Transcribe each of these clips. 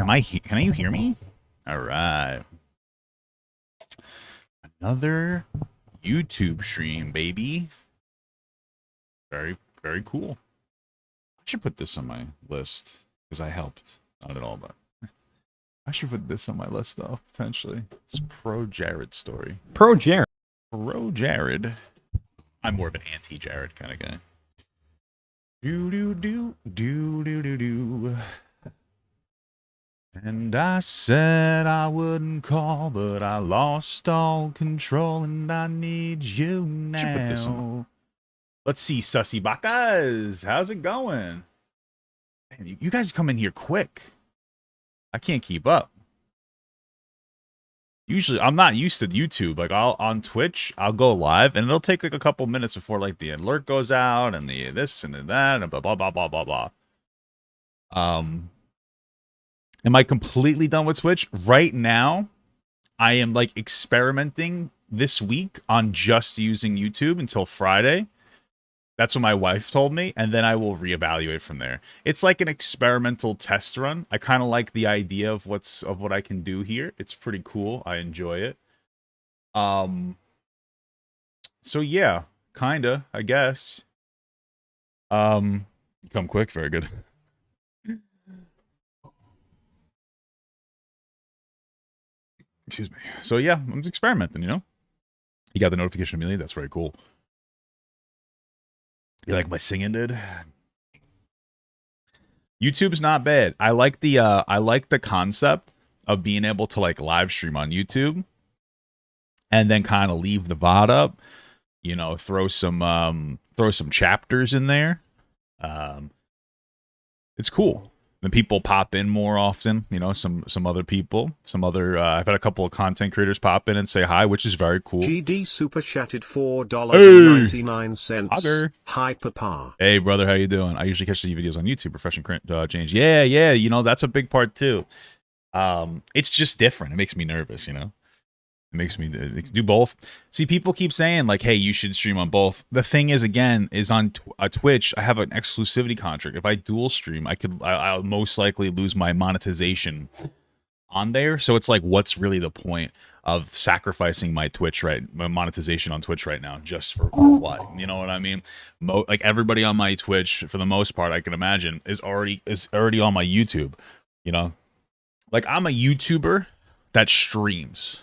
Can you hear me? All right. Another YouTube stream, baby. Very, very cool. I should put this on my list because I helped. Not at all, but I should put this on my list though, potentially. It's pro Jared story. Pro Jared. Pro Jared. I'm more of an anti Jared kind of guy. Do do do do do do do. And I said I wouldn't call, but I lost all control, and I need you now. Let's see, Sussy Bacas. How's it going? Man, you guys come in here quick. I can't keep up. Usually, I'm not used to YouTube. Like, on Twitch, I'll go live, and it'll take like a couple minutes before like the alert goes out, and the this and the that, and blah blah blah blah blah blah. Am I completely done with Twitch? Right now, I am like experimenting this week on just using YouTube until Friday. That's what my wife told me, and then I will reevaluate from there. It's like an experimental test run. I kind of like the idea of what I can do here. It's pretty cool. I enjoy it. So yeah, kinda, I guess. Come quick, very good. Excuse me. So yeah, I'm just experimenting, you know? You got the notification immediately? That's very cool. You like my singing, dude? YouTube's not bad. I like the concept of being able to like live stream on YouTube and then kind of leave the VOD up, you know, throw some chapters in there. It's cool. And people pop in more often, you know, some other people, I've had a couple of content creators pop in and say hi, which is very cool. GD super chatted $4.99. Hey. Hi, Papa. Hey, brother, how you doing? I usually catch the videos on YouTube, refreshing change. Yeah, you know, that's a big part too. It's just different. It makes me nervous, you know? It makes me do both. See, people keep saying like, hey, you should stream on both. The thing is, again, is on Twitch, I have an exclusivity contract. If I dual stream, I'll most likely lose my monetization on there. So it's like, what's really the point of sacrificing my monetization on Twitch right now just for what? You know what I mean? Like everybody on my Twitch, for the most part, I can imagine, is already on my YouTube. You know, like I'm a YouTuber that streams.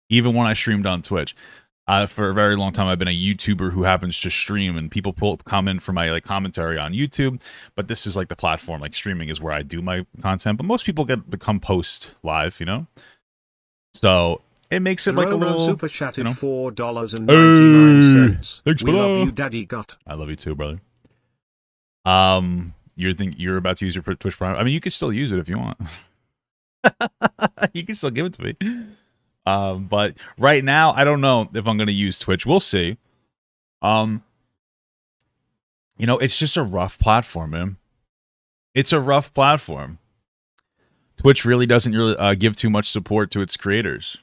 Even when I streamed on Twitch, for a very long time, I've been a YouTuber who happens to stream, and people comment for my like commentary on YouTube. But this is like the platform, like streaming is where I do my content. But most people become post live, you know. So it makes it like a little super chatted, you know? $4.99. Thanks, we love you, Daddy Gut. I love you too, brother. You're about to use your Twitch Prime. I mean, you can still use it if you want. You can still give it to me. But right now, I don't know if I'm going to use Twitch. We'll see. You know, it's just a rough platform, man. It's a rough platform. Twitch really doesn't give too much support to its creators.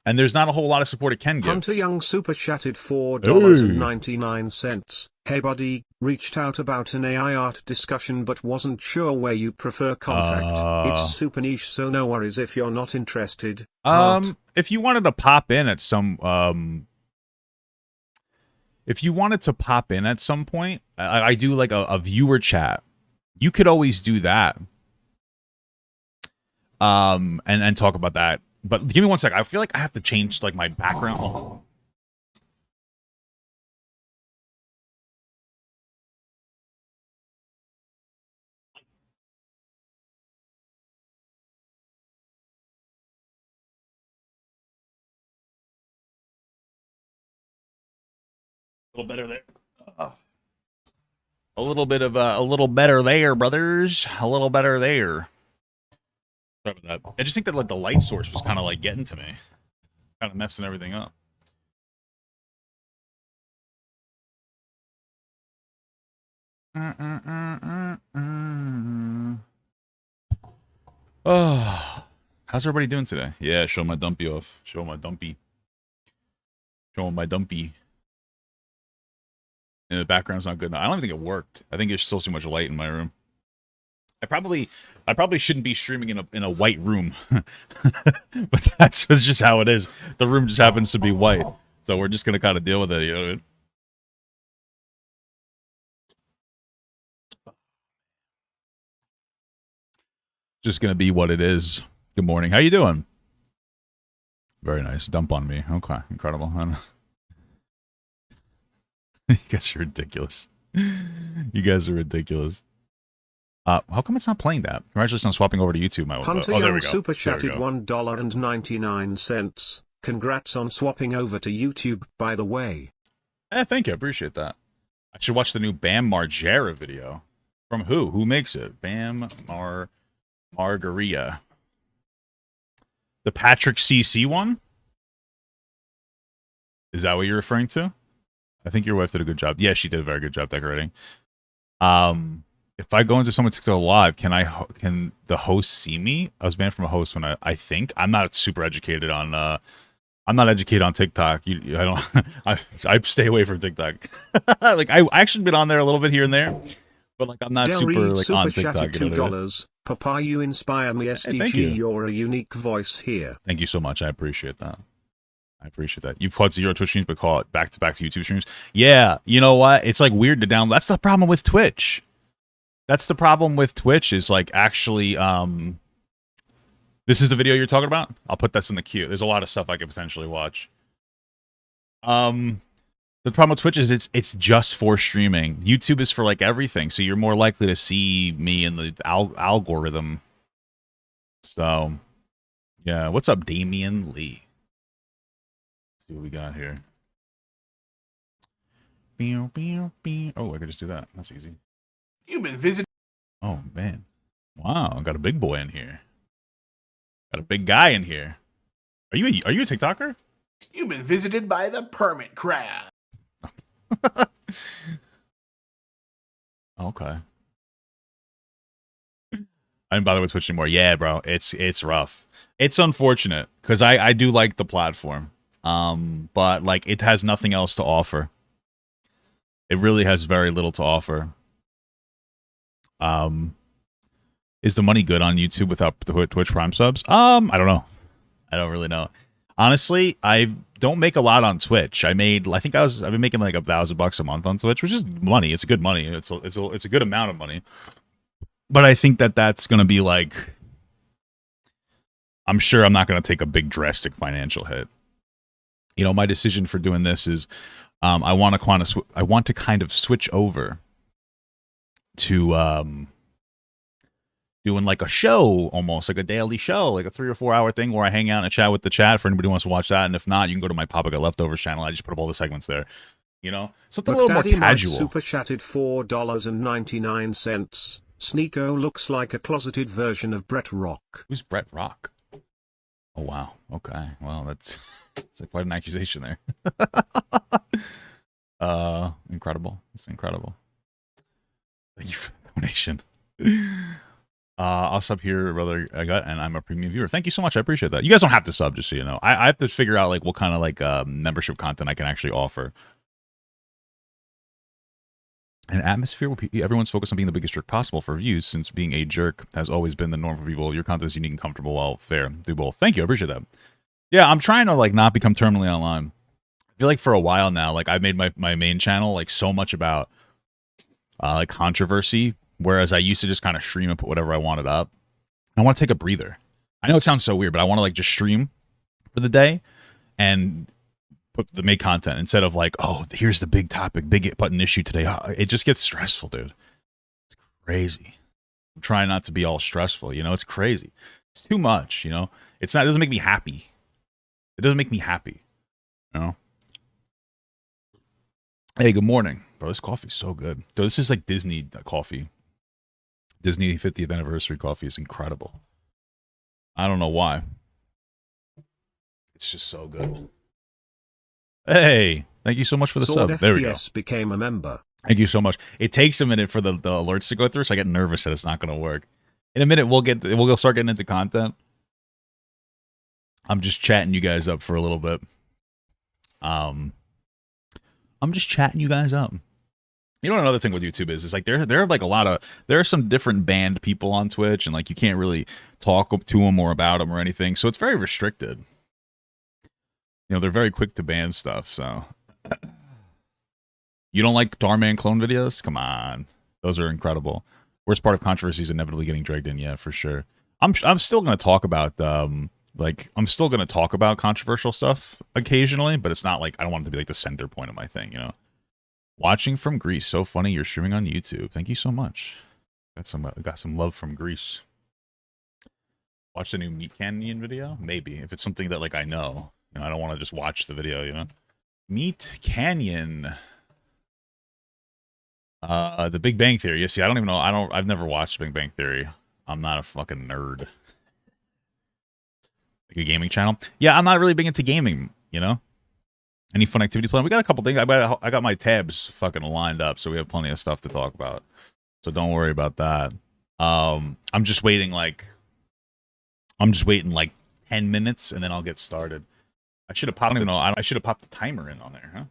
And there's not a whole lot of support it can give. Hunter Young super chatted $4.99. Hey buddy, reached out about an AI art discussion but wasn't sure where you prefer contact. It's super niche, so no worries if you're not interested. If you wanted to pop in at some point, I do like a viewer chat. You could always do that. And talk about that. But give me one sec. I feel like I have to change like my background. Oh. A little better there. A little better there, brothers. A little better there. Sorry about that. I just think that like the light source was kind of like getting to me, kind of messing everything up. Oh, how's everybody doing today? Yeah, show my dumpy off. Show my dumpy. Showing my dumpy. And the background's not good enough. I don't even think it worked. I think there's still too much light in my room. I probably shouldn't be streaming in a white room, but that's just how it is. The room just happens to be white, so we're just gonna kind of deal with it. You know what I mean? Just gonna be what it is. Good morning. How you doing? Very nice. Dump on me. Okay, incredible. You guys are ridiculous. You guys are ridiculous. How come it's not playing that? Congratulations on swapping over to YouTube. Hunter there we go. Super chatted $1.99. Congrats on swapping over to YouTube, by the way. Thank you. I appreciate that. I should watch the new Bam Margera video. From who? Who makes it? Bam Margera. The Patrick CC one? Is that what you're referring to? I think your wife did a good job. Yeah, she did a very good job decorating. If I go into someone's TikTok live, can the host see me? I was banned from a host when I think I'm not super educated on I'm not educated on TikTok. I don't I stay away from TikTok. Like I actually been on there a little bit here and there, but like I'm not Del super Reed like super on TikTok. $2. Papa, you inspire me. SDG, you. You're a unique voice here. Thank you so much. I appreciate that. I appreciate that. You've caught 0 Twitch streams, but call it back-to-back YouTube streams. Yeah, you know what? It's like weird to download. That's the problem with Twitch. That's the problem with Twitch is like actually, this is the video you're talking about? I'll put this in the queue. There's a lot of stuff I could potentially watch. The problem with Twitch is it's just for streaming. YouTube is for like everything, so you're more likely to see me in the algorithm. So, yeah. What's up, Damian Lee? Let's see what we got here. Oh, I could just do that. That's easy. You've been visited. Oh, man. Wow, I got a big boy in here. Got a big guy in here. Are you a TikToker? You've been visited by the permit crowd. Okay. I didn't bother with Twitch anymore. Yeah, bro. It's rough. It's unfortunate because I do like the platform. But like it has nothing else to offer. It really has very little to offer. Is the money good on YouTube without the Twitch Prime subs? I don't know. I don't really know. Honestly, I don't make a lot on Twitch. I've been making like $1,000 a month on Twitch, which is money. It's a good money. It's a good amount of money. But I think that's going to be like, I'm sure I'm not going to take a big drastic financial hit. You know, my decision for doing this is, I want to kind of switch over to doing like a show, almost like a daily show, like a 3 or 4 hour thing where I hang out and chat with the chat for anybody who wants to watch that. And if not, you can go to my Papa Got Leftovers channel. I just put up all the segments there. You know, something a little more casual. Super chatted $4.99. Sneako looks like a closeted version of Brett Rock. Who's Brett Rock? Oh wow. Okay. Well, it's like quite an accusation there. Incredible. It's incredible. Thank you for the donation. I'll sub here, brother. And I'm a premium viewer. Thank you so much. I appreciate that. You guys don't have to sub, just so you know. I have to figure out like what kind of like membership content I can actually offer. An atmosphere where everyone's focused on being the biggest jerk possible for views, since being a jerk has always been the norm for people. Your content is unique and comfortable while fair. Do both. Thank you. I appreciate that. Yeah, I'm trying to like not become terminally online. I feel like for a while now, like I've made my main channel like so much about like controversy, whereas I used to just kind of stream and put whatever I wanted up. I want to take a breather. I know it sounds so weird, but I want to like just stream for the day and put the make content instead of like, oh, here's the big topic, big button issue today. It just gets stressful, dude. It's crazy. I'm trying not to be all stressful, you know. It's crazy. It's too much, you know. It doesn't make me happy. It doesn't make me happy, you know. Hey, good morning, bro. This coffee's so good. Dude, this is like Disney coffee. Disney 50th anniversary coffee is incredible. I don't know why. It's just so good. Hey, thank you so much for the sub. There we go. Became a member. Thank you so much. It takes a minute for the alerts to go through, so I get nervous that it's not going to work. In a minute, we'll start getting into content. I'm just chatting you guys up for a little bit. I'm just chatting you guys up. You know what another thing with YouTube is like there are like there are some different banned people on Twitch, and like you can't really talk to them or about them or anything, so it's very restricted. You know, they're very quick to ban stuff. So you don't like Darman clone videos? Come on, those are incredible. Worst part of controversy is inevitably getting dragged in. Yeah, for sure. I'm still gonna talk about I'm still gonna talk about controversial stuff occasionally, but it's not like I don't want it to be like the center point of my thing, you know. Watching from Greece, so funny. You're streaming on YouTube. Tthank you so much. Got some love from Greece. Watch the new Meat Canyon video, maybe if it's something that like I know. You know, I don't want to just watch the video. You know, Meat Canyon. The Big Bang Theory. Yeah, see, I don't even know. I've never watched Big Bang Theory. I'm not a fucking nerd. Like a gaming channel. Yeah, I'm not really big into gaming. You know. Any fun activity plan? We got a couple things. I got my tabs fucking lined up, so we have plenty of stuff to talk about. So don't worry about that. I'm just waiting like 10 minutes, and then I'll get started. I should have popped. I should have popped the timer in on there, huh?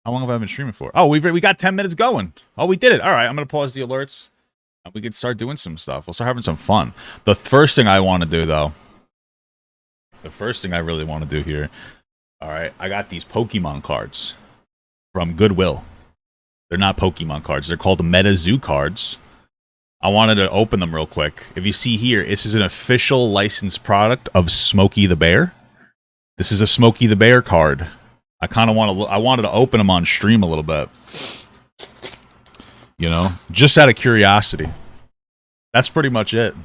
How long have I been streaming for? Oh, we got 10 minutes going. Oh, we did it. All right, I'm gonna pause the alerts. We can start doing some stuff. We'll start having some fun. The first thing I want to do, though, the first thing I really want to do here. All right, I got these Pokemon cards from Goodwill. They're not Pokemon cards. They're called MetaZoo cards. I wanted to open them real quick. If you see here, this is an official licensed product of Smokey the Bear. This is a Smokey the Bear card. I kind of I wanted to open them on stream a little bit. You know, just out of curiosity. That's pretty much it.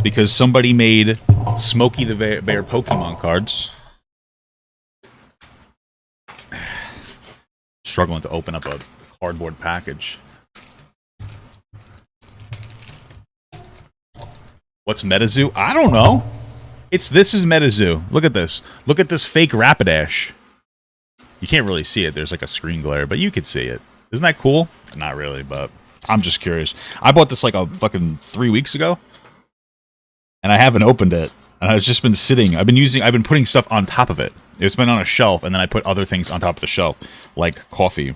Because somebody made Smokey the Bear Pokemon cards. Struggling to open up a cardboard package. What's MetaZoo? I don't know. This is MetaZoo. Look at this. Look at this fake Rapidash. You can't really see it. There's like a screen glare, but you could see it. Isn't that cool? Not really, but I'm just curious. I bought this like a fucking 3 weeks ago, and I haven't opened it. And I've just been sitting. I've been putting stuff on top of it. It's been on a shelf, and then I put other things on top of the shelf, like coffee.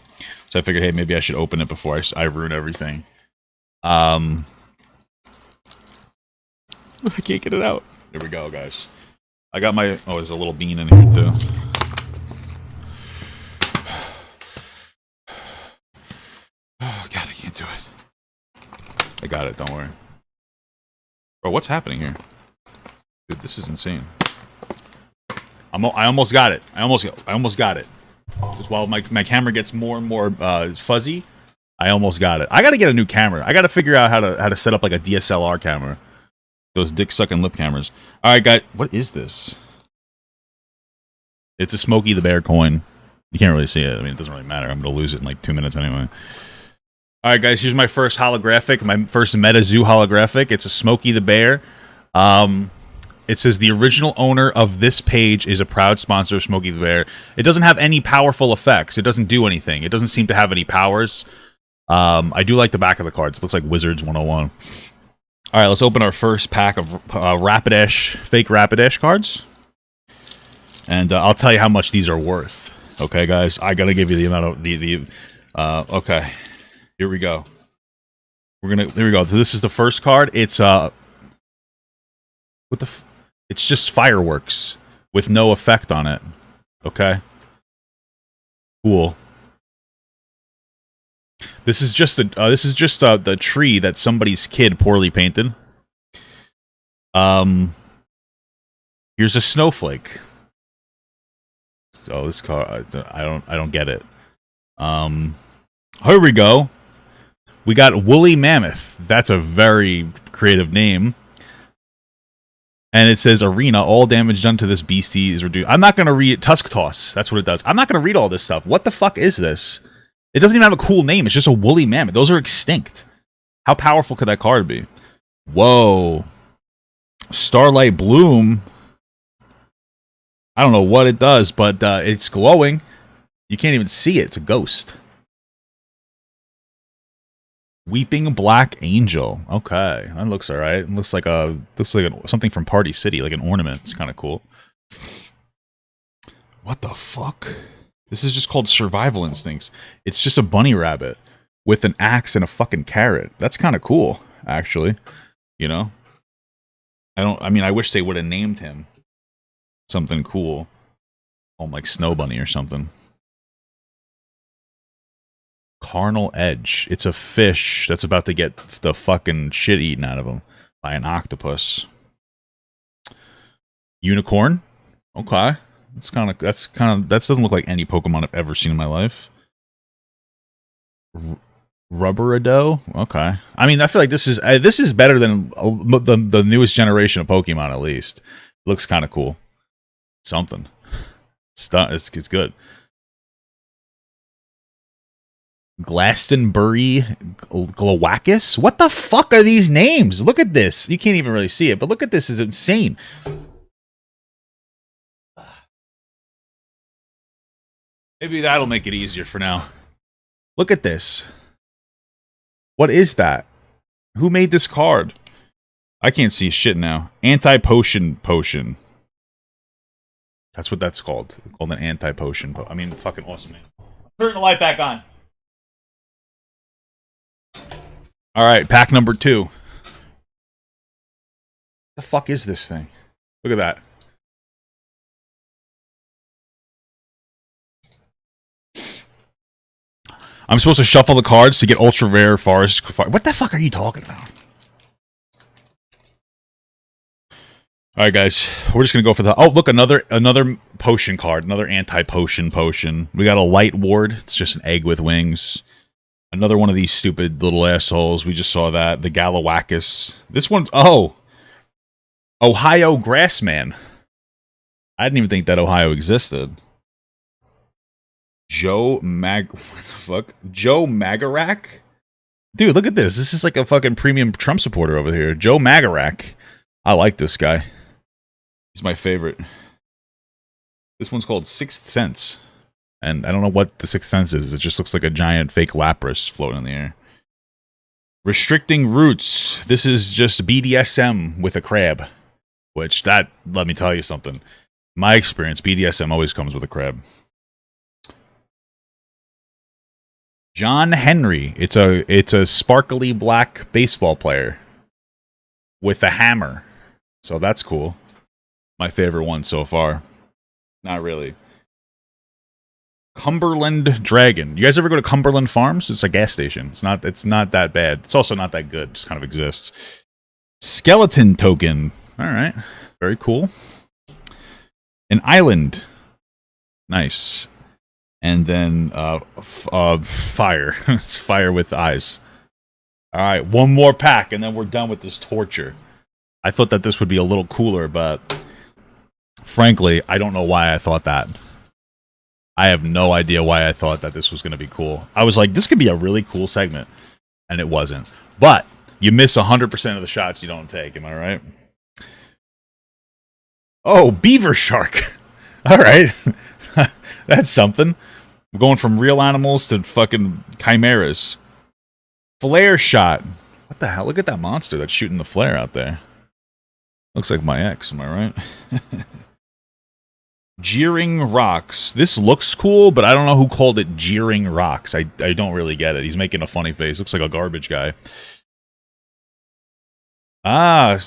So I figured, hey, maybe I should open it before I ruin everything. I can't get it out. Here we go, guys. I got my... Oh, there's a little bean in here, too. Oh, God, I can't do it. I got it, don't worry. Bro, what's happening here? Dude, this is insane. I almost got it. I almost got it. Just while my camera gets more and more fuzzy, I almost got it. I gotta get a new camera. I gotta figure out how to set up like a DSLR camera. Those dick-sucking lip cameras. Alright, guys. What is this? It's a Smokey the Bear coin. You can't really see it. I mean, it doesn't really matter. I'm gonna lose it in like 2 minutes anyway. Alright, guys. Here's my first holographic. My first MetaZoo holographic. It's a Smokey the Bear. It says the original owner of this page is a proud sponsor of Smokey the Bear. It doesn't have any powerful effects. It doesn't do anything. It doesn't seem to have any powers. I do like the back of the cards. It looks like Wizards 101. All right, let's open our first pack of Rapidash, fake Rapidash cards. And I'll tell you how much these are worth. Okay, guys? I got to give you the amount of... okay. Here we go. There we go. So this is the first card. It's... what the... It's just fireworks with no effect on it. Okay? Cool. This is just the tree that somebody's kid poorly painted. Here's a snowflake. So this card, I don't get it. Here we go. We got Woolly Mammoth. That's a very creative name. And it says arena, all damage done to this beastie is reduced. I'm not going to read Tusk Toss. That's what it does. I'm not going to read all this stuff. What the fuck is this? It doesn't even have a cool name. It's just a woolly mammoth. Those are extinct. How powerful could that card be? Whoa. Starlight Bloom. I don't know what it does, but it's glowing. You can't even see it. It's a ghost. Weeping Black Angel. Okay, that looks alright. It looks like something from Party City, like an ornament. It's kind of cool. What the fuck? This is just called Survival Instincts. It's just a bunny rabbit with an axe and a fucking carrot. That's kind of cool, actually. You know? I mean, I wish they would have named him something cool. Like Snow Bunny or something. Carnal Edge. It's a fish that's about to get the fucking shit eaten out of him by an octopus. Unicorn. Okay. That doesn't look like any Pokemon I've ever seen in my life. Rubberado. Okay. I mean, I feel like this is better than the newest generation of Pokemon. At least it looks kind of cool. Something. It's good. Glastonbury Glowacus? What the fuck are these names? Look at this. You can't even really see it, but look at this. It's insane. Maybe that'll make it easier for now. Look at this. What is that? Who made this card? I can't see shit now. Anti-potion potion. That's what that's called. It's called an anti-potion. I mean, fucking awesome, man. Turn the light back on. All right, pack number 2. The fuck is this thing? Look at that. I'm supposed to shuffle the cards to get ultra rare forest. What the fuck are you talking about? All right, guys, we're just gonna go for the. Oh, look, another potion card, another anti-potion potion. We got a light ward. It's just an egg with wings. Another one of these stupid little assholes. We just saw that. The Galawakis. This one, oh, Ohio Grassman. I didn't even think that Ohio existed. What the fuck? Joe Magarak? Dude, look at this. This is like a fucking premium Trump supporter over here. Joe Magarak. I like this guy. He's my favorite. This one's called Sixth Sense. And I don't know what the Sixth Sense is. It just looks like a giant fake Lapras floating in the air. Restricting Roots. This is just BDSM with a crab. Which, let me tell you something. My experience, BDSM always comes with a crab. John Henry. It's a sparkly black baseball player with a hammer. So that's cool. My favorite one so far. Not really. Cumberland Dragon. You guys ever go to Cumberland Farms? It's a gas station. It's not that bad. It's also not that good. It just kind of exists. Skeleton Token. All right. Very cool. An island. Nice. And then fire. It's fire with eyes. All right, one more pack, and then we're done with this torture. I thought that this would be a little cooler, but frankly, I don't know why I thought that. I have no idea why I thought that this was going to be cool. I was like, this could be a really cool segment, and it wasn't. But you miss 100% of the shots you don't take, am I right? Oh, Beaver Shark. All right. That's something. We're going from real animals to fucking chimeras. Flare shot. What the hell? Look at that monster that's shooting the flare out there. Looks like my ex, am I right? Jeering Rocks. This looks cool, but I don't know who called it Jeering Rocks. I don't really get it. He's making a funny face. Looks like a garbage guy. Ah,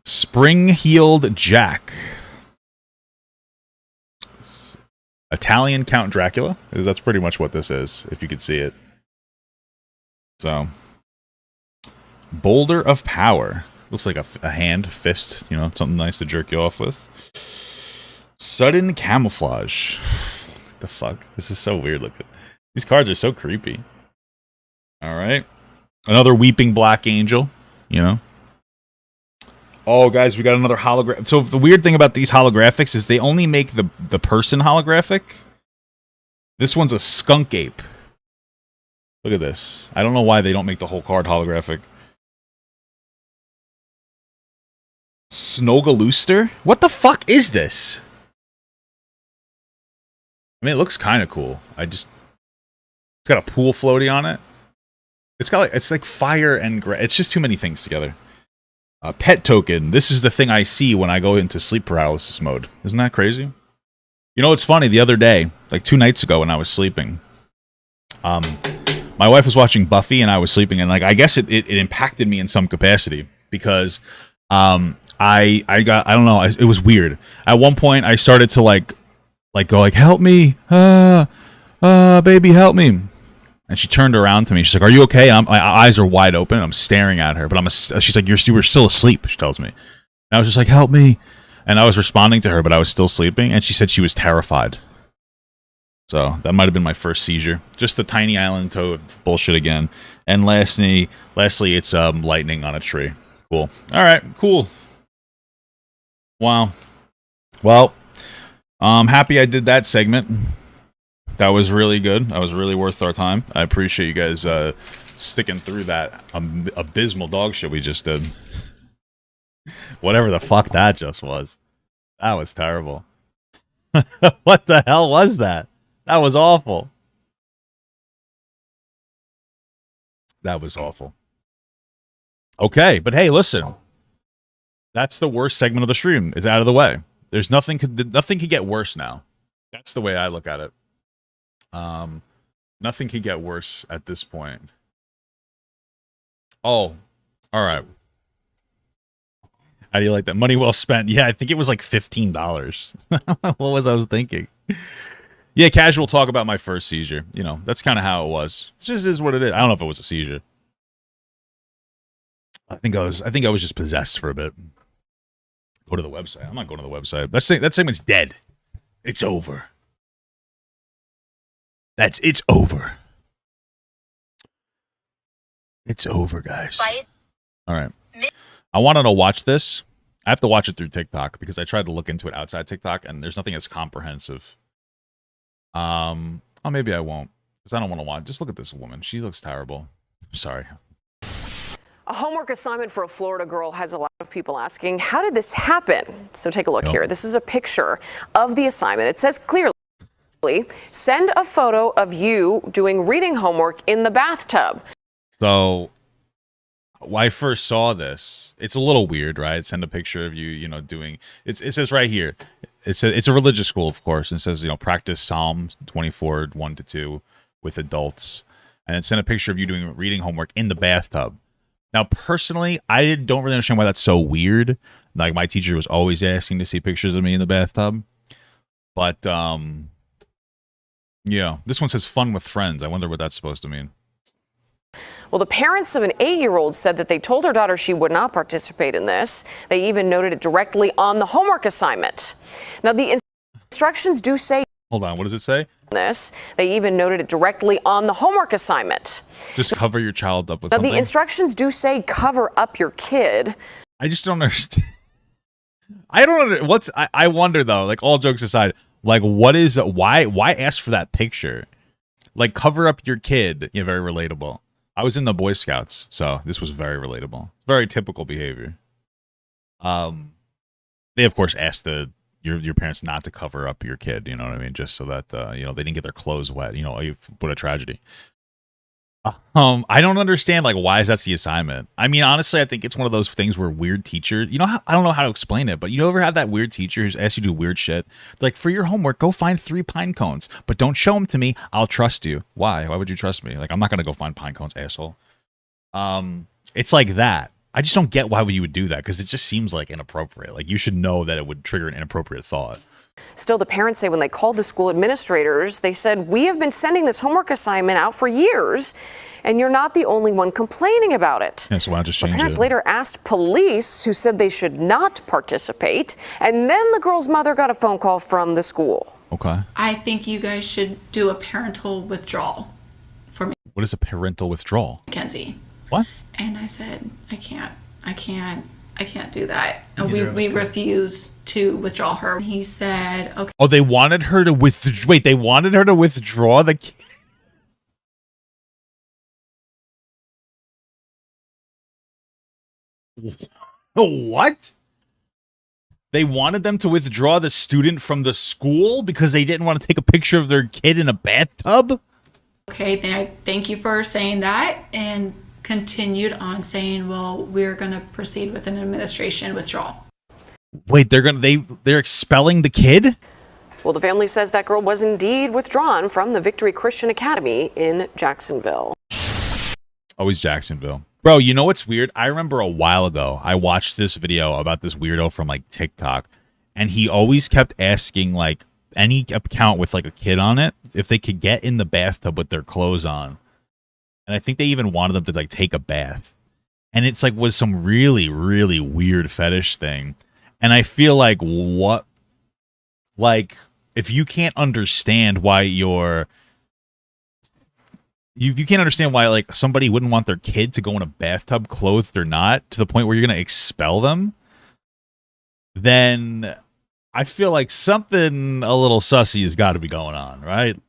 Spring-Heeled Jack. Italian Count Dracula. That's pretty much what this is, if you could see it. So, Boulder of Power. Looks like a hand, fist, you know, something nice to jerk you off with. Sudden Camouflage. What the fuck? This is so weird looking. These cards are so creepy. Alright. Another Weeping Black Angel, you know. Oh, guys, we got another hologram. So the weird thing about these holographics is they only make the person holographic. This one's a skunk ape. Look at this. I don't know why they don't make the whole card holographic. Snogalooster? What the fuck is this? I mean, it looks kind of cool. It's got a pool floaty on it. It's like fire and it's just too many things together. Pet token. This is the thing I see when I go into sleep paralysis mode. Isn't that crazy? You know, it's funny. The other day, like 2 nights ago when I was sleeping, my wife was watching Buffy and I was sleeping, and like I guess it impacted me in some capacity because I don't know, it was weird. At one point I started to like go like, help me, baby, help me. And she turned around to me. She's like, are you okay? And my eyes are wide open. And I'm staring at her, but she's like, you were still asleep, she tells me. And I was just like, help me. And I was responding to her, but I was still sleeping. And she said she was terrified. So that might have been my first seizure. Just the tiny island toad bullshit again. And lastly, it's lightning on a tree. Cool. All right, cool. Wow. Well, I'm happy I did that segment. That was really good. That was really worth our time. I appreciate you guys sticking through that abysmal dog shit we just did. Whatever the fuck that just was. That was terrible. What the hell was that? That was awful. That was awful. Okay, but hey, listen. That's the worst segment of the stream. It's out of the way. There's nothing could get worse now. That's the way I look at it. Nothing could get worse at this point. Oh, all right. How do you like that? Money well spent. Yeah, I think it was like $15. What was I thinking? Yeah, casual talk about my first seizure. You know, that's kind of how it was. It just is what it is. I don't know if it was a seizure. I think I was just possessed for a bit. Go to the website. I'm not going to the website. That segment's dead. It's over. It's over. It's over, guys. All right. I wanted to watch this. I have to watch it through TikTok because I tried to look into it outside TikTok and there's nothing as comprehensive. Oh, maybe I won't because I don't want to watch. Just look at this woman. She looks terrible. I'm sorry. A homework assignment for a Florida girl has a lot of people asking, how did this happen? So take a look here. This is a picture of the assignment. It says clearly, send a photo of you doing reading homework in the bathtub. So when I first saw this, it's a little weird, right? Send a picture of you, you know, doing it says right here. It's a religious school, of course, and it says, you know, practice Psalm 24, 1-2 with adults. And then send a picture of you doing reading homework in the bathtub. Now, personally, I don't really understand why that's so weird. Like, my teacher was always asking to see pictures of me in the bathtub. But, yeah. This one says fun with friends. I wonder what that's supposed to mean. Well, the parents of an 8-year-old said that they told their daughter she would not participate in this. They even noted it directly on the homework assignment. Now, the instructions do say... Hold on, what does it say? This. They even noted it directly on the homework assignment. Just cover your child up with now, something. The instructions do say cover up your kid. I just don't understand. I wonder though, like all jokes aside, like why ask for that picture? Like cover up your kid. Yeah, very relatable. I was in the Boy Scouts, so this was very relatable. Very typical behavior. They of course asked your parents not to cover up your kid, you know what I mean? Just so that, you know, they didn't get their clothes wet. You know, what a tragedy. I don't understand, like, why is that the assignment? I mean, honestly, I think it's one of those things where weird teachers, you know, I don't know how to explain it, but you ever have that weird teacher who's asked you to do weird shit? Like, for your homework, go find 3 pine cones, but don't show them to me. I'll trust you. Why? Why would you trust me? Like, I'm not going to go find pine cones, asshole. It's like that. I just don't get why you would do that because it just seems like inappropriate. Like you should know that it would trigger an inappropriate thought. Still, the parents say when they called the school administrators, they said, we have been sending this homework assignment out for years, and you're not the only one complaining about it. Yeah, so why not just change parents it? later asked police, who said they should not participate, and then the girl's mother got a phone call from the school. Okay. I think you guys should do a parental withdrawal for me. What is a parental withdrawal? Mackenzie. What? And I said, I can't do that. And we refused to withdraw her. He said, okay. Oh, they wanted her to wait, they wanted her to withdraw the kid? What? They wanted them to withdraw the student from the school because they didn't want to take a picture of their kid in a bathtub? Okay, thank you for saying that. And continued on saying, well, we're going to proceed with an administration withdrawal. Wait, they're expelling the kid? Well, the family says that girl was indeed withdrawn from the Victory Christian Academy in Jacksonville. Always Jacksonville. Bro, you know what's weird? I remember a while ago, I watched this video about this weirdo from like TikTok, and he always kept asking like any account with like a kid on it if they could get in the bathtub with their clothes on. And I think they even wanted them to like take a bath. And it's like was some really, really weird fetish thing. And I feel like if you can't understand why you can't understand why like somebody wouldn't want their kid to go in a bathtub clothed or not to the point where you're going to expel them, then I feel like something a little sussy has got to be going on, right?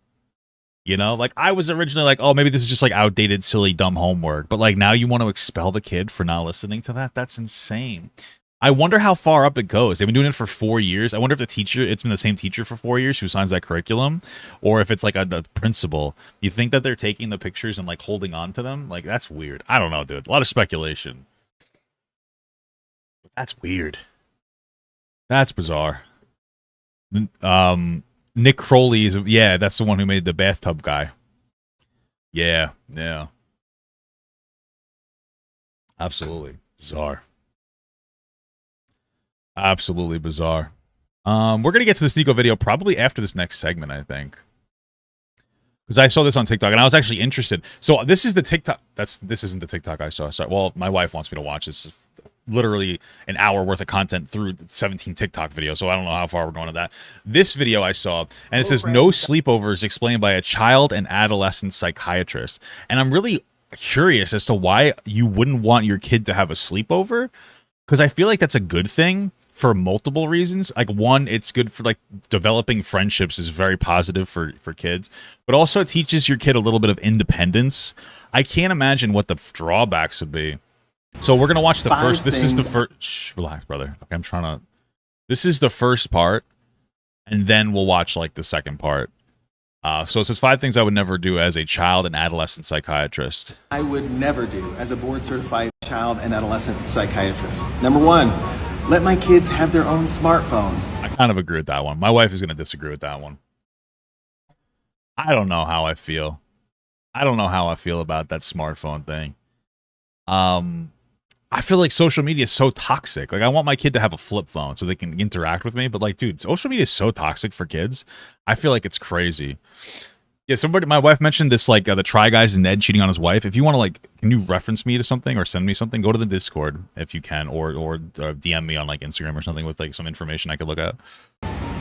You know, like I was originally like, oh, maybe this is just like outdated, silly, dumb homework. But like now you want to expel the kid for not listening to that? That's insane. I wonder how far up it goes. They've been doing it for 4 years. I wonder if it's been the same teacher for 4 years who signs that curriculum, or if it's like a principal. You think that they're taking the pictures and like holding on to them? Like that's weird. I don't know, dude. A lot of speculation. That's weird. That's bizarre. Nick Crowley is, yeah, that's the one who made the bathtub guy. Yeah. Absolutely bizarre. Absolutely bizarre. We're gonna get to the Sneako video probably after this next segment, I think, because I saw this on TikTok and I was actually interested. So this is the TikTok. This isn't the TikTok I saw. Sorry. Well, my wife wants me to watch this. Literally an hour worth of content through 17 TikTok videos, so I don't know how far we're going to that. This video I saw, and it says no sleepovers explained by a child and adolescent psychiatrist. And I'm really curious as to why you wouldn't want your kid to have a sleepover, because I feel like that's a good thing for multiple reasons. Like one, it's good for like developing friendships, is very positive for kids, but also it teaches your kid a little bit of independence. I can't imagine what the drawbacks would be. So we're going to watch the first. This is the first. Shh, relax, brother. Okay, I'm trying to. This is the first part, and then we'll watch like the second part. So it says 5 things I would never do as a child and adolescent psychiatrist. I would never do as a board-certified child and adolescent psychiatrist. Number 1, let my kids have their own smartphone. I kind of agree with that one. My wife is going to disagree with that one. I don't know how I feel. I don't know how I feel about that smartphone thing. I feel like social media is so toxic. Like, I want my kid to have a flip phone so they can interact with me. But, like, dude, social media is so toxic for kids. I feel like it's crazy. Yeah, my wife mentioned this, like, the Try Guys and Ned cheating on his wife. If you want to, like, can you reference me to something or send me something? Go to the Discord if you can, or DM me on, like, Instagram or something with, like, some information I could look at.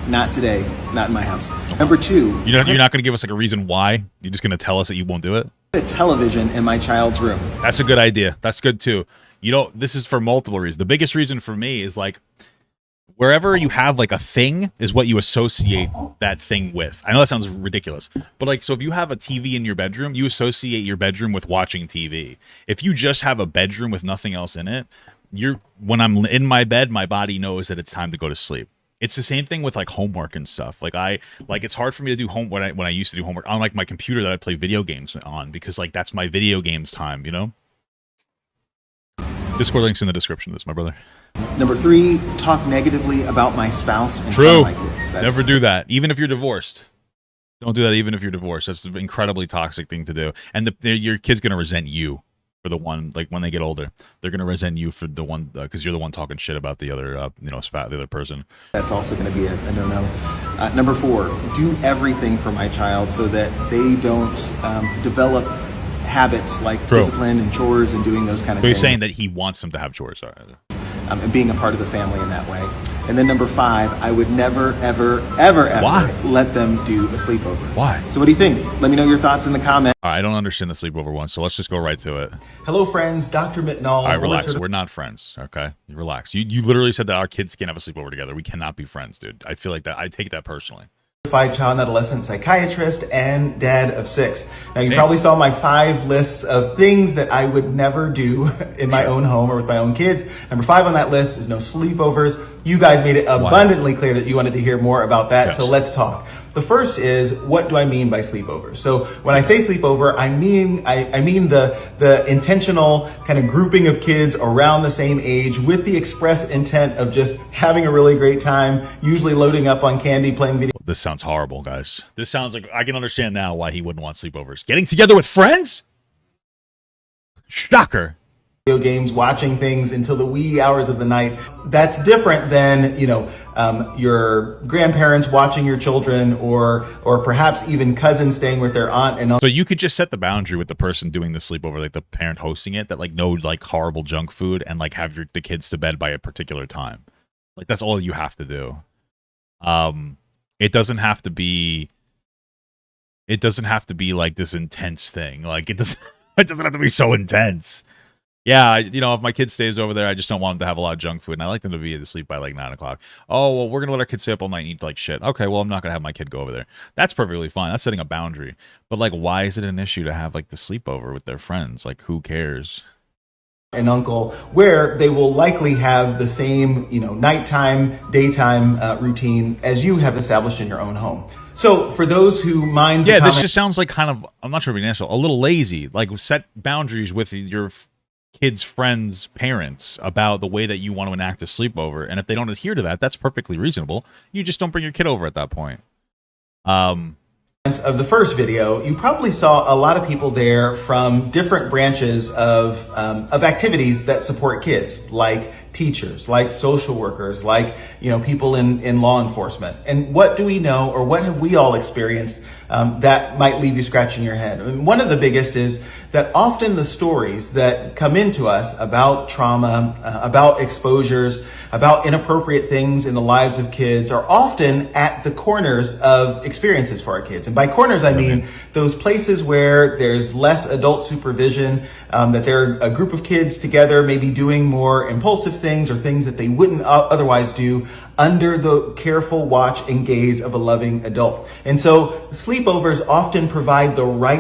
Not today. Not in my house. Number 2. You're not going to give us, like, a reason why? You're just going to tell us that you won't do it? A television in my child's room. That's a good idea. That's good, too. You know, this is for multiple reasons. The biggest reason for me is, like, wherever you have, like, a thing is what you associate that thing with. I know that sounds ridiculous, but, like, so if you have a TV in your bedroom, you associate your bedroom with watching TV. If you just have a bedroom with nothing else in it, when I'm in my bed, my body knows that it's time to go to sleep. It's the same thing with, like, homework and stuff. Like, it's hard for me to do when I used to do homework on, like, my computer that I play video games on, because, like, that's my video games time, you know? Discord link's in the description of this, my brother. Number 3, talk negatively about my spouse and True. my kids. Never do that, even if you're divorced. Don't do that even if you're divorced. That's an incredibly toxic thing to do. And your kid's going to resent you for the one, like, when they get older. They're going to resent you for the one, because you're the one talking shit about the other, the other person. That's also going to be a no-no. Number 4, do everything for my child so that they don't develop habits like discipline and chores and doing those kind of things. So you're saying that he wants them to have chores, and being a part of the family in that way. And then number 5, I would never, ever, ever, ever let them do a sleepover. Why? So what do you think? Let me know your thoughts in the comments. I don't understand the sleepover one, so let's just go right to it. Hello, friends. Dr. Mitnall. All right, relax. We're not friends, okay? You relax. You literally said that our kids can't have a sleepover together. We cannot be friends, dude. I feel like that. I take that personally. Child and adolescent psychiatrist and dad of 6. Now you probably saw my 5 lists of things that I would never do in my own home or with my own kids. Number 5 on that list is no sleepovers. You guys made it abundantly clear that you wanted to hear more about that. Yes. So let's talk. The first is, what do I mean by sleepover? So when I say sleepover, I mean the intentional kind of grouping of kids around the same age with the express intent of just having a really great time, usually loading up on candy, playing video. This sounds horrible, guys. This sounds like I can understand now why he wouldn't want sleepovers. Getting together with friends? Shocker. Video games, watching things until the wee hours of the night. That's different than, you know, your grandparents watching your children, or perhaps even cousins staying with their aunt and uncle. So you could just set the boundary with the person doing the sleepover, like the parent hosting it, that like no like horrible junk food, and like have the kids to bed by a particular time. Like that's all you have to do. It doesn't have to be like this intense thing. Like it doesn't have to be so intense. Yeah, you know, if my kid stays over there, I just don't want them to have a lot of junk food, and I like them to be to sleep by like 9 o'clock. Oh, well, we're gonna let our kids stay up all night and eat like shit. Okay, well, I'm not gonna have my kid go over there. That's perfectly fine. That's setting a boundary. But like, why is it an issue to have like the sleepover with their friends? Like, who cares? An uncle, where they will likely have the same, you know, nighttime, daytime routine as you have established in your own home. So for those who mind, yeah, this just sounds like kind of, I'm not sure to be nasty, a little lazy. Like set boundaries with your kids' friends' parents about the way that you want to enact a sleepover, and if they don't adhere to that, that's perfectly reasonable. You just don't bring your kid over at that point. Of the first video, you probably saw a lot of people there from different branches of activities that support kids, like teachers, like social workers, like, you know, people in law enforcement. And what do we know, or what have we all experienced that might leave you scratching your head? And one of the biggest is that often the stories that come into us about trauma, about exposures, about inappropriate things in the lives of kids are often at the corners of experiences for our kids. And by corners, I mean those places where there's less adult supervision, that they're a group of kids together, maybe doing more impulsive things or things that they wouldn't otherwise do under the careful watch and gaze of a loving adult. And so sleepovers often provide the right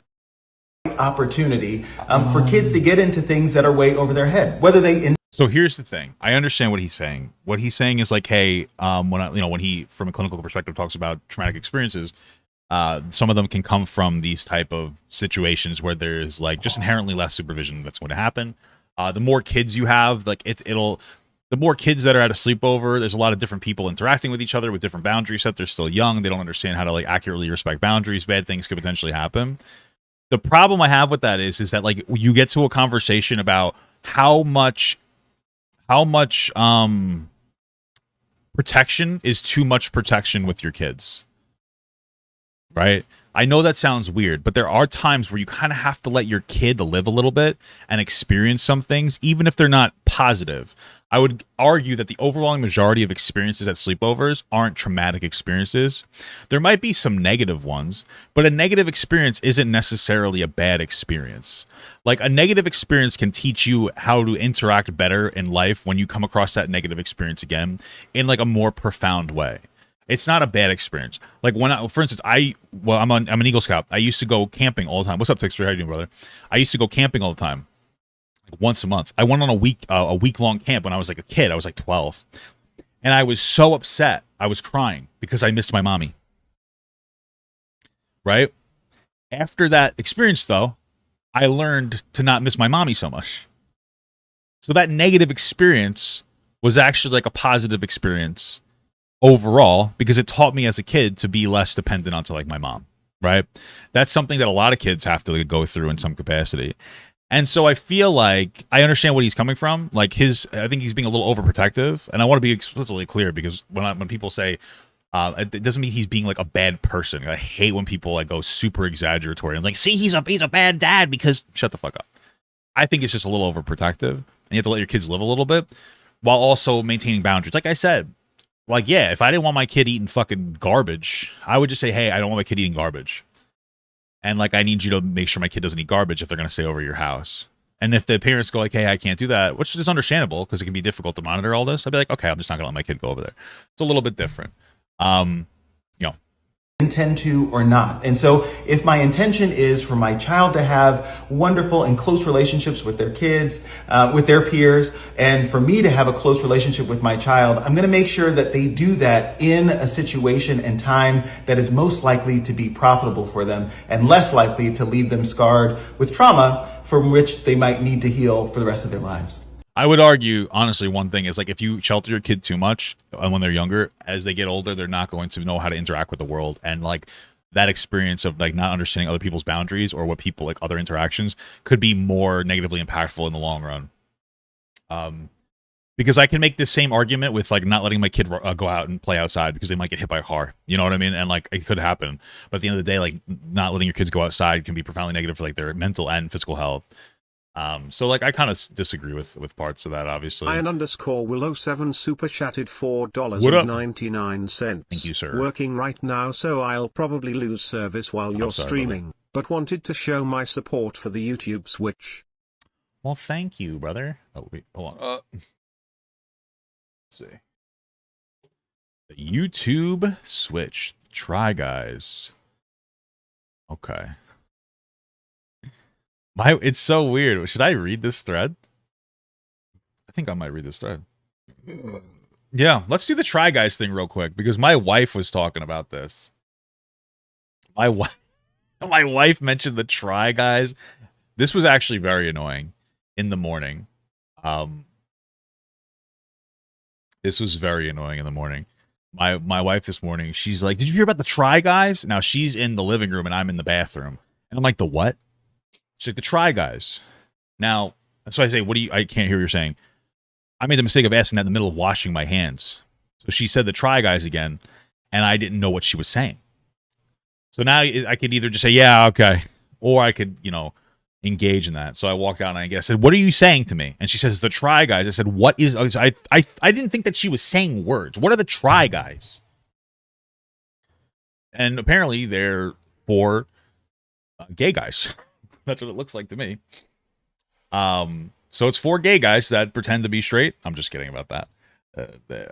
opportunity for kids to get into things that are way over their head, whether they So here's the thing. I understand what he's saying. What he's saying is like, hey, when he, from a clinical perspective, talks about traumatic experiences, some of them can come from these type of situations where there's like just inherently less supervision that's going to happen. The more kids you have, like the more kids that are at a sleepover, there's a lot of different people interacting with each other with different boundary sets. They're still young. They don't understand how to like accurately respect boundaries. Bad things could potentially happen. The problem I have with that is that like you get to a conversation about how much protection is too much protection with your kids, right? I know that sounds weird, but there are times where you kind of have to let your kid live a little bit and experience some things, even if they're not positive. I would argue that the overwhelming majority of experiences at sleepovers aren't traumatic experiences. There might be some negative ones, but a negative experience isn't necessarily a bad experience. Like a negative experience can teach you how to interact better in life when you come across that negative experience again in like a more profound way. It's not a bad experience. Like when for instance, I'm an Eagle Scout. I used to go camping all the time. What's up, Tixter? How you doing, brother? I used to go camping all the time. Once a month. I went on a week-long camp when I was like a kid. I was like 12. And I was so upset. I was crying because I missed my mommy. Right? After that experience, though, I learned to not miss my mommy so much. So that negative experience was actually like a positive experience overall because it taught me as a kid to be less dependent onto like my mom. Right? That's something that a lot of kids have to like, go through in some capacity. And so I feel like I understand what he's coming from. Like I think he's being a little overprotective, and I want to be explicitly clear because when people say it doesn't mean he's being like a bad person. I hate when people like go super exaggeratory and like, see, he's a bad dad because shut the fuck up. I think it's just a little overprotective, and you have to let your kids live a little bit while also maintaining boundaries. Like I said, like yeah, if I didn't want my kid eating fucking garbage, I would just say, hey, I don't want my kid eating garbage. And, like, I need you to make sure my kid doesn't eat garbage if they're going to stay over your house. And if the parents go like, hey, I can't do that, which is understandable because it can be difficult to monitor all this, I'd be like, okay, I'm just not going to let my kid go over there. It's a little bit different. Intend to or not. And so if my intention is for my child to have wonderful and close relationships with their kids, with their peers, and for me to have a close relationship with my child, I'm going to make sure that they do that in a situation and time that is most likely to be profitable for them and less likely to leave them scarred with trauma from which they might need to heal for the rest of their lives. I would argue, honestly, one thing is like if you shelter your kid too much when they're younger, as they get older, they're not going to know how to interact with the world, and like that experience of like not understanding other people's boundaries or what people like other interactions could be more negatively impactful in the long run. Because I can make this same argument with like not letting my kid go out and play outside because they might get hit by a car. You know what I mean? And like it could happen. But at the end of the day, like not letting your kids go outside can be profoundly negative for like their mental and physical health. So like I kind of disagree with parts of that, obviously. Ian_Willow7 super chatted $4.99. Thank you, sir. Working right now, so I'll probably lose service while you're streaming, but wanted to show my support for the YouTube Switch. Well, thank you, brother. Oh wait, hold on. Let's see. The YouTube Switch. Try Guys. Okay. It's so weird. Should I read this thread? I think I might read this thread. Yeah, let's do the Try Guys thing real quick because my wife was talking about this. My wife mentioned the Try Guys. This was actually very annoying in the morning. This was very annoying in the morning. My wife this morning, she's like, "Did you hear about the Try Guys?" Now she's in the living room and I'm in the bathroom. And I'm like, "The what?" She's like, "The Try Guys." Now, that's why I say, I can't hear what you're saying. I made the mistake of asking that in the middle of washing my hands. So she said the Try Guys again, and I didn't know what she was saying. So now I could either just say, yeah, okay, or I could, engage in that. So I walked out and I said, "What are you saying to me?" And she says, "The Try Guys." I said, "What is?" I didn't think that she was saying words. What are the Try Guys? And apparently they're for gay guys. That's what it looks like to me. So it's for gay guys that pretend to be straight. I'm just kidding about that.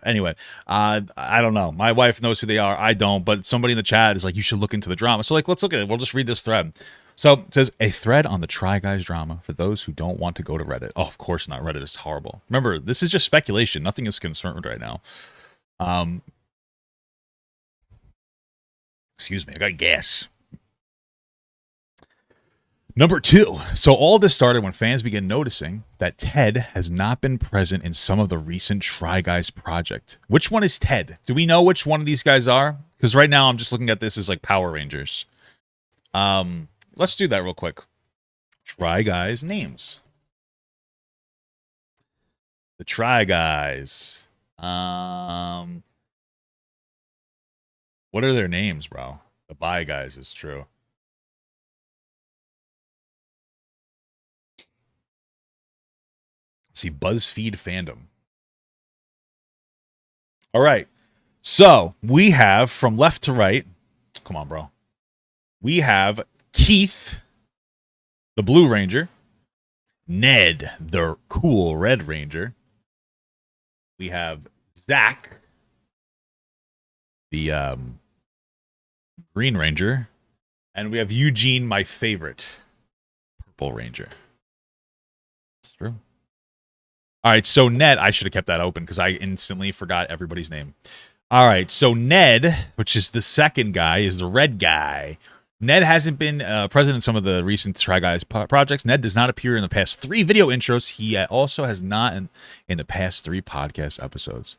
Anyway, I don't know. My wife knows who they are. I don't. But somebody in the chat is like, "You should look into the drama." So like, let's look at it. We'll just read this thread. So it says, "A thread on the Try Guys drama for those who don't want to go to Reddit." Oh, of course not. Reddit is horrible. Remember, this is just speculation. Nothing is confirmed right now. Excuse me. I got gas. Number 2. So all this started when fans began noticing that Ted has not been present in some of the recent Try Guys project. Which one is Ted? Do we know which one of these guys are? Because right now I'm just looking at this as like Power Rangers. Let's do that real quick. Try Guys names. The Try Guys. What are their names, bro? The Bye Guys is true. Let's see, BuzzFeed fandom. All right. So we have from left to right. Come on, bro. We have Keith, the Blue Ranger. Ned, the cool Red Ranger. We have Zach, the Green Ranger. And we have Eugene, my favorite, Purple Ranger. It's true. All right, so Ned, I should have kept that open because I instantly forgot everybody's name. All right, so Ned, which is the second guy, is the red guy. Ned hasn't been present in some of the recent Try Guys projects. Ned does not appear in the past 3 video intros. He also has not in the past 3 podcast episodes.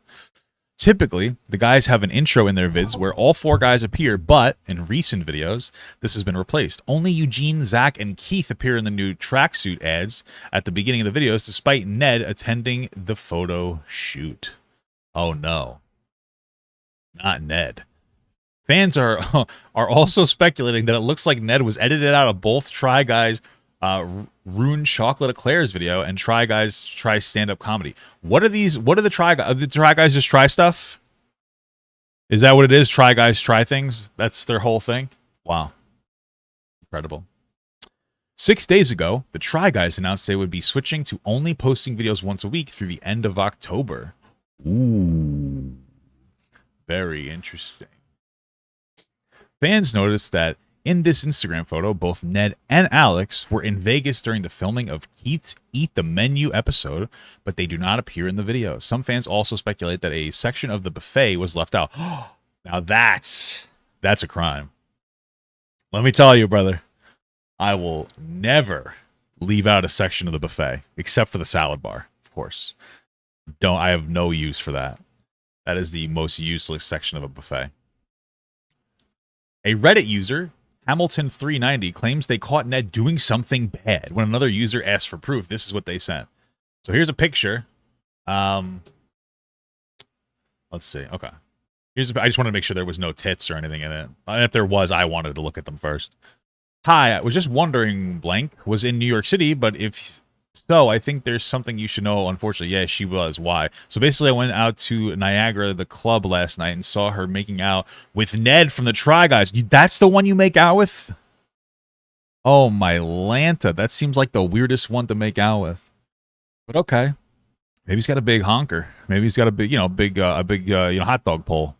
Typically, the guys have an intro in their vids where all 4 guys appear, but in recent videos, this has been replaced. Only Eugene, Zach, and Keith appear in the new tracksuit ads at the beginning of the videos, despite Ned attending the photo shoot. Oh no. Not Ned. Fans are also speculating that it looks like Ned was edited out of both Try Guys Ruined Chocolate Eclairs video and Try Guys Try stand-up comedy. What are these? What are the Try Guys? The Try Guys just try stuff? Is that what it is? Try Guys try things? That's their whole thing? Wow. Incredible. 6 days ago, the Try Guys announced they would be switching to only posting videos once a week through the end of October. Ooh. Very interesting. Fans noticed that in this Instagram photo, both Ned and Alex were in Vegas during the filming of Keith's Eat the Menu episode, but they do not appear in the video. Some fans also speculate that a section of the buffet was left out. Now that's a crime. Let me tell you, brother, I will never leave out a section of the buffet, except for the salad bar. Of course. I have no use for that. That is the most useless section of a buffet. A Reddit user, Hamilton390, claims they caught Ned doing something bad. When another user asked for proof, this is what they sent. So here's a picture. Let's see. Okay. I just wanted to make sure there was no tits or anything in it. And if there was, I wanted to look at them first. Hi, I was just wondering, blank was in New York City, but if so, I think there's something you should know. Unfortunately, yeah, she was. Why? So basically, I went out to Niagara, the club, last night and saw her making out with Ned from the Try Guys. That's the one you make out with? Oh, my Lanta. That seems like the weirdest one to make out with. But okay. Maybe he's got a big honker. Maybe he's got a big, hot dog pole.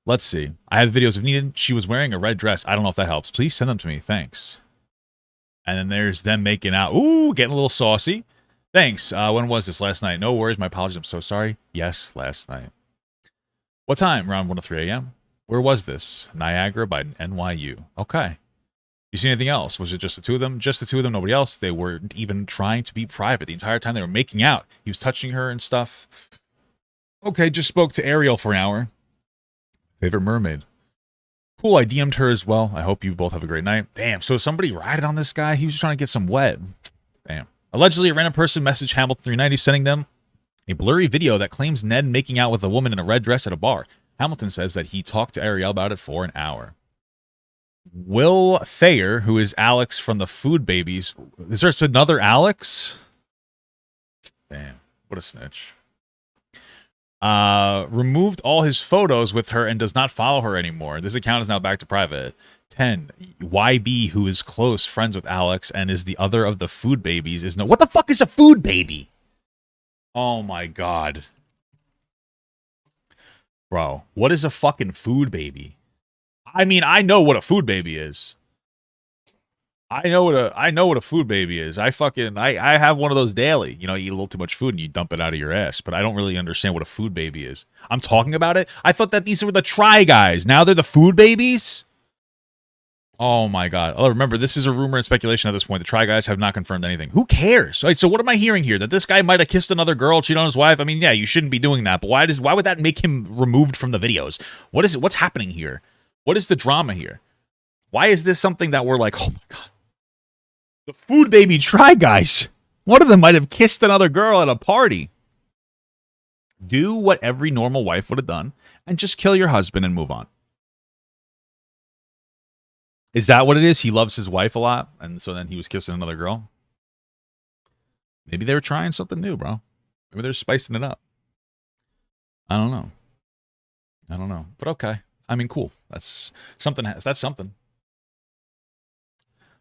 Let's see. I have videos if needed. She was wearing a red dress. I don't know if that helps. Please send them to me. Thanks. And then there's them making out. Ooh, getting a little saucy. Thanks. When was this? Last night. No worries. My apologies. I'm so sorry. Yes, last night. What time? Around 1 or 3 a.m. Where was this? Niagara by NYU. Okay. You see anything else? Was it just the two of them? Just the two of them, nobody else. They weren't even trying to be private. The entire time they were making out. He was touching her and stuff. Okay, just spoke to Ariel for an hour. Favorite mermaid. Cool, I DM'd her as well. I hope you both have a great night. Damn, so somebody ratted on this guy? He was just trying to get some wet. Damn. Allegedly, a random person messaged Hamilton390 sending them a blurry video that claims Ned making out with a woman in a red dress at a bar. Hamilton says that he talked to Ariel about it for an hour. Will Thayer, who is Alex from the Food Babies. Is there another Alex? Damn, what a snitch. Removed all his photos with her and does not follow her anymore. This account is now back to private. 10. YB, who is close friends with Alex and is the other of the Food Babies, is no. What the fuck is a food baby? Oh my god. Bro, what is a fucking food baby? I mean, I know what a food baby is. I know what a food baby is. I have one of those daily. You know, you eat a little too much food and you dump it out of your ass, but I don't really understand what a food baby is. I'm talking about it. I thought that these were the Try Guys. Now they're the Food Babies? Oh my god. Oh, remember, this is a rumor and speculation at this point. The Try Guys have not confirmed anything. Who cares? Right, so what am I hearing here? That this guy might have kissed another girl, cheated on his wife? I mean, yeah, you shouldn't be doing that, but why would that make him removed from the videos? What's happening here? What is the drama here? Why is this something that we're like, oh my god. The Food Baby Try Guys. One of them might have kissed another girl at a party. Do what every normal wife would have done and just kill your husband and move on. Is that what it is? He loves his wife a lot, and so then he was kissing another girl? Maybe they were trying something new, bro. Maybe they're spicing it up. I don't know. But okay. I mean, cool. That's something. That's something.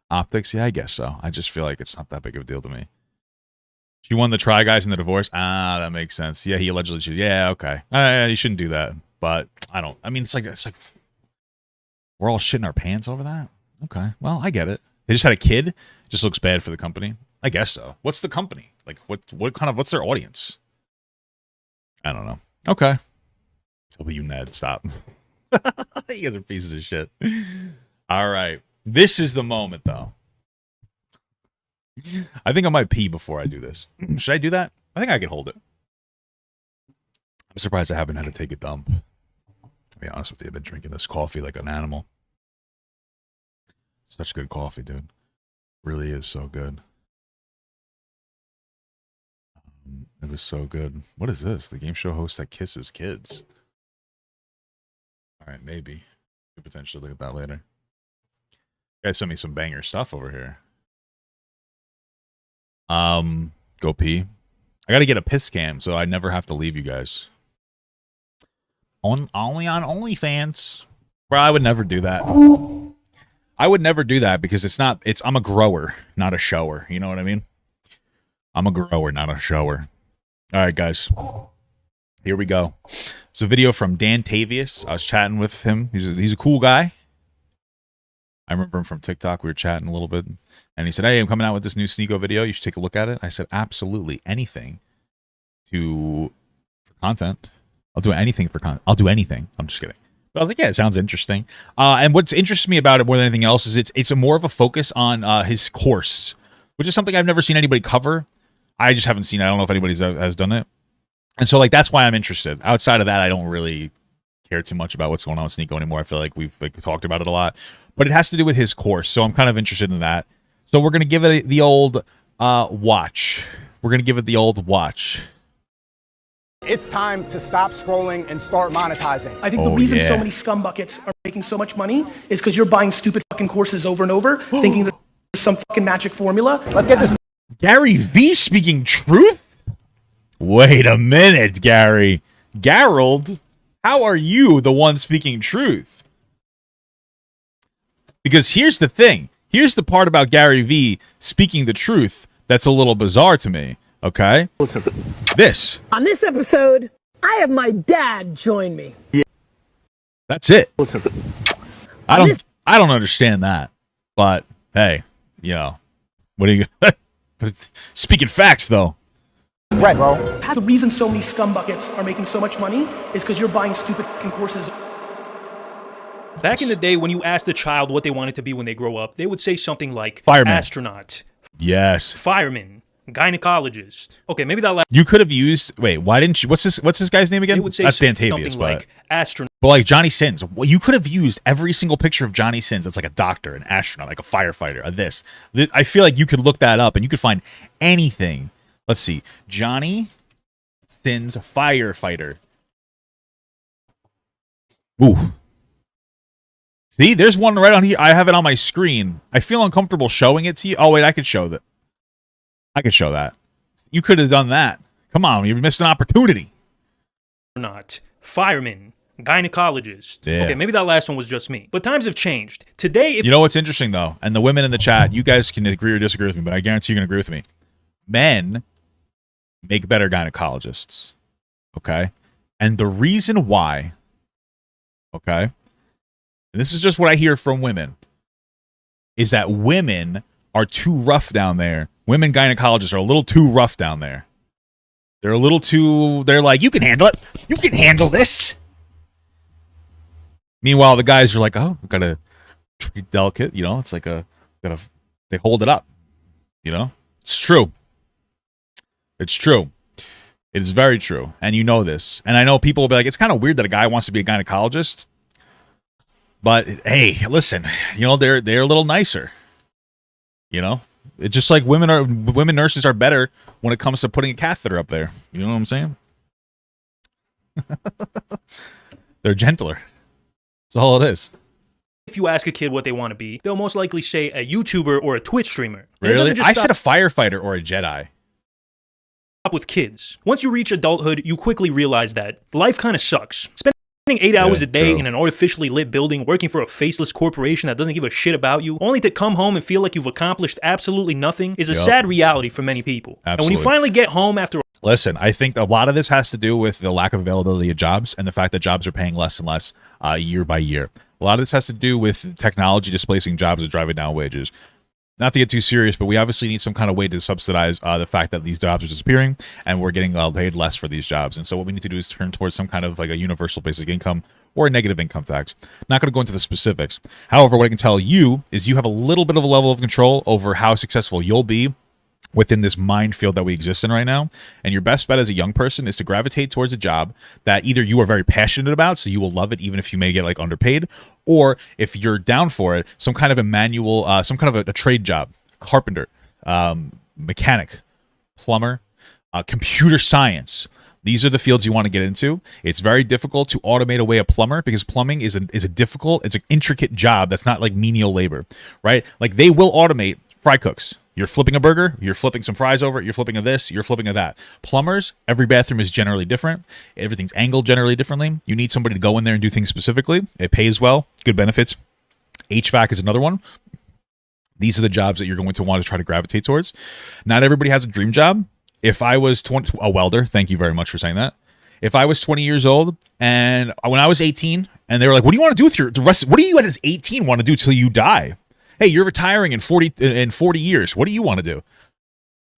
Optics, yeah, I guess so. I just feel like it's not that big of a deal to me. She won the Try Guys in the divorce. Ah, that makes sense. Yeah, he allegedly cheated. Yeah, okay. You shouldn't do that. But I mean, it's like we're all shitting our pants over that. Okay, well, I get it. They just had a kid. Just looks bad for the company. I guess so. What's the company? Like, what's their audience? I don't know. Okay. Oh, you Ned, stop. You guys are pieces of shit. All right. This is the moment, though. I think I might pee before I do this. Should I do that? I think I can hold it. I'm surprised I haven't had to take a dump. To be honest with you, I've been drinking this coffee like an animal. Such good coffee, dude. Really is so good. It was so good. What is this? The game show host that kisses kids. All right, maybe. Could potentially look at that later. You guys sent me some banger stuff over here. Go pee. I gotta get a piss cam so I never have to leave you guys. Only on OnlyFans. Bro, I would never do that. I would never do that because I'm a grower, not a shower. You know what I mean? I'm a grower, not a shower. All right, guys. Here we go. It's a video from Dantavius. I was chatting with him. He's a cool guy. I remember him from TikTok. We were chatting a little bit. And he said, hey, I'm coming out with this new Sneako video. You should take a look at it. I said, absolutely. Anything for content. I'll do anything for content. I'll do anything. I'm just kidding. But I was like, yeah, it sounds interesting. And what interests me about it more than anything else is it's more of a focus on his course. which is something I've never seen anybody cover. I just haven't seen it. I don't know if anybody has done it. And so, like, that's why I'm interested. Outside of that, I don't really care too much about what's going on with Sneako anymore. I feel like we've talked about it a lot. But it has to do with his course, so I'm kind of interested in that. So we're going to give it the old watch. We're going to give it the old watch. It's time to stop scrolling and start monetizing. I think the reason so many scumbuckets are making so much money is because you're buying stupid fucking courses over and over, thinking that there's some fucking magic formula. Let's get this. Gary V speaking truth? Wait a minute, Gary. Gerald, how are you the one speaking truth? Because here's the thing. Here's the part about Gary V speaking the truth that's a little bizarre to me. Okay? This. On this episode, I have my dad join me. That's it. I don't understand that. But hey, you know, what are you speaking facts though? Right, bro. The reason so many scumbuckets are making so much money is because you're buying stupid fucking courses. Back in the day, when you asked a child what they wanted to be when they grow up, they would say something like fireman, astronaut, yes, fireman, gynecologist. Okay, maybe that last. You could have used. Wait, why didn't you? What's this guy's name again? They would say that's Dantavius, something like astronaut. But like Johnny Sins, well, you could have used every single picture of Johnny Sins. That's like a doctor, an astronaut, like a firefighter, this. I feel like you could look that up and you could find anything. Let's see, Johnny Sins firefighter. Ooh. See, there's one right on here. I have it on my screen. I feel uncomfortable showing it to you. Oh wait, I could show that. I could show that. You could have done that. Come on, you missed an opportunity. Not fireman, gynecologist. Yeah. Okay, maybe that last one was just me. But times have changed. Today, if you know what's interesting though, and the women in the chat, you guys can agree or disagree with me, but I guarantee you're gonna agree with me. Men make better gynecologists. Okay? And the reason why, okay, and this is just what I hear from women, is that women are too rough down there. Women gynecologists are a little too rough down there. They're a little too, they're like, you can handle it. You can handle this. Meanwhile, the guys are like, oh, we've got to treat delicate, you know, it's like they hold it up, you know? It's true. It's true. It is very true. And you know this. And I know people will be like, it's kind of weird that a guy wants to be a gynecologist. But hey, listen, you know, they're a little nicer. You know? It's just like women nurses are better when it comes to putting a catheter up there. You know what I'm saying? They're gentler. That's all it is. If you ask a kid what they want to be, they'll most likely say a YouTuber or a Twitch streamer. Really? I said a firefighter or a Jedi. With kids. Once you reach adulthood, you quickly realize that life kind of sucks. Spending 8 hours a day in an artificially lit building, working for a faceless corporation that doesn't give a shit about you, only to come home and feel like you've accomplished absolutely nothing, is a sad reality for many people. Absolutely. And when you finally get home after... Listen, I think a lot of this has to do with the lack of availability of jobs and the fact that jobs are paying less and less year by year. A lot of this has to do with technology displacing jobs and driving down wages. Not to get too serious, but we obviously need some kind of way to subsidize the fact that these jobs are disappearing and we're getting paid less for these jobs. And so what we need to do is turn towards some kind of like a universal basic income or a negative income tax. Not going to go into the specifics. However, what I can tell you is you have a little bit of a level of control over how successful you'll be within this minefield that we exist in right now. And your best bet as a young person is to gravitate towards a job that either you are very passionate about, so you will love it even if you may get like underpaid, or if you're down for it, some kind of a manual, some kind of a trade job, carpenter, mechanic, plumber, computer science. These are the fields you want to get into. It's very difficult to automate away a plumber because plumbing is a difficult, it's an intricate job that's not like menial labor, right? Like they will automate fry cooks. You're flipping a burger, you're flipping some fries over, you're flipping a this, you're flipping a that. Plumbers, every bathroom is generally different. Everything's angled generally differently. You need somebody to go in there and do things specifically. It pays well, good benefits. HVAC is another one. These are the jobs that you're going to want to try to gravitate towards. Not everybody has a dream job. If I was a welder, thank you very much for saying that. If I was 20 years old and when I was 18 and they were like, what do you want to do with the rest? What do you at 18 want to do till you die? Hey, you're retiring in 40 years. What do you want to do?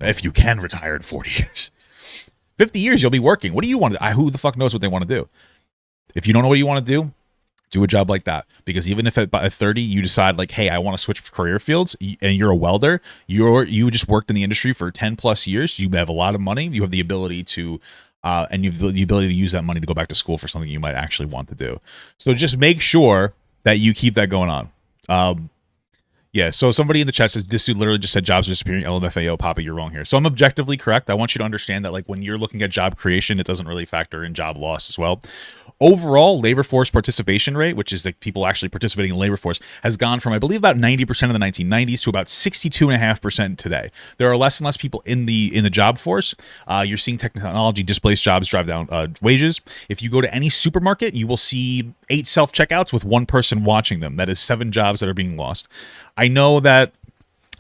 If you can retire in 40 years. 50 years, you'll be working. What do you want to do? Who the fuck knows what they want to do? If you don't know what you want to do, Do a job like that, because even if at 30 you decide like, hey, I want to switch career fields, and you're a welder, you just worked in the industry for 10 plus years, you have a lot of money, you have the ability to and you have the ability to use that money to go back to school for something you might actually want to do. So just make sure that you keep that going on. Yeah, so somebody in the chat says, this dude literally just said jobs are disappearing, LMFAO, Papa, you're wrong here. So I'm objectively correct. I want you to understand that like when you're looking at job creation, it doesn't really factor in job loss as well. Overall, labor force participation rate, which is like people actually participating in labor force, has gone from, I believe, about 90% in the 1990s to about 62.5% today. There are less and less people in the job force. You're seeing technology displace jobs, drive down wages. If you go to any supermarket, you will see 8 self-checkouts with 1 person watching them. That is 7 jobs that are being lost. I know that,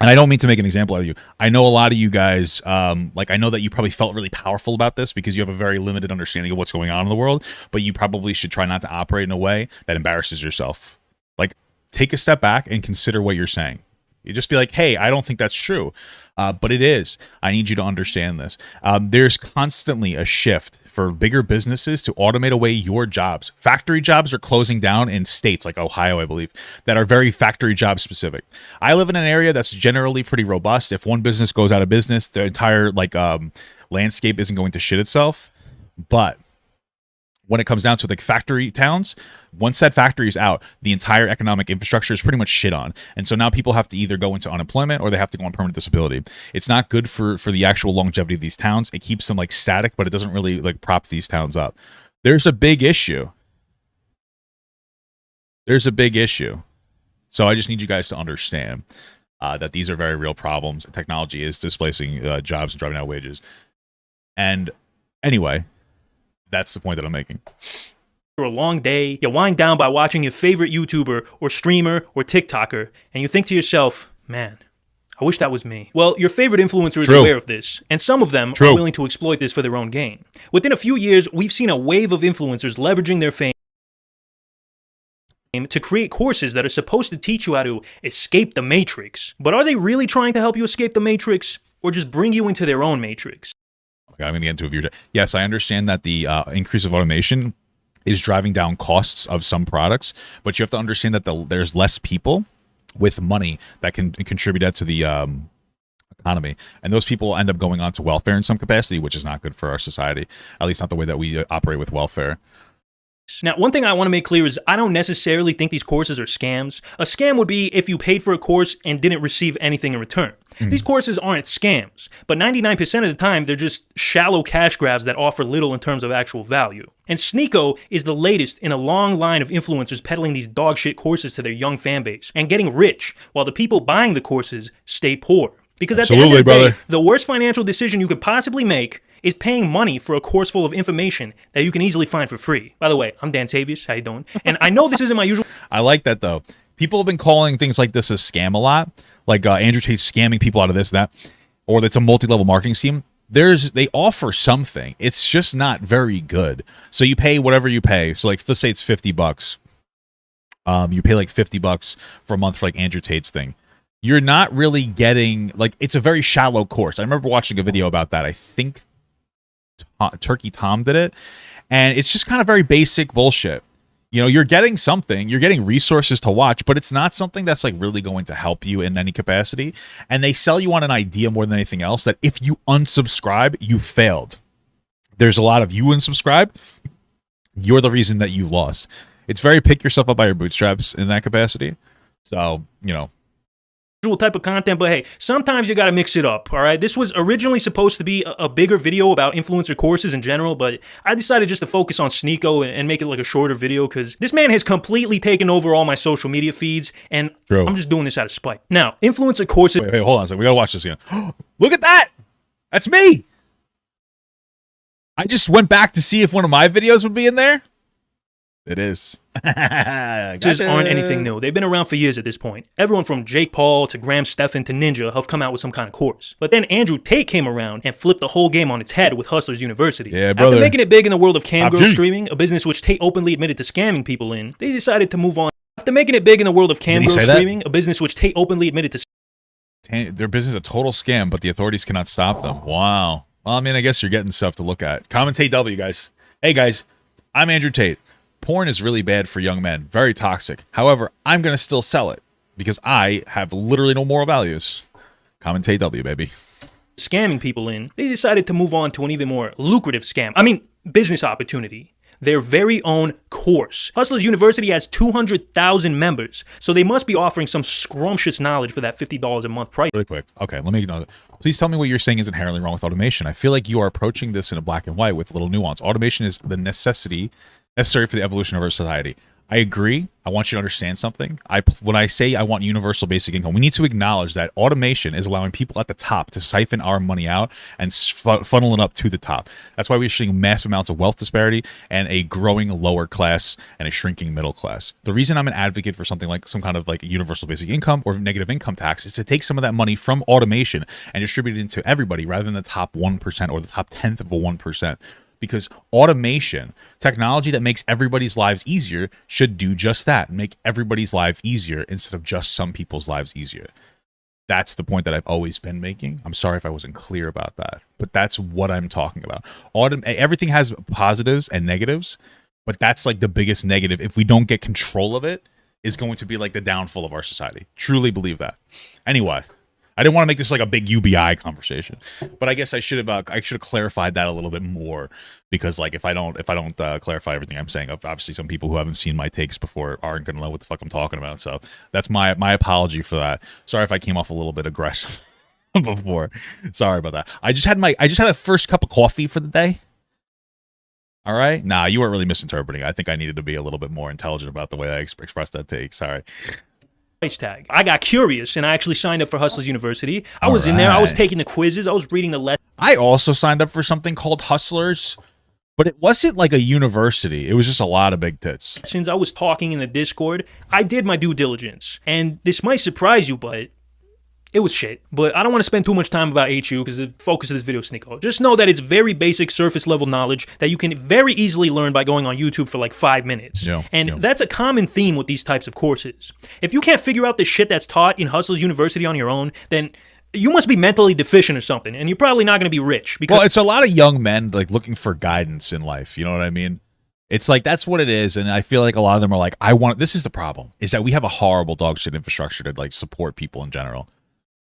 and I don't mean to make an example out of you. I know a lot of you guys, like I know that you probably felt really powerful about this because you have a very limited understanding of what's going on in the world, but you probably should try not to operate in a way that embarrasses yourself. Like, take a step back and consider what you're saying. You just be like, hey, I don't think that's true. But it is. I need you to understand this. There's constantly a shift for bigger businesses to automate away your jobs. Factory jobs are closing down in states like Ohio, I believe, that are very factory job specific. I live in an area that's generally pretty robust. If one business goes out of business, the entire landscape isn't going to shit itself. But when it comes down to like factory towns, once that factory is out, the entire economic infrastructure is pretty much shit on. And so now people have to either go into unemployment or they have to go on permanent disability. It's not good for the actual longevity of these towns. It keeps them like static, but it doesn't really like prop these towns up. There's a big issue. So I just need you guys to understand that these are very real problems. Technology is displacing jobs and driving out wages. And anyway, that's the point that I'm making. For a long day, you wind down by watching your favorite YouTuber or streamer or TikToker, and you think to yourself, man, I wish that was me. Well, your favorite influencer is aware of this, and some of them are willing to exploit this for their own gain. Within a few years, we've seen a wave of influencers leveraging their fame to create courses that are supposed to teach you how to escape the matrix. But are they really trying to help you escape the matrix, or just bring you into their own matrix? I'm going to get into a view. Yes, I understand that the increase of automation is driving down costs of some products, but you have to understand that there's less people with money that can contribute that to the economy, and those people end up going on to welfare in some capacity, which is not good for our society, at least not the way that we operate with welfare. Now, one thing I want to make clear is I don't necessarily think these courses are scams. A scam would be if you paid for a course and didn't receive anything in return. These courses aren't scams, but 99% of the time, they're just shallow cash grabs that offer little in terms of actual value. And Sneako is the latest in a long line of influencers peddling these dogshit courses to their young fan base and getting rich while the people buying the courses stay poor. Because at the end of the day, the worst financial decision you could possibly make is paying money for a course full of information that you can easily find for free. By the way, I'm Dantavius. How you doing? And I know this isn't my usual... I like that, though. People have been calling things like this a scam a lot. Like Andrew Tate's scamming people out of this, that. Or it's a multi-level marketing scheme. They offer something. It's just not very good. So you pay whatever you pay. So like, let's say it's $50. You pay like $50 for a month for like Andrew Tate's thing. You're not really getting, like, it's a very shallow course. I remember watching a video about that. I think Turkey Tom did it. And it's just kind of very basic bullshit. You know, you're getting something, you're getting resources to watch, but it's not something that's like really going to help you in any capacity. And they sell you on an idea more than anything else that if you unsubscribe, you failed. There's a lot of you unsubscribe, you're the reason that you lost. It's very pick yourself up by your bootstraps in that capacity. So, you know, type of content, but hey, sometimes you gotta mix it up, all right? This was originally supposed to be a bigger video about influencer courses in general, but I decided just to focus on Sneako and make it like a shorter video because this man has completely taken over all my social media feeds, and I'm just doing this out of spite. Now, influencer courses... Wait, hold on a second. We gotta watch this again. Look at that! That's me! I just went back to see if one of my videos would be in there. It is. Gotcha. Aren't anything new. They've been around for years at this point. Everyone from Jake Paul to Graham Stephan to Ninja have come out with some kind of course. But then Andrew Tate came around and flipped the whole game on its head with Hustlers University. Yeah, brother. After making it big in the world of cam girl streaming, a business which Tate openly admitted to scamming people in, they decided to move on. After making it big in the world of cam girl streaming, a business which Tate openly admitted to... Their business is a total scam, but the authorities cannot stop them. Wow. Well, I mean, I guess you're getting stuff to look at. Commentate W, guys. Hey, guys, I'm Andrew Tate. porn is really bad for young men, very toxic. However, I'm going to still sell it because I have literally no moral values. Commentate W, baby. Scamming people in, they decided to move on to an even more lucrative scam. I mean, business opportunity. Their very own course. Hustlers University has 200,000 members, so they must be offering some scrumptious knowledge for that $50 a month price. Really quick. Okay, let me know. Please tell me what you're saying is inherently wrong with automation. I feel like you are approaching this in a black and white with a little nuance. Automation is the necessary for the evolution of our society. I agree. I want you to understand something. When I say I want universal basic income, we need to acknowledge that automation is allowing people at the top to siphon our money out and funnel it up to the top. That's why we're seeing massive amounts of wealth disparity and a growing lower class and a shrinking middle class. The reason I'm an advocate for something like some kind of like universal basic income or negative income tax is to take some of that money from automation and distribute it into everybody rather than the top 1% or the top 10th of a 1%. Because automation, technology that makes everybody's lives easier, should do just that. Make everybody's life easier instead of just some people's lives easier. That's the point that I've always been making. I'm sorry if I wasn't clear about that. But that's what I'm talking about. Everything has positives and negatives. But that's like the biggest negative. If we don't get control of it, is going to be like the downfall of our society. Truly believe that. Anyway. I didn't want to make this like a big UBI conversation, but I guess I should have clarified that a little bit more because like if I don't clarify everything I'm saying, obviously some people who haven't seen my takes before aren't gonna know what the fuck I'm talking about. So that's my apology for that. Sorry if I came off a little bit aggressive before. Sorry about that. I just had a first cup of coffee for the day. All right. Nah, you weren't really misinterpreting. I think I needed to be a little bit more intelligent about the way I expressed that take. Sorry. Price tag. I got curious and I actually signed up for Hustlers University. I was in there. I was taking the quizzes. I was reading the lessons. I also signed up for something called Hustlers, but it wasn't like a university. It was just a lot of big tits. Since I was talking in the Discord, I did my due diligence. And this might surprise you, but it was shit. But I don't want to spend too much time about HU because the focus of this video is Sneako. Just know that it's very basic surface level knowledge that you can very easily learn by going on YouTube for like 5 minutes. That's a common theme with these types of courses. If you can't figure out the shit that's taught in Hustlers University on your own, then you must be mentally deficient or something, and you're probably not going to be rich. Because it's a lot of young men like looking for guidance in life. You know what I mean? It's like that's what it is, and I feel like a lot of them are like, this is the problem, is that we have a horrible dog shit infrastructure to like support people in general.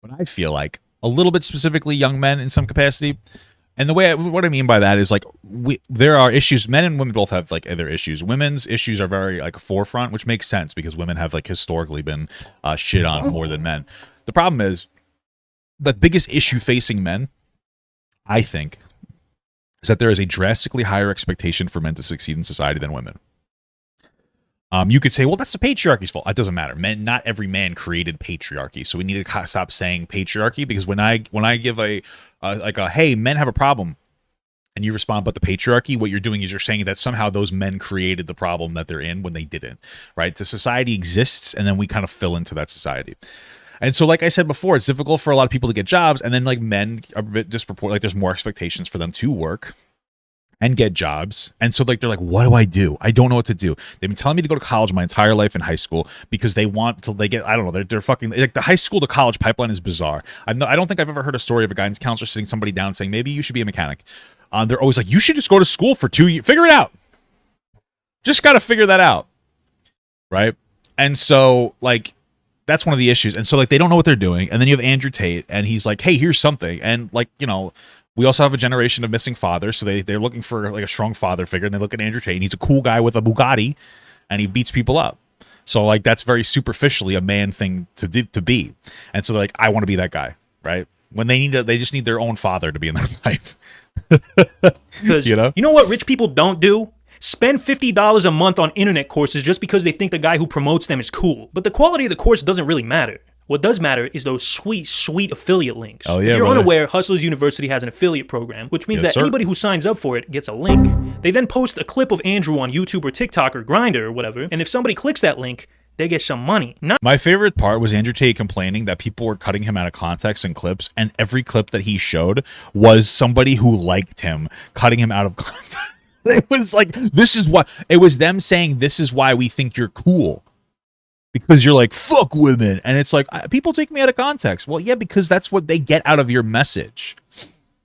But I feel like a little bit specifically young men in some capacity. And what I mean by that is like there are issues. Men and women both have like other issues. Women's issues are very like forefront, which makes sense because women have like historically been shit on more than men. The problem is the biggest issue facing men, I think, is that there is a drastically higher expectation for men to succeed in society than women. You could say, well, that's the patriarchy's fault. It doesn't matter. Not every man created patriarchy, so we need to stop saying patriarchy because when I give a hey, men have a problem, and you respond, but the patriarchy, what you're doing is you're saying that somehow those men created the problem that they're in when they didn't, right? The society exists, and then we kind of fill into that society. And so, like I said before, it's difficult for a lot of people to get jobs, and then like men are a bit disproportionate. Like there's more expectations for them to work and get jobs. And so like they're like, what do? I don't know what to do. They've been telling me to go to college my entire life in high school because they want to, they get, I don't know, they're fucking, like the high school to college pipeline is bizarre. I don't think I've ever heard a story of a guidance counselor sitting somebody down saying, maybe you should be a mechanic. They're always like, you should just go to school for 2 years. Figure it out. Just got to figure that out. Right. And so like, that's one of the issues. And so like, they don't know what they're doing. And then you have Andrew Tate and he's like, hey, here's something. And like, you know, we also have a generation of missing fathers, so they're looking for like a strong father figure, and they look at Andrew Tate, and he's a cool guy with a Bugatti, and he beats people up. So like that's very superficially a man thing to be, and so they're like, I want to be that guy, right? When they just need their own father to be in their life. You know what rich people don't do? Spend $50 a month on internet courses just because they think the guy who promotes them is cool. But the quality of the course doesn't really matter. What does matter is those sweet, sweet affiliate links. Oh, yeah, if you're brother. unaware, Hustlers University has an affiliate program, which means that anybody who signs up for it gets a link. They then post a clip of Andrew on YouTube or TikTok or Grindr or whatever, and if somebody clicks that link, they get some money. My favorite part was Andrew Tate complaining that people were cutting him out of context in clips, and every clip that he showed was somebody who liked him cutting him out of context. It was like, this is what, it was them saying, this is why we think you're cool. Because you're like, fuck women. And it's like, people take me out of context. Well, yeah, because that's what they get out of your message.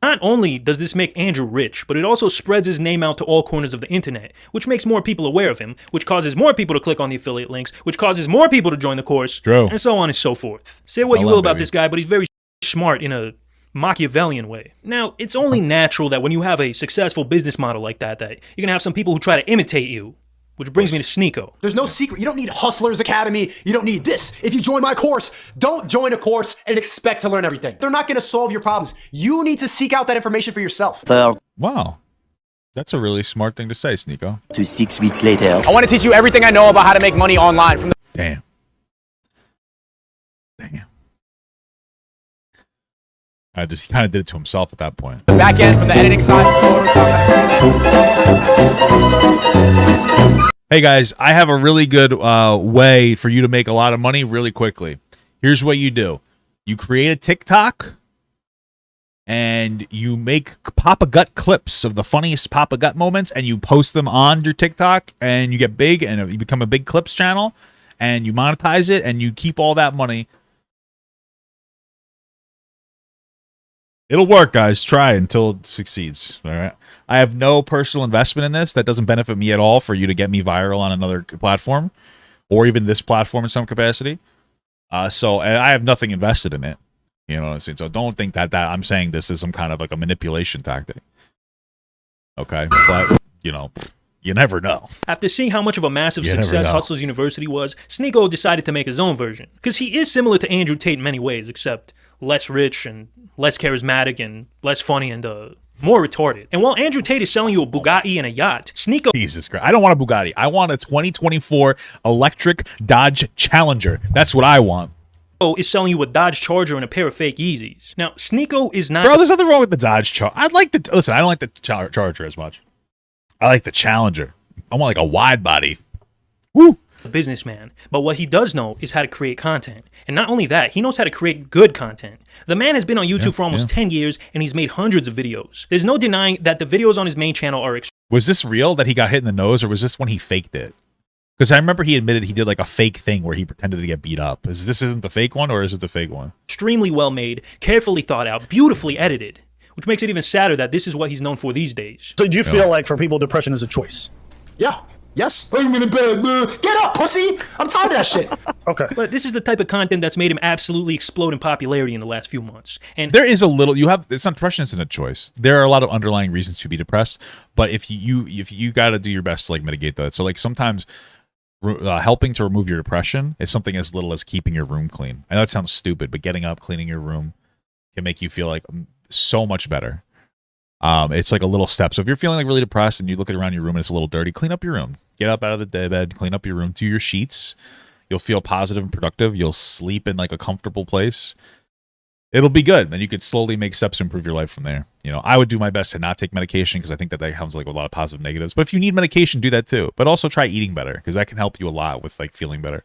Not only does this make Andrew rich, but it also spreads his name out to all corners of the internet, which makes more people aware of him, which causes more people to click on the affiliate links, which causes more people to join the course, and so on and so forth. Say what you will about this guy, but he's very smart in a Machiavellian way. Now, it's only natural that when you have a successful business model like that, you're gonna have some people who try to imitate you. Which brings me to Sneako. There's no secret. You don't need Hustlers Academy. You don't need this. If you join my course, don't join a course and expect to learn everything. They're not going to solve your problems. You need to seek out that information for yourself. Wow. That's a really smart thing to say, Sneako. 6 weeks later. I want to teach you everything I know about how to make money online from the Damn. He kind of did it to himself at that point. back end, from the editing side. Hey guys, I have a really good way for you to make a lot of money really quickly. Here's what you do. You create a TikTok and you make Papa Gut clips of the funniest Papa Gut moments and you post them on your TikTok and you get big and you become a big clips channel and you monetize it and you keep all that money. It'll work, guys. Try it until it succeeds. All right. I have no personal investment in this. That doesn't benefit me at all for you to get me viral on another platform or even this platform in some capacity. So I have nothing invested in it. You know what I'm saying? So don't think that I'm saying this is some kind of like a manipulation tactic. Okay. But, you know, you never know. After seeing how much of a massive success Hustlers University was, Sneako decided to make his own version. Because he is similar to Andrew Tate in many ways, except less rich and less charismatic and less funny and more retarded. And while Andrew Tate is selling you a Bugatti and a yacht, Sneako... Jesus Christ. I don't want a Bugatti. I want a 2024 electric Dodge Challenger. That's what I want. Is selling you a Dodge Charger and a pair of fake Yeezys. Now, Sneako is not... Bro, there's nothing wrong with the Dodge Charger. Listen, I don't like the Charger as much. I like the Challenger. I want like a wide body. Woo! A businessman, but what he does know is how to create content. And not only that, he knows how to create good content. The man has been on YouTube for almost 10 years and he's made hundreds of videos. There's no denying that the videos on his main channel are Was this real that he got hit in the nose or was this when he faked it? Because I remember he admitted he did like a fake thing where he pretended to get beat up. Isn't the fake one or is it the fake one? Extremely well made, carefully thought out, beautifully edited. Which makes it even sadder that this is what he's known for these days. So do you feel like for people depression is a choice? Yeah. Yes. I'm in bed, man. Get up, pussy. I'm tired of that shit. Okay. But this is the type of content that's made him absolutely explode in popularity in the last few months. And there is a little, it's not depression isn't a choice. There are a lot of underlying reasons to be depressed, but if you got to do your best to like mitigate that. So like sometimes helping to remove your depression is something as little as keeping your room clean. And that sounds stupid, but getting up, cleaning your room can make you feel like so much better. It's like a little step. So if you're feeling like really depressed and you look around your room and it's a little dirty, clean up your room. Get up out of the bed, clean up your room, do your sheets. You'll feel positive and productive. You'll sleep in like a comfortable place. It'll be good. And you could slowly make steps to improve your life from there. You know, I would do my best to not take medication because I think that comes like with a lot of positive negatives. But if you need medication, do that too. But also try eating better because that can help you a lot with like feeling better.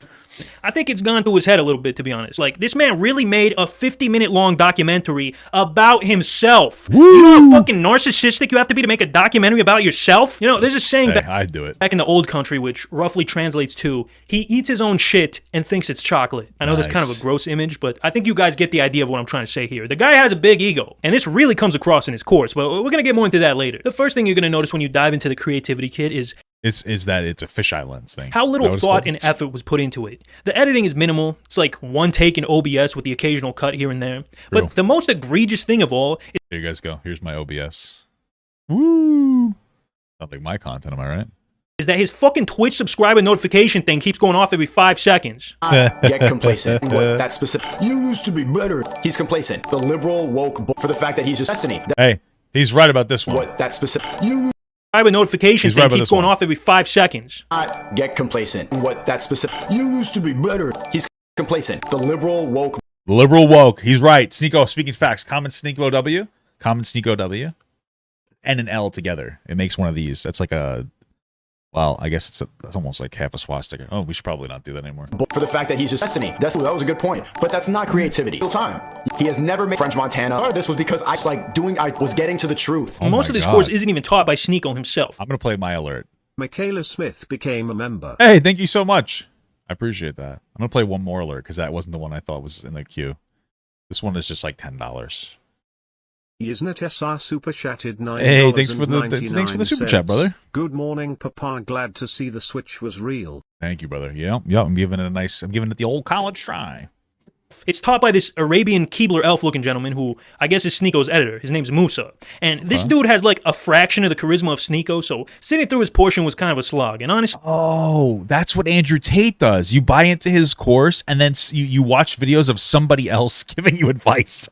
I think it's gone to his head a little bit, to be honest. Like, this man really made a 50-minute long documentary about himself. Woo! You know how fucking narcissistic you have to be to make a documentary about yourself? You know, there's a saying I'd do it. back in the old country, which roughly translates to, he eats his own shit and thinks it's chocolate. I know that's kind of a gross image, but I think you guys get the idea of what I'm trying to say here. The guy has a big ego, and this really comes across in his course, but we're going to get more into that later. The first thing you're going to notice when you dive into the creativity kit is that it's a fisheye lens thing. How little thought and effort was put into it. The editing is minimal. It's like one take in OBS with the occasional cut here and there. But the most egregious thing of all is... Here you guys go. Here's my OBS. Woo! Not like my content, am I right? Is that his fucking Twitch subscriber notification thing keeps going off every 5 seconds. Get complacent. What that specific... You used to be better. He's complacent. The liberal woke for the fact that he's just destiny. Hey, he's right about this one. What that specific... You... Subscriber notification thing keeps going off every 5 seconds. Get complacent. What that specific... You used to be better. He's complacent. The liberal woke... Liberal woke. He's right. Sneako, speaking facts. Comment Sneako W. Comment Sneako W. And an L together. It makes one of these. That's like a... Well, I guess it's almost like half a swastika. Oh, we should probably not do that anymore. For the fact that he's just destiny. That was a good point. But that's not creativity. Real time. He has never made French Montana. Or this was because I was getting to the truth. Most of this course isn't even taught by Sneako himself. I'm going to play my alert. Michaela Smith became a member. Hey, thank you so much. I appreciate that. I'm going to play one more alert because that wasn't the one I thought was in the queue. This one is just like $10. Isn't SR super chatted $9. Hey, thanks for the super chat, brother. Good morning, Papa. Glad to see the Switch was real. Thank you, brother. Yeah, I'm giving it the old college try. It's taught by this Arabian Keebler elf-looking gentleman who I guess is Sneako's editor. His name's Musa. And this dude has like a fraction of the charisma of Sneako, so sitting through his portion was kind of a slog. And honestly... Oh, that's what Andrew Tate does. You buy into his course, and then you watch videos of somebody else giving you advice.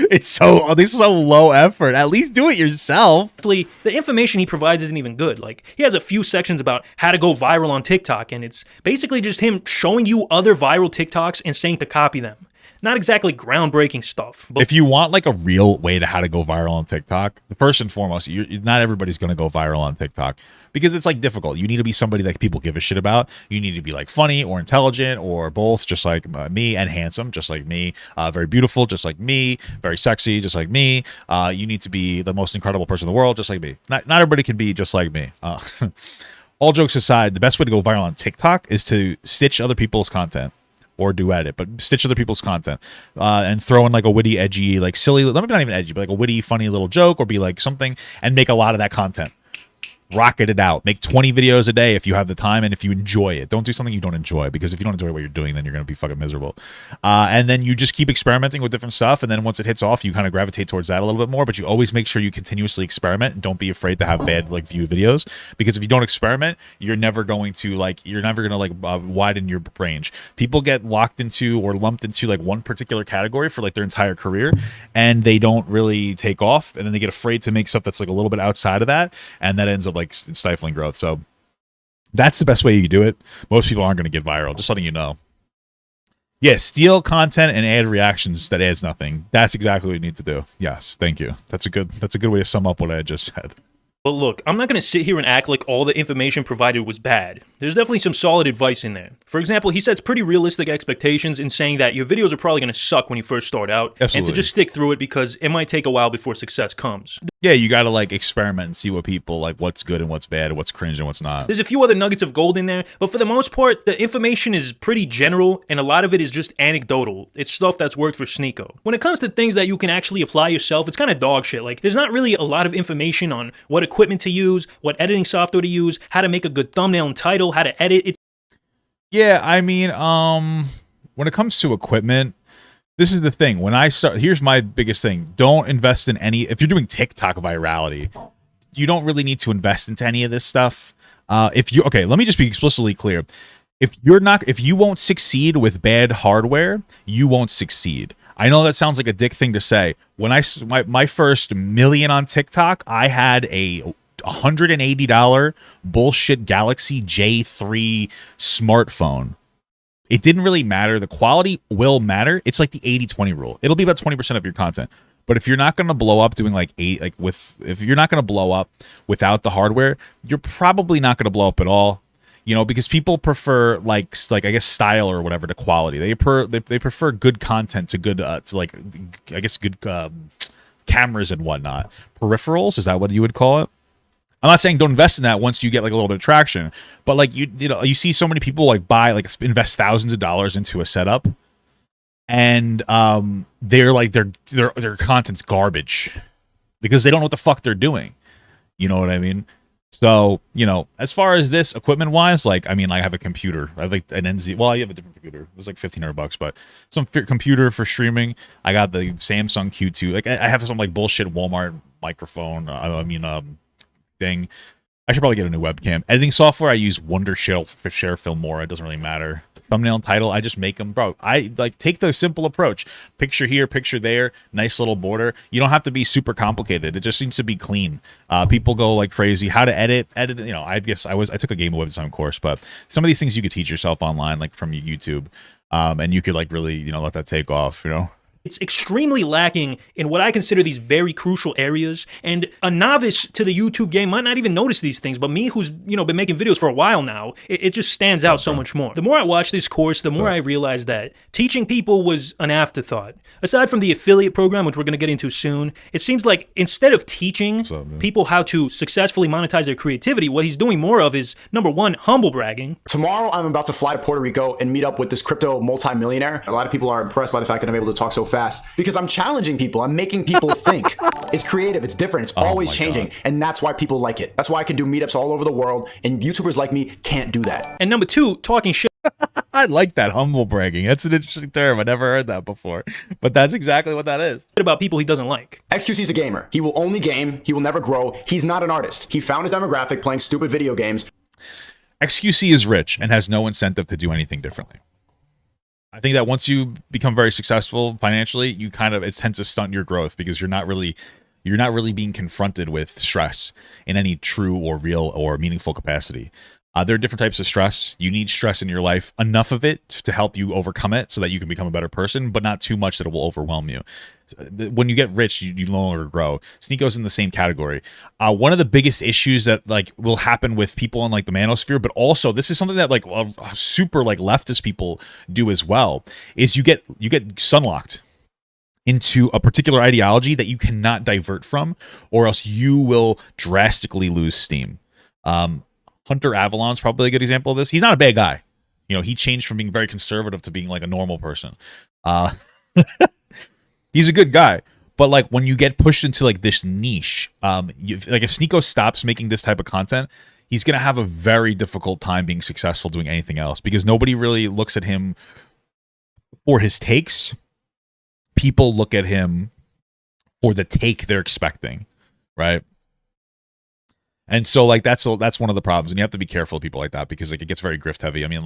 This is so low effort. At least do it yourself. The information he provides isn't even good. Like, he has a few sections about how to go viral on TikTok, and it's basically just him showing you other viral TikToks and saying to copy them. Not exactly groundbreaking stuff. But if you want like a real way to how to go viral on TikTok, first and foremost, not everybody's going to go viral on TikTok because it's like difficult. You need to be somebody that people give a shit about. You need to be like funny or intelligent or both, just like me, and handsome, just like me, very beautiful, just like me, very sexy, just like me. You need to be the most incredible person in the world, just like me. Not everybody can be just like me. All jokes aside, the best way to go viral on TikTok is to stitch other people's content. Or duet it, but stitch other people's content and throw in like a witty, edgy, like silly, not even edgy, but like a witty, funny little joke, or be like something, and make a lot of that content. Rocket it out. Make 20 videos a day if you have the time and if you enjoy it. Don't do something you don't enjoy, because if you don't enjoy what you're doing, then you're going to be fucking miserable. And then you just keep experimenting with different stuff, and then once it hits off, you kind of gravitate towards that a little bit more, but you always make sure you continuously experiment and don't be afraid to have bad like view videos, because if you don't experiment, you're never going to widen your range. People get locked into or lumped into like one particular category for like their entire career, and they don't really take off, and then they get afraid to make stuff that's like a little bit outside of that, and that ends up like stifling growth. So that's the best way you do it. Most people aren't going to get viral, just letting you know. Yeah, steal content and add reactions that adds nothing. That's exactly what you need to do. Yes, thank you. That's a good way to sum up what I just said. But look, I'm not going to sit here and act like all the information provided was bad. There's definitely some solid advice in there. For example, he sets pretty realistic expectations in saying that your videos are probably going to suck when you first start out. Absolutely. And to just stick through it because it might take a while before success comes. Yeah, you got to like experiment and see what people like, what's good and what's bad, and what's cringe and what's not. There's a few other nuggets of gold in there, but for the most part, the information is pretty general, and a lot of it is just anecdotal. It's stuff that's worked for Sneako. When it comes to things that you can actually apply yourself, it's kind of dog shit. Like, there's not really a lot of information on what equipment to use, what editing software to use, how to make a good thumbnail and title, how to edit. Yeah, I mean, when it comes to equipment, this is the thing. When I start, here's my biggest thing. Don't invest in any, if you're doing TikTok virality, you don't really need to invest into any of this stuff. Okay, let me just be explicitly clear. If you won't succeed with bad hardware, you won't succeed. I know that sounds like a dick thing to say. When my first million on TikTok, I had a $180 bullshit Galaxy J3 smartphone. It didn't really matter. The quality will matter. It's like the 80-20 rule. It'll be about 20% of your content. But if you're not going to blow up doing if you're not going to blow up without the hardware, you're probably not going to blow up at all. You know, because people prefer like I guess style or whatever to quality. They prefer good content to good good cameras and whatnot. Peripherals, is that what you would call it? I'm not saying don't invest in that once you get like a little bit of traction, but like you see so many people like invest thousands of dollars into a setup, and they're like their content's garbage because they don't know what the fuck they're doing. You know what I mean? So, you know, as far as this equipment wise, like, I mean, I have a computer. I have like an NZ. Well, I have a different computer. It was like $1,500, but some computer for streaming. I got the Samsung Q2. Like, I have some like bullshit Walmart microphone. Thing. I should probably get a new webcam. Editing software, I use Wondershare for Share Filmora. It doesn't really matter. Thumbnail and title, I just make them, bro. I like take the simple approach. Picture here, picture there, nice little border. You don't have to be super complicated. It just needs to be clean. People go like crazy. How to edit. You know, I guess I took a game web design course, but some of these things you could teach yourself online, like from YouTube, and you could like really let that take off. You know. It's extremely lacking in what I consider these very crucial areas, and a novice to the YouTube game might not even notice these things, but me who's, been making videos for a while now, it just stands out so much more. The more I watch this course, the more I realize that teaching people was an afterthought. Aside from the affiliate program, which we're going to get into soon, it seems like instead of teaching people how to successfully monetize their creativity, what he's doing more of is, number one, humble bragging. Tomorrow, I'm about to fly to Puerto Rico and meet up with this crypto multimillionaire. A lot of people are impressed by the fact that I'm able to talk so fast because I'm challenging people. I'm making people think. It's creative. It's different. It's always changing. And that's why people like it. That's why I can do meetups all over the world. And YouTubers like me can't do that. And number 2, talking shit. I like that, humble bragging. That's an interesting term. I never heard that before. But that's exactly what that is. About people he doesn't like. XQC's a gamer. He will only game. He will never grow. He's not an artist. He found his demographic playing stupid video games. XQC is rich and has no incentive to do anything differently. I think that once you become very successful financially, you it tends to stunt your growth because you're not really being confronted with stress in any true or real or meaningful capacity. There are different types of stress. You need stress in your life, enough of it to help you overcome it so that you can become a better person, but not too much that it will overwhelm you. When you get rich, you no longer grow. Sneako's in the same category. One of the biggest issues that will happen with people in the manosphere, but also this is something that super leftist people do as well, is you get sunlocked into a particular ideology that you cannot divert from, or else you will drastically lose steam. Hunter Avalon's probably a good example of this. He's not a bad guy. He changed from being very conservative to being a normal person. He's a good guy. But when you get pushed into this niche, if Sneako stops making this type of content, he's going to have a very difficult time being successful doing anything else because nobody really looks at him for his takes. People look at him for the take they're expecting, right? And so that's one of the problems, and you have to be careful of people like that because it gets very grift heavy. I mean,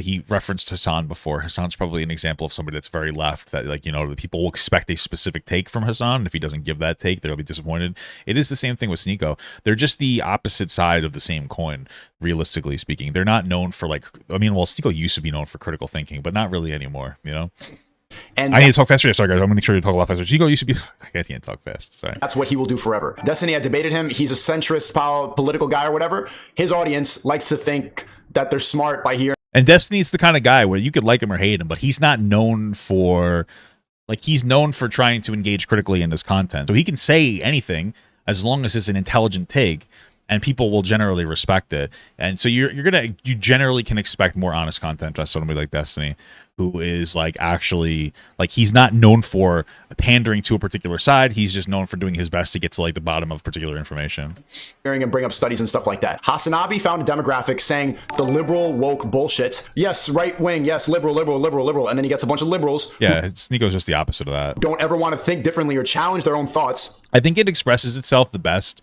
he referenced Hassan before. Hassan's probably an example of somebody that's very left that the people will expect a specific take from Hassan. If he doesn't give that take, they'll be disappointed. It is the same thing with Sneako. They're just the opposite side of the same coin, realistically speaking. They're not known for Sneako used to be known for critical thinking, but not really anymore, And I need to talk faster. Sorry, guys. I'm going to make sure to talk a lot faster. Sneako used to be... I can't talk fast. Sorry. That's what he will do forever. Destiny, I debated him. He's a centrist political guy or whatever. His audience likes to think that they're smart by hearing. And Destiny's the kind of guy where you could like him or hate him, but he's not known for... he's known for trying to engage critically in his content. So he can say anything as long as it's an intelligent take, and people will generally respect it. And so you generally can expect more honest content from somebody like Destiny, who is actually he's not known for pandering to a particular side. He's just known for doing his best to get to the bottom of particular information. And bring up studies and stuff like that. Hasanabi found a demographic saying the liberal woke bullshit. Yes, right wing. Yes, liberal. And then he gets a bunch of liberals. Yeah, Sneako's just the opposite of that. Don't ever want to think differently or challenge their own thoughts. I think it expresses itself the best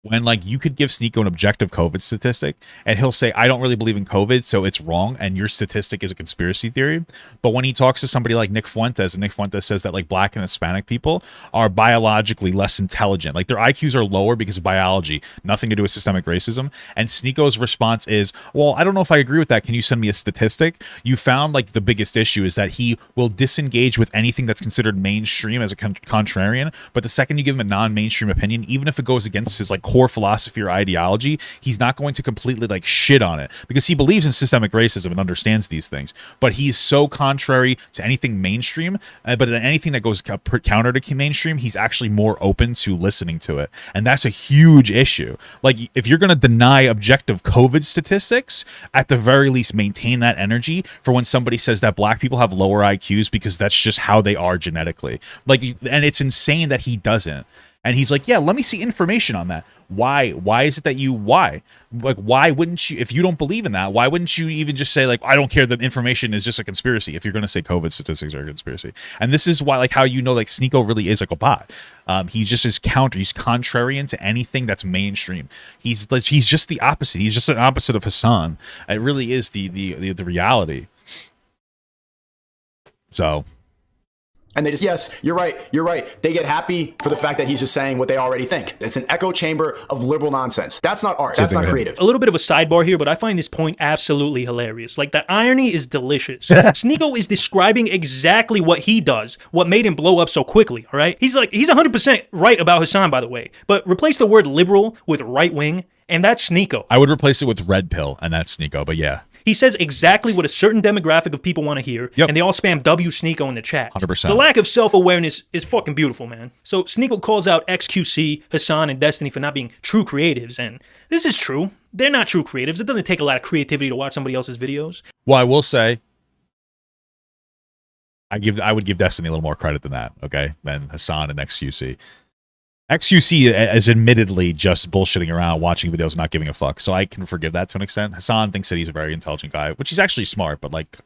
when you could give Sneako an objective COVID statistic and he'll say, I don't really believe in COVID, so it's wrong, and your statistic is a conspiracy theory. But when he talks to somebody like Nick Fuentes, and Nick Fuentes says that Black and Hispanic people are biologically less intelligent, their IQs are lower because of biology, nothing to do with systemic racism. And Sneako's response is, well, I don't know if I agree with that. Can you send me a statistic? You found the biggest issue is that he will disengage with anything that's considered mainstream as a contrarian. But the second you give him a non-mainstream opinion, even if it goes against his core philosophy or ideology, he's not going to completely shit on it because he believes in systemic racism and understands these things. But he's so contrary to anything mainstream, but anything that goes counter to mainstream, he's actually more open to listening to it. And that's a huge issue. If you're going to deny objective COVID statistics, at the very least maintain that energy for when somebody says that Black people have lower IQs because that's just how they are genetically. And it's insane that he doesn't. And he's like, yeah, let me see information on that. Why? Why is it that why wouldn't you, if you don't believe in that, why wouldn't you even just say I don't care, that information is just a conspiracy if you're going to say COVID statistics are a conspiracy? And this is why, how Sneako really is a bot. He just is he's contrarian to anything that's mainstream. He's just the opposite. He's just an opposite of Hassan. It really is the reality. So... And they just, yes, you're right. They get happy for the fact that he's just saying what they already think. It's an echo chamber of liberal nonsense. That's not art. That's not creative. A little bit of a sidebar here, but I find this point absolutely hilarious. The irony is delicious. Sneako is describing exactly what he does, what made him blow up so quickly, all right? He's 100% right about Hassan, by the way. But replace the word liberal with right wing, and that's Sneako. I would replace it with red pill, and that's Sneako, but yeah. He says exactly what a certain demographic of people want to hear, and they all spam W Sneako in the chat. 100%. The lack of self-awareness is fucking beautiful, man. So Sneako calls out XQC, Hassan, and Destiny for not being true creatives, and this is true. They're not true creatives. It doesn't take a lot of creativity to watch somebody else's videos. Well, I will say, I would give Destiny a little more credit than that, okay, than Hassan and XQC. XQC is admittedly just bullshitting around, watching videos, not giving a fuck. So I can forgive that to an extent. Hassan thinks that he's a very intelligent guy, which he's actually smart, but like a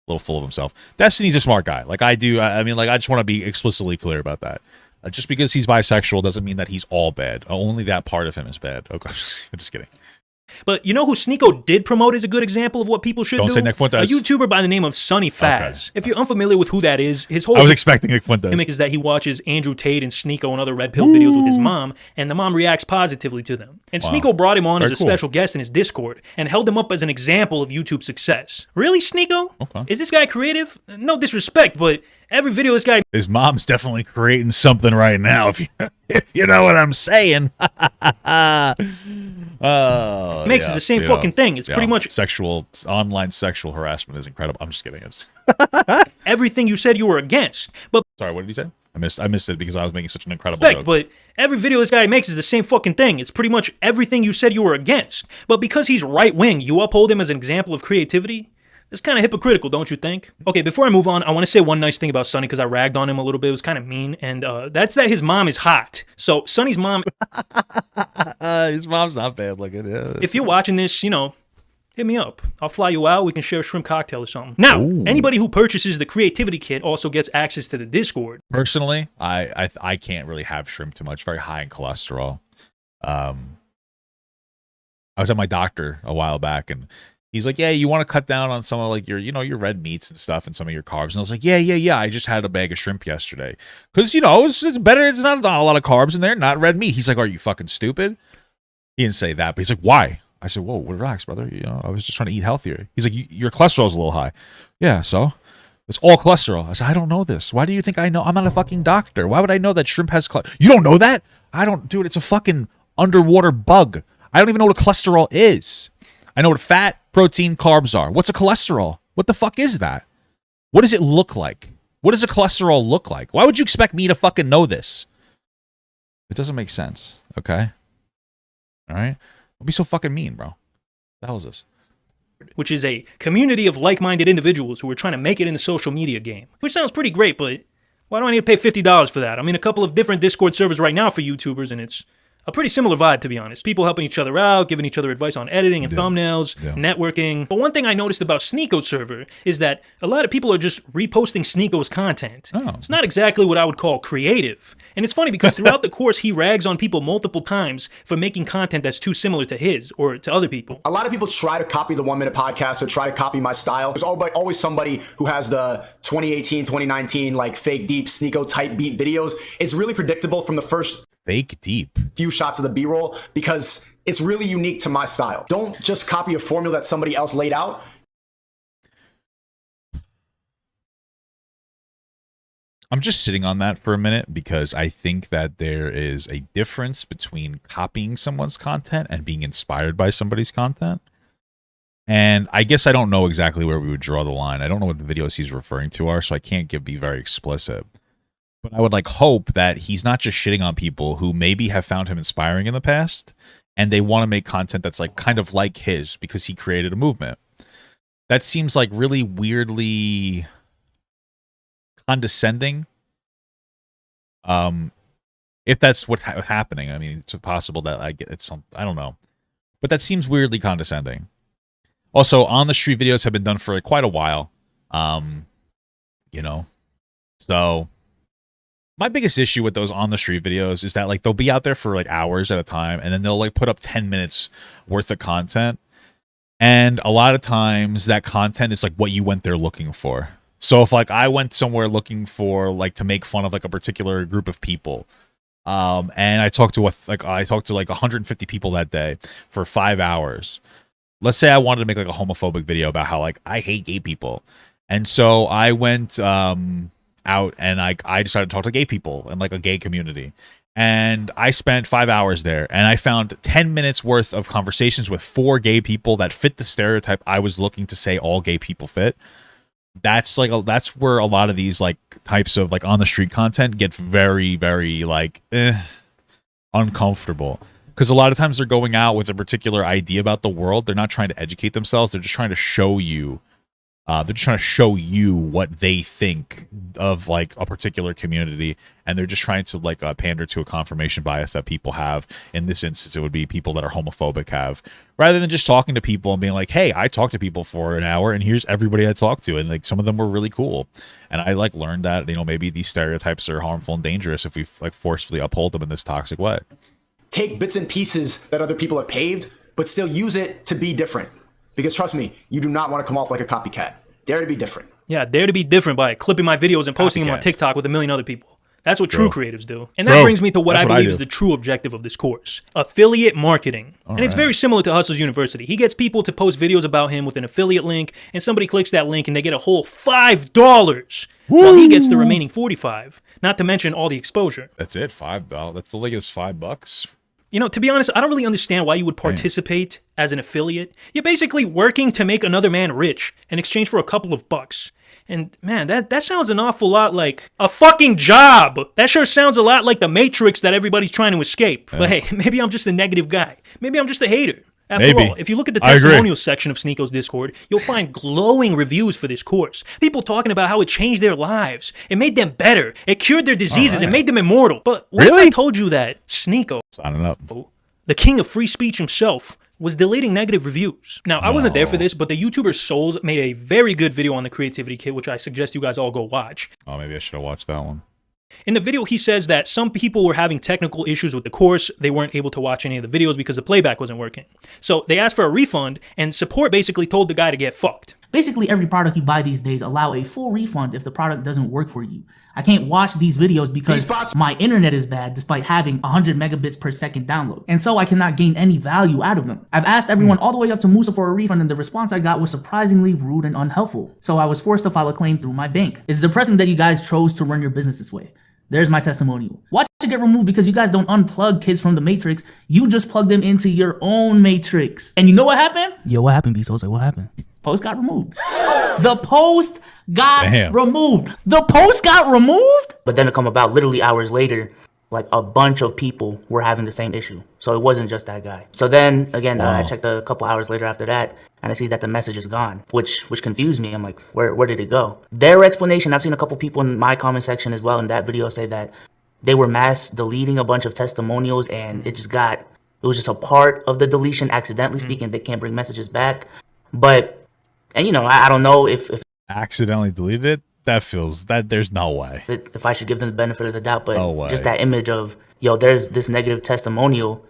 little full of himself. Destiny's a smart guy. Like I do. I mean, like I just want to be explicitly clear about that. Just because he's bisexual doesn't mean that he's all bad. Only that part of him is bad. Okay, I'm just kidding. But you know who Sneako did promote as a good example of what people should do? Don't say Nick Fuentes. A YouTuber by the name of Sonny Faz. Okay. If you're unfamiliar with who that is, his whole I was expecting Nick Fuentes. gimmick is that he watches Andrew Tate and Sneako and other Red Pill videos with his mom, and the mom reacts positively to them. And Sneako brought him on as a special guest in his Discord and held him up as an example of YouTube success. Really, Sneako? Okay. Is this guy creative? No disrespect, but every video this guy... His mom's definitely creating something right now, if you know what I'm saying. Makes it the same fucking thing. It's pretty much... Online sexual harassment is incredible. I'm just kidding. Everything you said you were against. But sorry, what did he say? I missed it because I was making such an incredible joke. But every video this guy makes is the same fucking thing. It's pretty much everything you said you were against. But because he's right-wing, you uphold him as an example of creativity? It's kind of hypocritical, don't you think? Okay, before I move on, I want to say one nice thing about Sonny because I ragged on him a little bit. It was kind of mean, and that's that his mom is hot. So Sonny's mom... his mom's not bad looking. Yeah, if you're watching this, you know, hit me up. I'll fly you out. We can share a shrimp cocktail or something. Now, anybody who purchases the Creativity Kit also gets access to the Discord. Personally, I can't really have shrimp too much. Very high in cholesterol. I was at my doctor a while back, and he's like, yeah, you want to cut down on some of like your, you know, your red meats and stuff and some of your carbs. And I was like, yeah. I just had a bag of shrimp yesterday. Because, you know, it's better. It's not a lot of carbs in there, not red meat. He's like, are you fucking stupid? He didn't say that, but he's like, why? I said, whoa, relax, brother. You know, I was just trying to eat healthier. He's like, your cholesterol's a little high. Yeah, so? It's all cholesterol. I said, I don't know this. Why do you think I know? I'm not a fucking doctor. Why would I know that shrimp has cholesterol? You don't know that? I don't, dude, it's a fucking underwater bug. I don't even know what a cholesterol is. I know what fat, protein, carbs are. What's a cholesterol? What the fuck is that? What does it look like? What does a cholesterol look like? Why would you expect me to fucking know this? It doesn't make sense, okay? All right? Don't be so fucking mean, bro. What the hell is this? Which is a community of like-minded individuals who are trying to make it in the social media game. Which sounds pretty great, but why do I need to pay $50 for that? I'm in a couple of different Discord servers right now for YouTubers, and it's a pretty similar vibe, to be honest. People helping each other out, giving each other advice on editing and thumbnails, networking. But one thing I noticed about Sneako's server is that a lot of people are just reposting Sneako's content. It's not exactly what I would call creative. And it's funny because throughout the course, he rags on people multiple times for making content that's too similar to his or to other people. A lot of people try to copy the 1 Minute Podcast or try to copy my style. There's always somebody who has the 2018, 2019, like fake deep Sneako type beat videos. It's really predictable from the first fake deep few shots of the B-roll because it's really unique to my style. Don't just copy a formula that somebody else laid out. I'm just sitting on that for a minute because I think that there is a difference between copying someone's content and being inspired by somebody's content. And I guess I don't know exactly where we would draw the line. I don't know what the videos he's referring to are, so I can't be very explicit. But I would like hope that he's not just shitting on people who maybe have found him inspiring in the past and they want to make content that's like kind of like his because he created a movement. That seems like really weirdly condescending. If that's what's happening, I mean, it's possible that I don't know. But that seems weirdly condescending. Also, on the street videos have been done for like quite a while. You know. So my biggest issue with those on the street videos is that like they'll be out there for like hours at a time and then they'll like put up 10 minutes worth of content. And a lot of times that content is like what you went there looking for. So if like I went somewhere looking for like to make fun of like a particular group of people, and I talked to like 150 people that day for 5 hours. Let's say I wanted to make like a homophobic video about how like I hate gay people. And so I went out and I decided to talk to gay people and like a gay community. And I spent 5 hours there and I found 10 minutes worth of conversations with 4 gay people that fit the stereotype I was looking to say all gay people fit. That's like that's where a lot of these like types of like on the street content get very, very like uncomfortable. Because a lot of times they're going out with a particular idea about the world. They're not trying to educate themselves. They're just trying to show you They're just trying to show you what they think of like a particular community, and they're just trying to like pander to a confirmation bias that people have. In this instance, it would be people that are homophobic have, rather than just talking to people and being like, hey, I talked to people for an hour and here's everybody I talked to, and like some of them were really cool, and I like learned that, you know, maybe these stereotypes are harmful and dangerous if we like forcefully uphold them in this toxic way. Take bits and pieces that other people have paved, but still use it to be different. Because trust me, you do not want to come off like a copycat. Dare to be different. Yeah, dare to be different by clipping my videos and posting them on TikTok with a million other people. That's what true creatives do. And that brings me to what I believe is the true objective of this course. Affiliate marketing. And it's very similar to Hustle's University. He gets people to post videos about him with an affiliate link, and somebody clicks that link and they get a whole $5. While he gets the remaining $45. Not to mention all the exposure. That's it, $5. That's the latest $5. You know, to be honest, I don't really understand why you would participate as an affiliate. You're basically working to make another man rich in exchange for a couple of bucks. And man, that sounds an awful lot like a fucking job. That sure sounds a lot like the Matrix that everybody's trying to escape. But hey, maybe I'm just a negative guy. Maybe I'm just a hater. After all, if you look at the testimonials section of Sneako's Discord, you'll find glowing reviews for this course. People talking about how it changed their lives. It made them better. It cured their diseases. It made them immortal. But what if I told you that Sneako, signing up, the king of free speech himself, was deleting negative reviews? Now, I wasn't there for this, but the YouTuber Souls made a very good video on the Creativity Kit, which I suggest you guys all go watch. Oh, maybe I should have watched that one. In the video, he says that some people were having technical issues with the course. They weren't able to watch any of the videos because the playback wasn't working. So they asked for a refund, and support basically told the guy to get fucked. Basically, every product you buy these days allow a full refund if the product doesn't work for you. I can't watch these videos because my internet is bad despite having 100 megabits per second download. And so I cannot gain any value out of them. I've asked everyone all the way up to Musa for a refund, and the response I got was surprisingly rude and unhelpful. So I was forced to file a claim through my bank. It's depressing that you guys chose to run your business this way. There's my testimonial. Watch it get removed because you guys don't unplug kids from the Matrix. You just plug them into your own Matrix. And you know what happened? Yo, what happened, Bezos? Like, what happened? Post got removed. The post got removed. The post got removed? But then to come about literally hours later, like a bunch of people were having the same issue. So it wasn't just that guy. So then again, I checked a couple hours later after that, and I see that the message is gone, which confused me. I'm like, where did it go? Their explanation, I've seen a couple people in my comment section as well in that video say that they were mass deleting a bunch of testimonials, and it was just a part of the deletion, accidentally speaking. They can't bring messages back. But, and you know, I don't know if accidentally deleted it. That feels that there's no way. If I should give them the benefit of the doubt, but just that image of, yo, there's this negative testimonial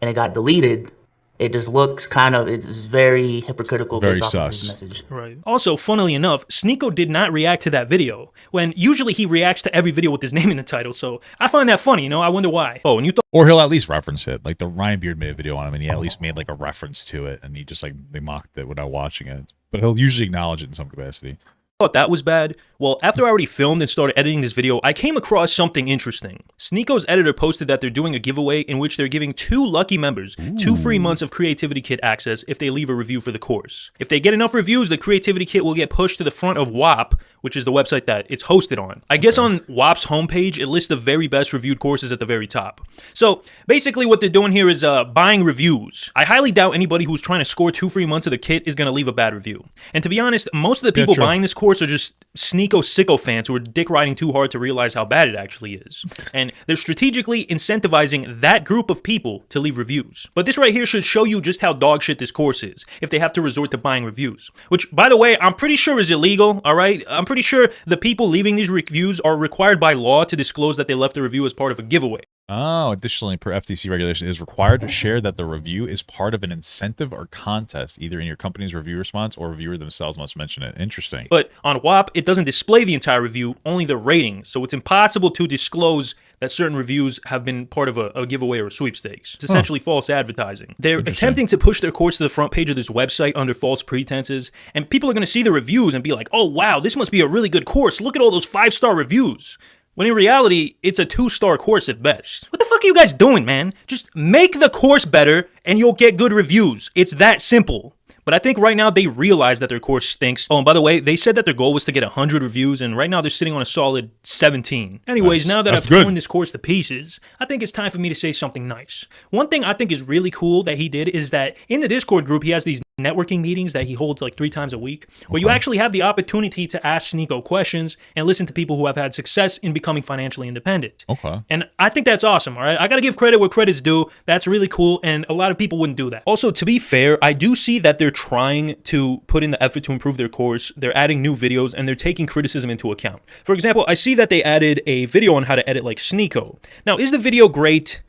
and it got deleted. It just looks it's very hypocritical. Very based off of sus. his message. Right. Also, funnily enough, Sneako did not react to that video, when usually he reacts to every video with his name in the title. So I find that funny, you know? I wonder why. Oh, and you thought, or he'll at least reference it. Like the Ryan Beard made a video on him, and he at least made like a reference to it, and he just like they mocked it without watching it. But he'll usually acknowledge it in some capacity. thought that was bad? Well, after I already filmed and started editing this video, I came across something interesting. Sneako's editor posted that they're doing a giveaway in which they're giving 2 lucky members 2 free months of Creativity Kit access if they leave a review for the course. If they get enough reviews, the Creativity Kit will get pushed to the front of WAP, which is the website that it's hosted on. I guess on WAP's homepage, it lists the very best reviewed courses at the very top. So basically what they're doing here is buying reviews. I highly doubt anybody who's trying to score 2 free months of the kit is going to leave a bad review. And to be honest, most of the people buying this course are just Sneako sycophants who are dick riding too hard to realize how bad it actually is. And they're strategically incentivizing that group of people to leave reviews. But this right here should show you just how dog shit this course is, if they have to resort to buying reviews. Which, by the way, I'm pretty sure is illegal, alright? I'm pretty sure the people leaving these reviews are required by law to disclose that they left a review as part of a giveaway. Oh, additionally, per FTC regulation, it is required to share that the review is part of an incentive or contest, either in your company's review response or reviewer themselves must mention it. Interesting. But on WAP, it doesn't display the entire review, only the rating, so it's impossible to disclose that certain reviews have been part of a giveaway or a sweepstakes. It's essentially false advertising. They're attempting to push their course to the front page of this website under false pretenses, and people are going to see the reviews and be like, oh wow, this must be a really good course. Look at all those 5-star reviews. When in reality, it's a 2-star course at best. What the fuck are you guys doing, man? Just make the course better and you'll get good reviews. It's that simple. But I think right now they realize that their course stinks. Oh, and by the way, they said that their goal was to get 100 reviews, and right now they're sitting on a solid 17. Anyways, now that I've torn this course to pieces, I think it's time for me to say something nice. One thing I think is really cool that he did is that in the Discord group, he has these networking meetings that he holds like 3 times a week, where you actually have the opportunity to ask Sneako questions and listen to people who have had success in becoming financially independent. Okay. And I think that's awesome, all right? I gotta give credit where credit's due. That's really cool, and a lot of people wouldn't do that. Also, to be fair, I do see that they're trying to put in the effort to improve their course. They're adding new videos, and they're taking criticism into account. For example, I see that they added a video on how to edit like Sneako. Now, is the video great?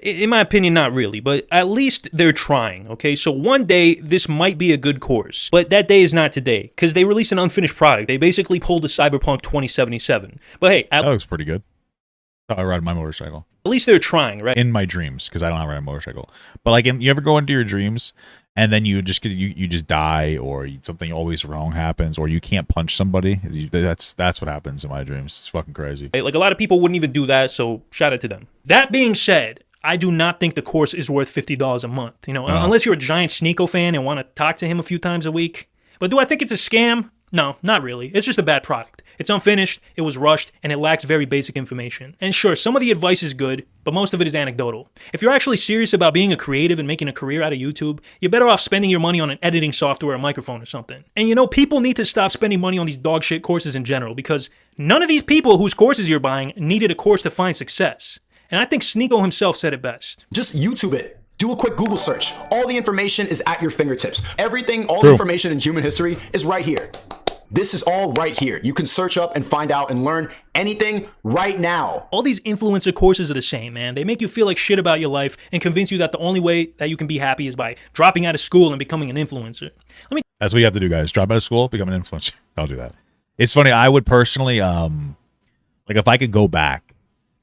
In my opinion, not really, but at least they're trying, okay? So one day, this might be a good course, but that day is not today, because they released an unfinished product. They basically pulled a Cyberpunk 2077. But hey, that looks pretty good. I ride my motorcycle. At least they're trying, right? In my dreams, because I don't have a motorcycle. But like, you ever go into your dreams, and then you just you just die, or something always wrong happens, or you can't punch somebody? That's what happens in my dreams. It's fucking crazy. Like, a lot of people wouldn't even do that, so shout out to them. That being said, I do not think the course is worth $50 a month, you know, unless you're a giant Sneako fan and want to talk to him a few times a week. But do I think it's a scam? No, not really. It's just a bad product. It's unfinished, it was rushed, and it lacks very basic information. And sure, some of the advice is good, but most of it is anecdotal. If you're actually serious about being a creative and making a career out of YouTube, you're better off spending your money on an editing software or microphone or something. And you know, people need to stop spending money on these dog shit courses in general, because none of these people whose courses you're buying needed a course to find success. And I think Sneako himself said it best. Just YouTube it. Do a quick Google search. All the information is at your fingertips. Everything, all the information in human history is right here. This is all right here. You can search up and find out and learn anything right now. All these influencer courses are the same, man. They make you feel like shit about your life and convince you that the only way that you can be happy is by dropping out of school and becoming an influencer. That's what you have to do, guys. Drop out of school, become an influencer. I'll do that. It's funny. I would personally, like, if I could go back,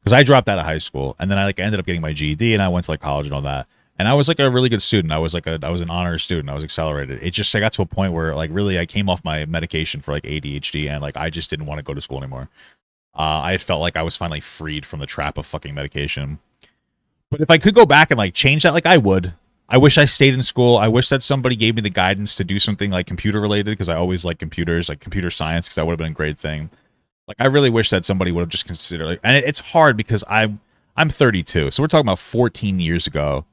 because I dropped out of high school, and then I ended up getting my GED, and I went to like college and all that. And I was like a really good student. I was an honors student. I was accelerated. It just, I got to a point where like really I came off my medication for like ADHD, and like I just didn't want to go to school anymore. I had felt like I was finally freed from the trap of fucking medication. But if I could go back and like change that, like I would. I wish I stayed in school. I wish that somebody gave me the guidance to do something like computer related, because I always like computers, like computer science, because that would have been a great thing. Like, I really wish that somebody would have just considered, like, and it's hard because I'm 32, so we're talking about 14 years ago.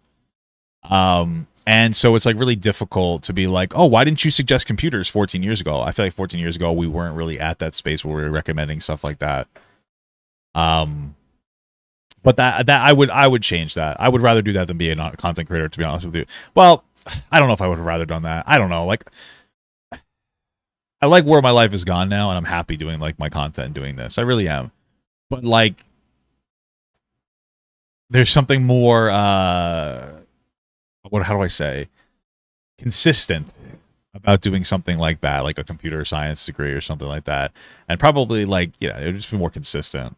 And so it's like really difficult to be like, oh, why didn't you suggest computers 14 years ago? I feel like 14 years ago we weren't really at that space where we were recommending stuff like that. But that I would change that. I would rather do that than be a content creator, to be honest with you. Well, I don't know if I would have rather done that. I don't know. Like, I like where my life has gone now, and I'm happy doing like my content and doing this. I really am. But like, there's something more how do I say, consistent about doing something like that, like a computer science degree or something like that. And probably like, yeah, it would just be more consistent.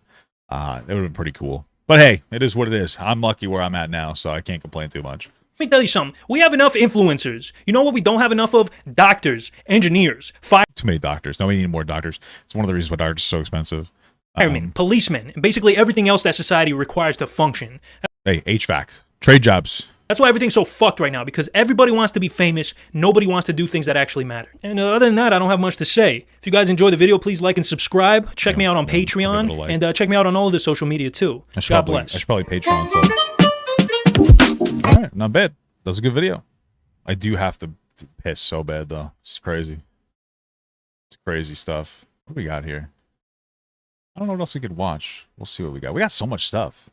It would have been pretty cool. But hey, it is what it is. I'm lucky where I'm at now, so I can't complain too much. Let me tell you something. We have enough influencers. You know what we don't have enough of? Doctors, engineers, too many doctors. No, we need more doctors. It's one of the reasons why doctors are so expensive. Firemen, policemen, and basically everything else that society requires to function. Hey, HVAC, trade jobs. That's why everything's so fucked right now, because everybody wants to be famous. Nobody wants to do things that actually matter. And other than that, I don't have much to say. If you guys enjoy the video, please like and subscribe. Check me out on Patreon, and check me out on all of the social media too. God bless. I should probably Patreon. So. All right, not bad. That was a good video. I do have to piss so bad, though. It's crazy. It's crazy stuff. What do we got here? I don't know what else we could watch. We'll see what we got. We got so much stuff.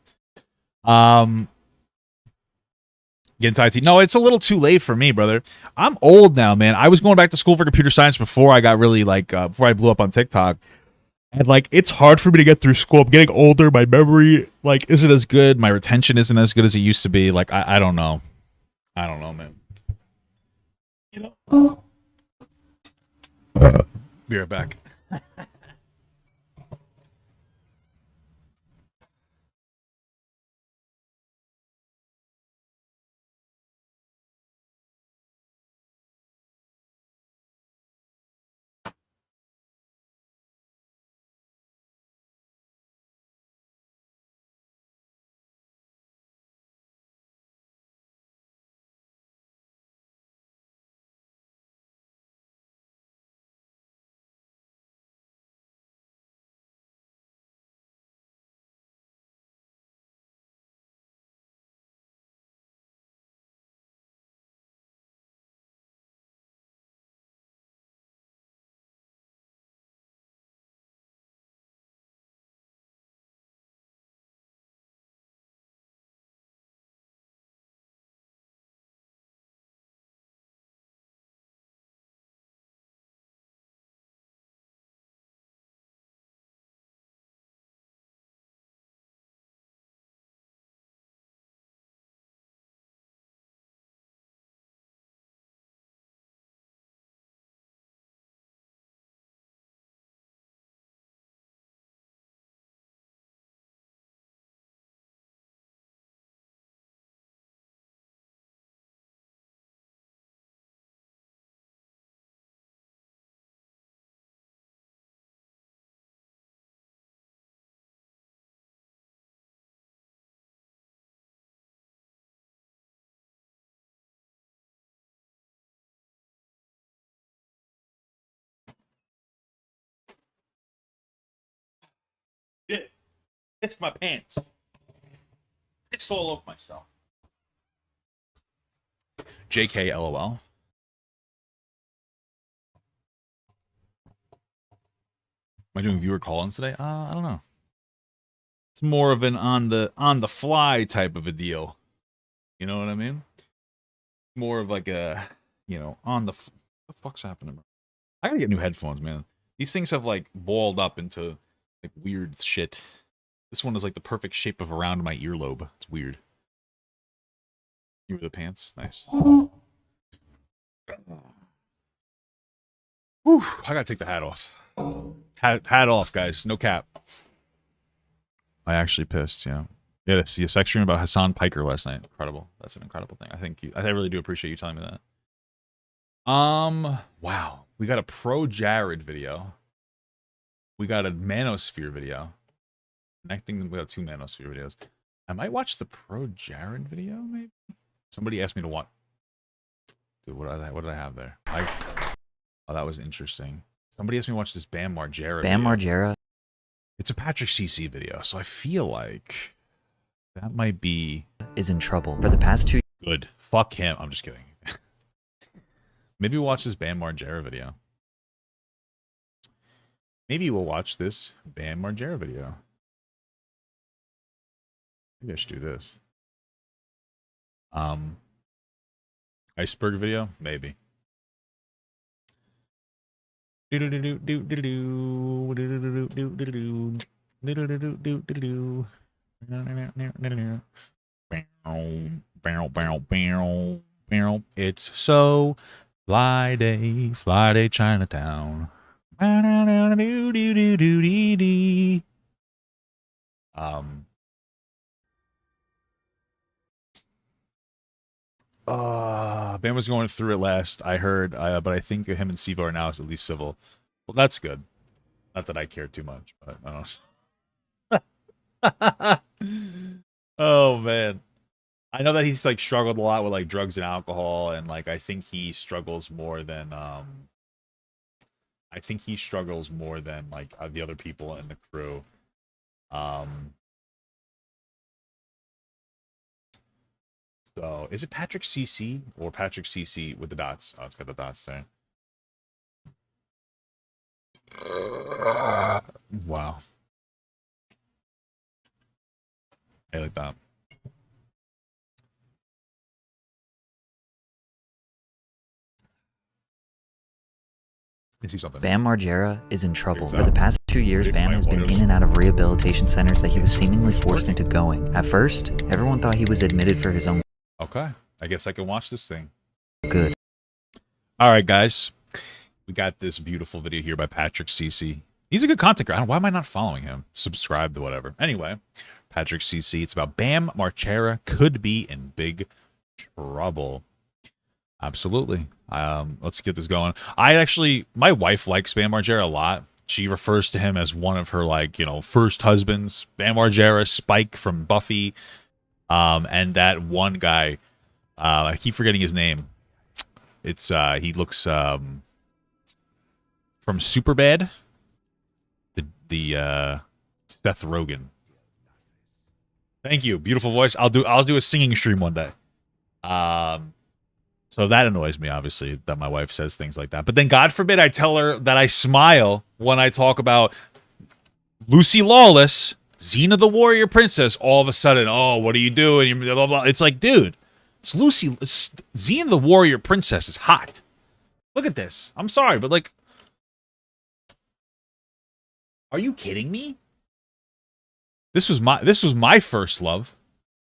Getting to IT. No, it's a little too late for me, brother. I'm old now, man. I was going back to school for computer science before I got really, like, before I blew up on TikTok. And, like, it's hard for me to get through school. I'm getting older. My memory, like, isn't as good. My retention isn't as good as it used to be. Like, I don't know. I don't know, man. You know? Be right back. Pissed my pants. Pissed all over myself. JK LOL. Am I doing viewer call-ins today? I don't know. It's more of an on the fly type of a deal. You know what I mean? More of like a, you know, on the what the fuck's happening? I gotta get new headphones, man. These things have like balled up into like weird shit. This one is like the perfect shape of around my earlobe. It's weird. You wear the pants? Nice. Whew, I gotta take the hat off. Hat off, guys. No cap. I actually pissed, yeah. Yeah, to see a sex stream about Hassan Piker last night. Incredible. That's an incredible thing. I really do appreciate you telling me that. Wow. We got a pro Jared video. We got a Manosphere video. Connecting, we got 2 Manosphere videos. I might watch the pro Jared video, maybe? Somebody asked me to watch. Dude, what did I have there? Oh, that was interesting. Somebody asked me to watch this Bam Margera Bam video. Margera. It's a Patrick CC video, so I feel like that might be... is in trouble. For the past 2... Good. Fuck him. I'm just kidding. Maybe we'll watch this Bam Margera video. Maybe we'll watch this Bam Margera video. Maybe I should do this. Iceberg video? Maybe. It's so Friday Chinatown. Ben was going through it last, I heard, but I think him and Sivo are now at least civil. Well, that's good. Not that I care too much, but I don't. Oh man, I know that he's like struggled a lot with like drugs and alcohol, and like I think he struggles more than like the other people in the crew. So, is it Patrick CC or Patrick CC with the dots? Oh, it's got the dots there. Wow. I like that. You see something? Bam Margera is in trouble. For the past 2 years, Bam has been in and out of rehabilitation centers that he was seemingly forced into going. At first, everyone thought he was admitted for his own... Okay, I guess I can watch this thing. Good. All right, guys. We got this beautiful video here by Patrick CC. He's a good content creator. Why am I not following him? Subscribe to whatever. Anyway, Patrick CC. It's about Bam Margera could be in big trouble. Absolutely. Let's get this going. My wife likes Bam Margera a lot. She refers to him as one of her, like, you know, first husbands. Bam Margera, Spike from Buffy. And that one guy, I keep forgetting his name. It's he looks from Superbad. The Seth Rogen. Thank you, beautiful voice. I'll do a singing stream one day. So that annoys me, obviously, that my wife says things like that. But then, God forbid, I tell her that I smile when I talk about Lucy Lawless, Xena the Warrior Princess. All of a sudden, oh, what are you doing? Blah, blah, blah. It's like, dude, it's Xena the Warrior Princess is hot. Look at this. I'm sorry, but like, are you kidding me? This was my first love.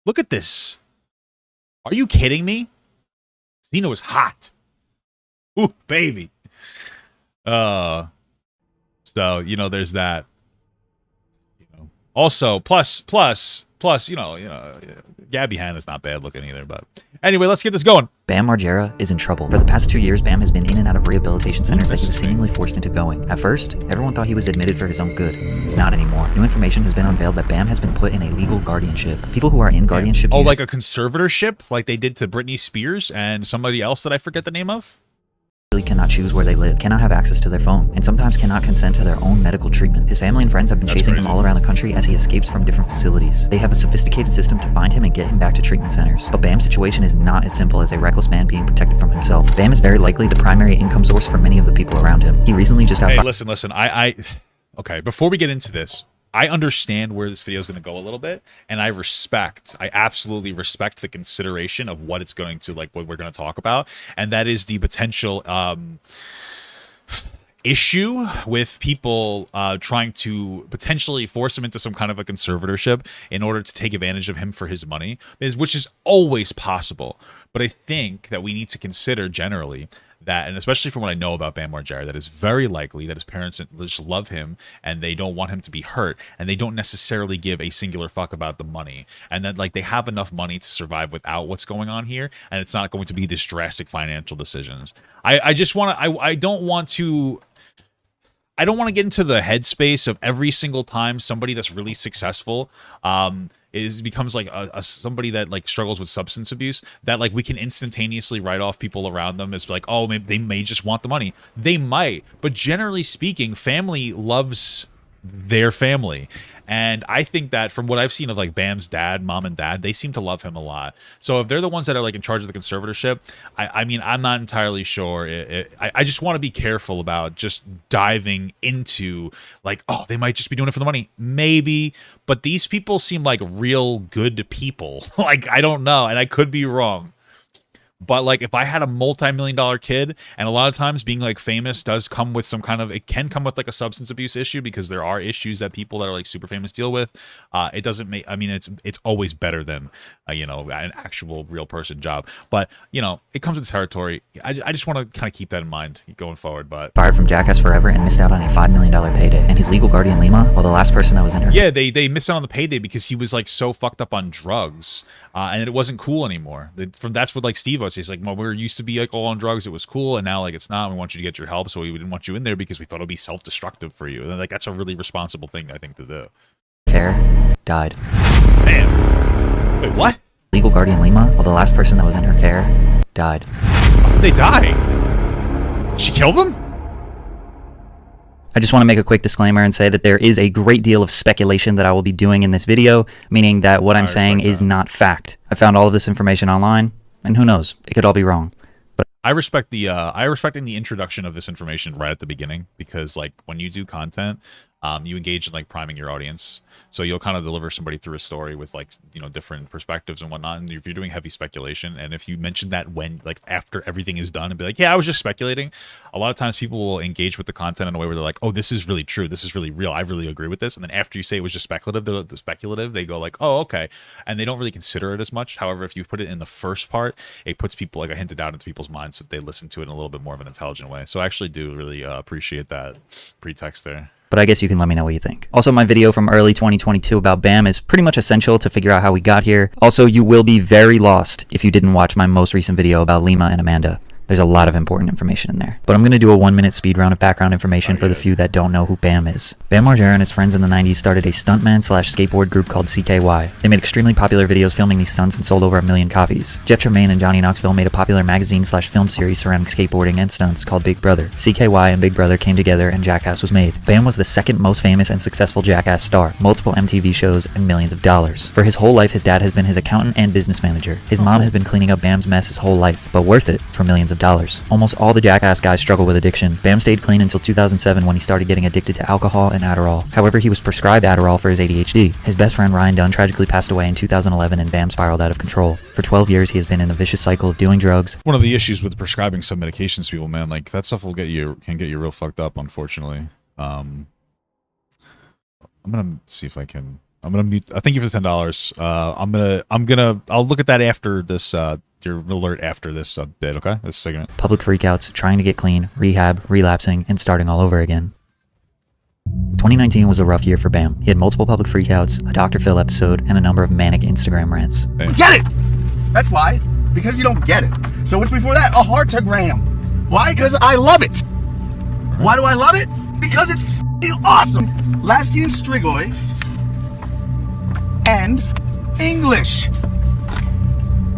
Look at this. Are you kidding me? Xena was hot. Ooh, baby. So, you know, there's that. You know. Also, plus, you know, Gabby Hanna's not bad looking either, but anyway, let's get this going. Bam Margera is in trouble. For the past 2 years, Bam has been in and out of rehabilitation centers that he was seemingly forced into going. At first, everyone thought he was admitted for his own good. Not anymore. New information has been unveiled that Bam has been put in a legal guardianship. People who are in guardianships... Oh, like a conservatorship? Like they did to Britney Spears and somebody else that I forget the name of? cannot choose where they live, cannot have access to their phone, and sometimes cannot consent to their own medical treatment. His family and friends have been chasing him all around the country as he escapes from different facilities. They have a sophisticated system to find him and get him back to treatment centers. But Bam's situation is not as simple as a reckless man being protected from himself. Bam is very likely the primary income source for many of the people around him. He recently just got... Hey, listen. Okay, before we get into this, I understand where this video is going to go a little bit, and I absolutely respect the consideration of what it's going to, like, what we're going to talk about, and that is the potential issue with people trying to potentially force him into some kind of a conservatorship in order to take advantage of him for his money, which is always possible. But I think that we need to consider generally that, and especially from what I know about Bam Margera, that is very likely that his parents just love him and they don't want him to be hurt, and they don't necessarily give a singular fuck about the money, and that, like, they have enough money to survive without what's going on here, and it's not going to be this drastic financial decisions. I don't want to get into the headspace of every single time somebody that's really successful becomes like somebody that, like, struggles with substance abuse, that, like, we can instantaneously write off people around them as, like, oh, maybe they may just want the money. They might, but generally speaking, family loves their family. And I think that from what I've seen of, like, Bam's dad, mom and dad, they seem to love him a lot. So if they're the ones that are, like, in charge of the conservatorship, I mean, I'm not entirely sure. I just want to be careful about just diving into, like, oh, they might just be doing it for the money. Maybe. But these people seem like real good people. Like, I don't know. And I could be wrong. But, like, if I had a multi-million-dollar kid, and a lot of times being, like, famous does come with some kind of, it can come with, like, a substance abuse issue, because there are issues that people that are, like, super famous deal with. It doesn't make, I mean, it's always better than, you know, an actual real person job. But, you know, it comes with the territory. I just want to kind of keep that in mind going forward. But fired from Jackass Forever and missed out on a $5 million payday. And his legal guardian, Lima, well, the last person that was in her... Yeah, they missed out on the payday because he was, like, so fucked up on drugs. And it wasn't cool anymore. That's what, like, Steve was. He's like, well, we used to be, like, all on drugs. It was cool, and now, like, it's not. We want you to get your help, so we didn't want you in there because we thought it would be self-destructive for you. And, like, that's a really responsible thing, I think, to do. Care died. Man. Wait, what? Legal guardian Lima, well, the last person that was in her care, died. How did they die? Did she kill them? I just want to make a quick disclaimer and say that there is a great deal of speculation that I will be doing in this video, meaning that what I'm saying is not fact. I found all of this information online, and who knows, it could all be wrong. But I respect in the introduction of this information right at the beginning, because, like, when you do content, you engage in, like, priming your audience, so you'll kind of deliver somebody through a story with, like, you know, different perspectives and whatnot. And if you're doing heavy speculation, and if you mention that when, like, after everything is done and be like, yeah, I was just speculating, a lot of times people will engage with the content in a way where they're like, oh, this is really true, this is really real, I really agree with this. And then after you say it was just speculative, they go like, oh, okay, and they don't really consider it as much. However, if you put it in the first part, it puts people, like I hinted out, into people's minds, so they listen to it in a little bit more of an intelligent way. So I actually do really appreciate that pretext there. But I guess you can let me know what you think. Also, my video from early 2022 about Bam is pretty much essential to figure out how we got here. Also, you will be very lost if you didn't watch my most recent video about Lima and Amanda. There's a lot of important information in there. But I'm going to do a 1-minute speed round of background information for the few that don't know who Bam is. Bam Margera and his friends in the 90s started a stuntman/skateboard group called CKY. They made extremely popular videos filming these stunts and sold over 1 million copies. Jeff Tremaine and Johnny Knoxville made a popular magazine/film series surrounding skateboarding and stunts called Big Brother. CKY and Big Brother came together and Jackass was made. Bam was the second most famous and successful Jackass star, multiple MTV shows, and millions of dollars. For his whole life, his dad has been his accountant and business manager. His mom has been cleaning up Bam's mess his whole life, but worth it for millions of dollars. Almost all the Jackass guys struggle with addiction. Bam stayed clean until 2007 when he started getting addicted to alcohol and Adderall. However, he was prescribed Adderall for his ADHD. His best friend Ryan Dunn tragically passed away in 2011 and Bam spiraled out of control. For 12 years, he has been in a vicious cycle of doing drugs. One of the issues with prescribing some medications to people, man, like, that stuff can get you real fucked up, unfortunately. I'm gonna see if I can. I'm gonna mute. Thank you for the $10. I'll look at that after this. Your alert after this bit, okay? This segment. Public freakouts, trying to get clean, rehab, relapsing, and starting all over again. 2019 was a rough year for Bam. He had multiple public freakouts, a Dr. Phil episode, and a number of manic Instagram rants. Get it! That's why. Because you don't get it. So what's before that? A heartogram. Why? Because I love it. Why do I love it? Because it's f***ing awesome. Lasky and Strigoi. And English.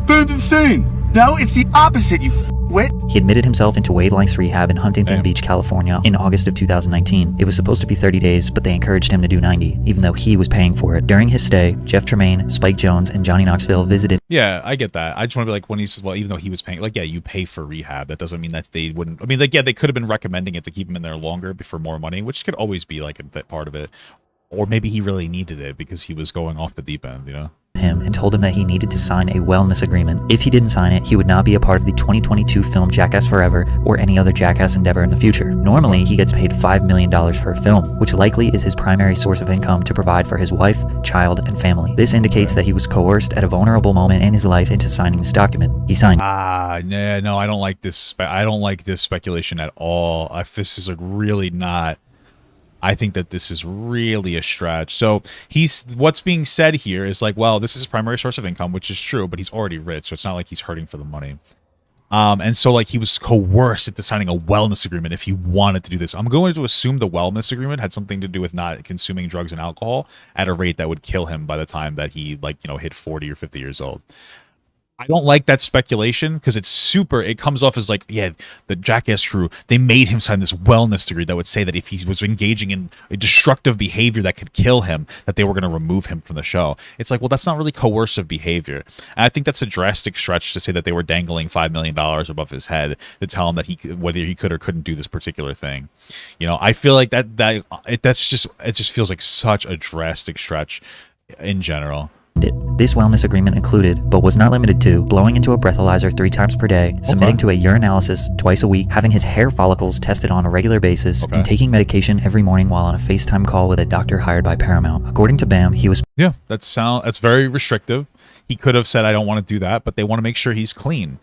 They're the same. No, it's the opposite, you Wait. He admitted himself into wavelengths rehab in Huntington Beach, California in August of 2019. It was supposed to be 30 days, but they encouraged him to do 90, even though he was paying for it. During his stay, Jeff Tremaine, Spike Jones, and Johnny Knoxville visited. Yeah, I get that. I just want to be like, when he says, well, even though he was paying, like, yeah, you pay for rehab. That doesn't mean that they wouldn't. I mean, like, yeah, they could have been recommending it to keep him in there longer for more money, which could always be like a part of it. Or maybe he really needed it because he was going off the deep end, you know? Him and told him that he needed to sign a wellness agreement. If he didn't sign it, he would not be a part of the 2022 film Jackass Forever or any other Jackass endeavor in the future. Normally, he gets paid $5 million for a film, which likely is his primary source of income to provide for his wife, child, and family. This indicates that he was coerced at a vulnerable moment in his life into signing this document. He signed. No, I don't like this. I don't like this speculation at all. This is like really not. I think that this is really a stretch. So what's being said here is like, well, this is his primary source of income, which is true, but he's already rich, so it's not like he's hurting for the money. And so like he was coerced into signing a wellness agreement if he wanted to do this. I'm going to assume the wellness agreement had something to do with not consuming drugs and alcohol at a rate that would kill him by the time that he hit 40 or 50 years old. I don't like that speculation because it comes off as like, yeah, the Jackass crew, they made him sign this wellness degree that would say that if he was engaging in a destructive behavior that could kill him, that they were going to remove him from the show. It's like, well, that's not really coercive behavior. And I think that's a drastic stretch to say that they were dangling $5 million above his head to tell him that whether he could or couldn't do this particular thing. You know, I feel like it just feels like such a drastic stretch in general. This wellness agreement included, but was not limited to, blowing into a breathalyzer 3 times per day, submitting to a urinalysis twice a week, having his hair follicles tested on a regular basis, and taking medication every morning while on a FaceTime call with a doctor hired by Paramount. According to Bam, he was... Yeah, that's very restrictive. He could have said, I don't want to do that, but they want to make sure he's clean.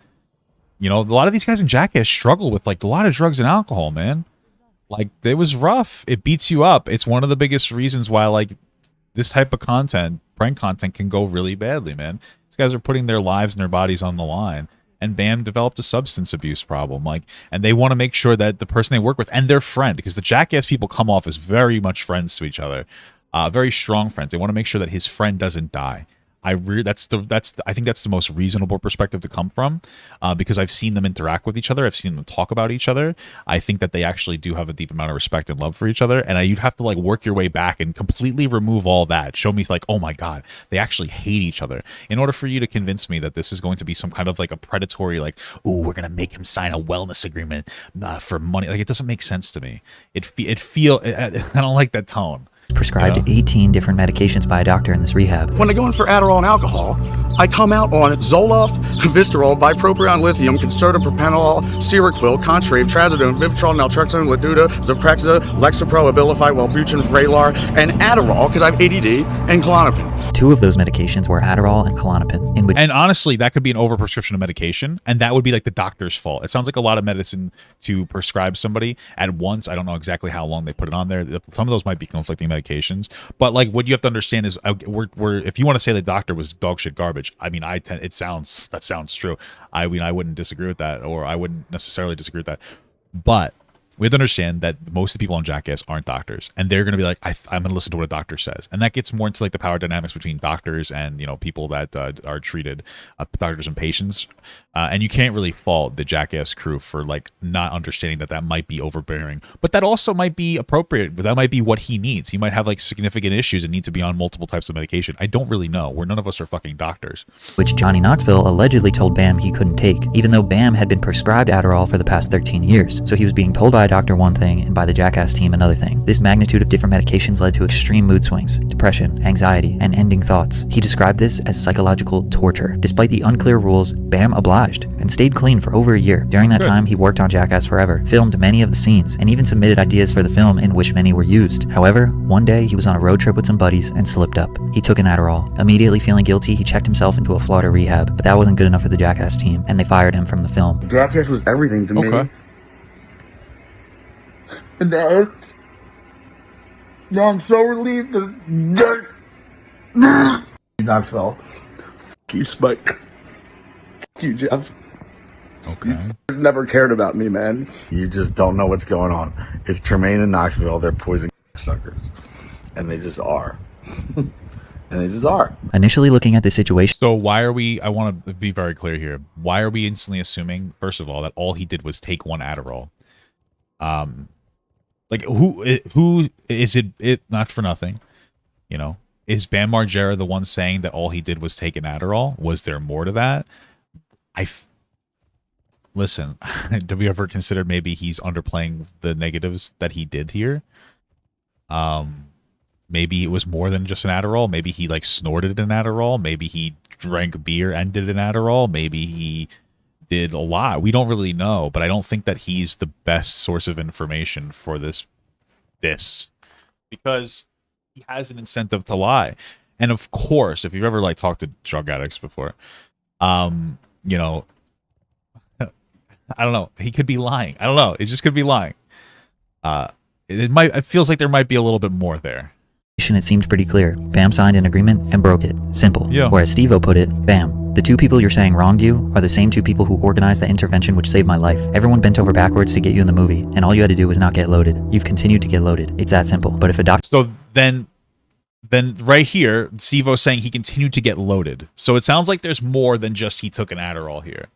You know, a lot of these guys in Jackass struggle with like a lot of drugs and alcohol, man. Like, it was rough. It beats you up. It's one of the biggest reasons why, like, this type of content, prank content, can go really badly, man. These guys are putting their lives and their bodies on the line. And Bam developed a substance abuse problem, and they want to make sure that the person they work with and their friend, because the Jackass people come off as very much friends to each other, very strong friends. They want to make sure that his friend doesn't die. I think that's the most reasonable perspective to come from, because I've seen them interact with each other. I've seen them talk about each other. I think that they actually do have a deep amount of respect and love for each other. And you'd have to like work your way back and completely remove all that. Show me like, oh my God, they actually hate each other in order for you to convince me that this is going to be some kind of like a predatory, like, oh, we're going to make him sign a wellness agreement for money. Like, it doesn't make sense to me. I don't like that tone. Prescribed 18 different medications by a doctor in this rehab. When I go in for Adderall and alcohol, I come out on Zoloft, Vistarol, Bipropion, Lithium, Concerta, Propanolol, Seroquel, Contrave, Trazodone, Vivitrol, Naltrexone, Laduda, Zyprexa, Lexapro, Abilify, Wellbutrin, Vraylar, and Adderall because I have ADD, and Klonopin. 2 of those medications were Adderall and Klonopin. And honestly, that could be an overprescription of medication, and that would be like the doctor's fault. It sounds like a lot of medicine to prescribe somebody at once. I don't know exactly how long they put it on there. Some of those might be conflicting medications, but like what you have to understand is if you want to say the doctor was dog shit garbage, I mean, that sounds true. I mean, I wouldn't disagree with that, or I wouldn't necessarily disagree with that, but we have to understand that most of the people on Jackass aren't doctors, and they're going to be like, I'm going to listen to what a doctor says. And that gets more into like the power dynamics between doctors and, you know, people that are treated, doctors and patients. And you can't really fault the Jackass crew for like not understanding that might be overbearing, but that also might be appropriate. But that might be what he needs. He might have like significant issues and need to be on multiple types of medication. I don't really know. None of us are fucking doctors. Which Johnny Knoxville allegedly told Bam he couldn't take, even though Bam had been prescribed Adderall for the past 13 years. So he was being told by a doctor one thing and by the Jackass team another thing. This magnitude of different medications led to extreme mood swings, depression, anxiety, and ending thoughts. He described this as psychological torture. Despite the unclear rules, Bam obliged and stayed clean for over a year. During that time, he worked on Jackass Forever, filmed many of the scenes, and even submitted ideas for the film in which many were used. However, one day he was on a road trip with some buddies and slipped up. He took an Adderall. Immediately feeling guilty, he checked himself into a Florida rehab, but that wasn't good enough for the Jackass team, and they fired him from the film. Jackass was everything to me. And I'm so relieved that Knoxville. You Spike. You Jeff. Okay. You never cared about me, man. You just don't know what's going on. It's Tremaine and Knoxville. They're poison suckers, and they just are. And they just are. Initially looking at the situation. So why are we, I want to be very clear here. Why are we instantly assuming, first of all, that all he did was take one Adderall? Like who is it, not for nothing, you know, is Bam Margera the one saying that all he did was take an Adderall? Was there more to that? Listen, have we ever considered maybe he's underplaying the negatives that he did here? Maybe it was more than just an Adderall. Maybe he like snorted an Adderall. Maybe he drank beer and did an Adderall. Maybe he did a lot. We don't really know, but I don't think that he's the best source of information for this because he has an incentive to lie. And of course, if you've ever like talked to drug addicts before, you know, I don't know, he could be lying. I don't know. It just could be lying. It feels like there might be a little bit more there. It seemed pretty clear. Bam signed an agreement and broke it. Simple. Yeah. Whereas Steve-O put it, bam. The two people you're saying wronged you are the same two people who organized the intervention which saved my life. Everyone bent over backwards to get you in the movie, and all you had to do was not get loaded. You've continued to get loaded. It's that simple. But if a doctor... So then right here, Steve-O saying he continued to get loaded. So it sounds like there's more than just he took an Adderall here.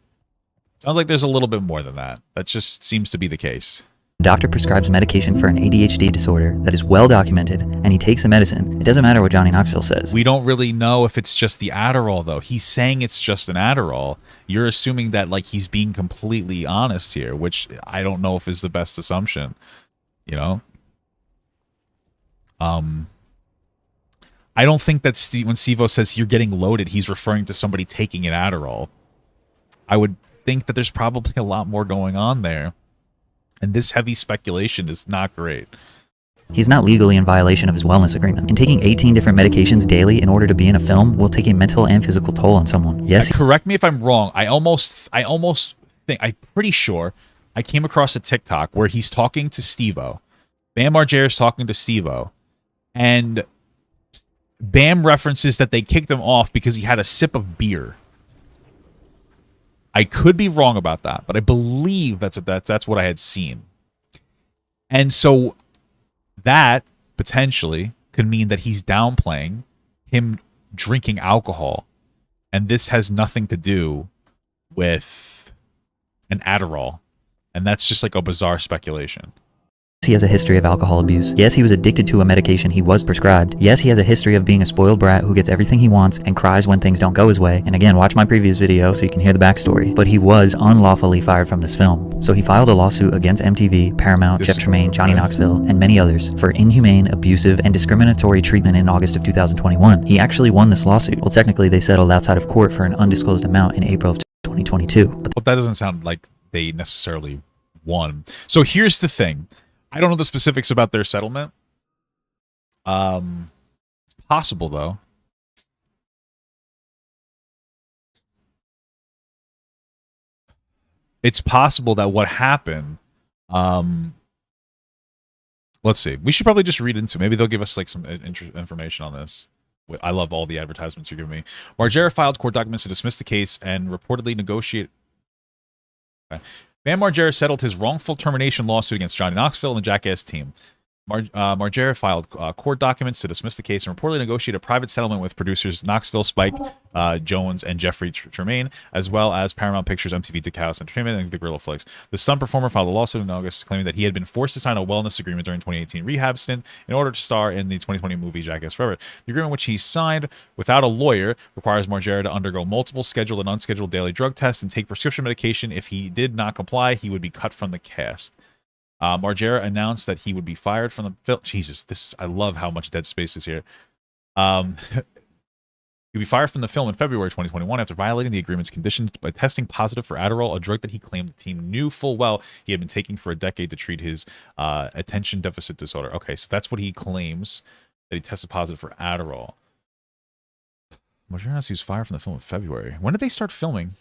Sounds like there's a little bit more than that. That just seems to be the case. Doctor prescribes medication for an ADHD disorder that is well documented, and he takes the medicine. It doesn't matter what Johnny Knoxville says. We don't really know if it's just the Adderall, though. He's saying it's just an Adderall. You're assuming that like he's being completely honest here, which I don't know if is the best assumption. You know? I don't think that when Steve-O says you're getting loaded, he's referring to somebody taking an Adderall. I would think that there's probably a lot more going on there. And this heavy speculation is not great. He's not legally in violation of his wellness agreement. And taking 18 different medications daily in order to be in a film will take a mental and physical toll on someone. Yes. Correct me if I'm wrong. I almost think, I'm pretty sure I came across a TikTok where he's talking to Steve-O. Bam Margera is talking to Steve-O. And Bam references that they kicked him off because he had a sip of beer. I could be wrong about that, but I believe that's what I had seen. And so that potentially could mean that he's downplaying him drinking alcohol. And this has nothing to do with an Adderall. And that's just like a bizarre speculation. He has a history of alcohol abuse. Yes, he was addicted to a medication he was prescribed. Yes, he has a history of being a spoiled brat who gets everything he wants and cries when things don't go his way. And again, watch my previous video so you can hear the backstory. But he was unlawfully fired from this film. So he filed a lawsuit against MTV, Paramount, Jeff Tremaine, Johnny Knoxville, and many others for inhumane, abusive, and discriminatory treatment in August of 2021. He actually won this lawsuit. Well, technically, they settled outside of court for an undisclosed amount in April of 2022. But that doesn't sound like they necessarily won. So here's the thing. I don't know the specifics about their settlement. Possible, though. It's possible that what happened... let's see. We should probably just read into it. Maybe they'll give us like some information on this. I love all the advertisements you're giving me. Margera filed court documents to dismiss the case and reportedly negotiate... Okay. Bam Margera settled his wrongful termination lawsuit against Johnny Knoxville and the Jackass team. Margera filed court documents to dismiss the case and reportedly negotiated a private settlement with producers Knoxville, Spike, Jones, and Jeffrey Tremaine, as well as Paramount Pictures, MTV, Dick House Entertainment, and the Gorilla Flicks. The stunt performer filed a lawsuit in August claiming that he had been forced to sign a wellness agreement during 2018 rehab stint in order to star in the 2020 movie Jackass Forever. The agreement, which he signed without a lawyer, requires Margera to undergo multiple scheduled and unscheduled daily drug tests and take prescription medication. If he did not comply, he would be cut from the cast. Margera announced that he would be fired from the film. Jesus, I love how much dead space is here. He'd be fired from the film in February 2021 after violating the agreement's conditions by testing positive for Adderall, a drug that he claimed the team knew full well he had been taking for a decade to treat his attention deficit disorder. Okay, so that's what he claims, that he tested positive for Adderall. Margera announced he was fired from the film in February. When did they start filming?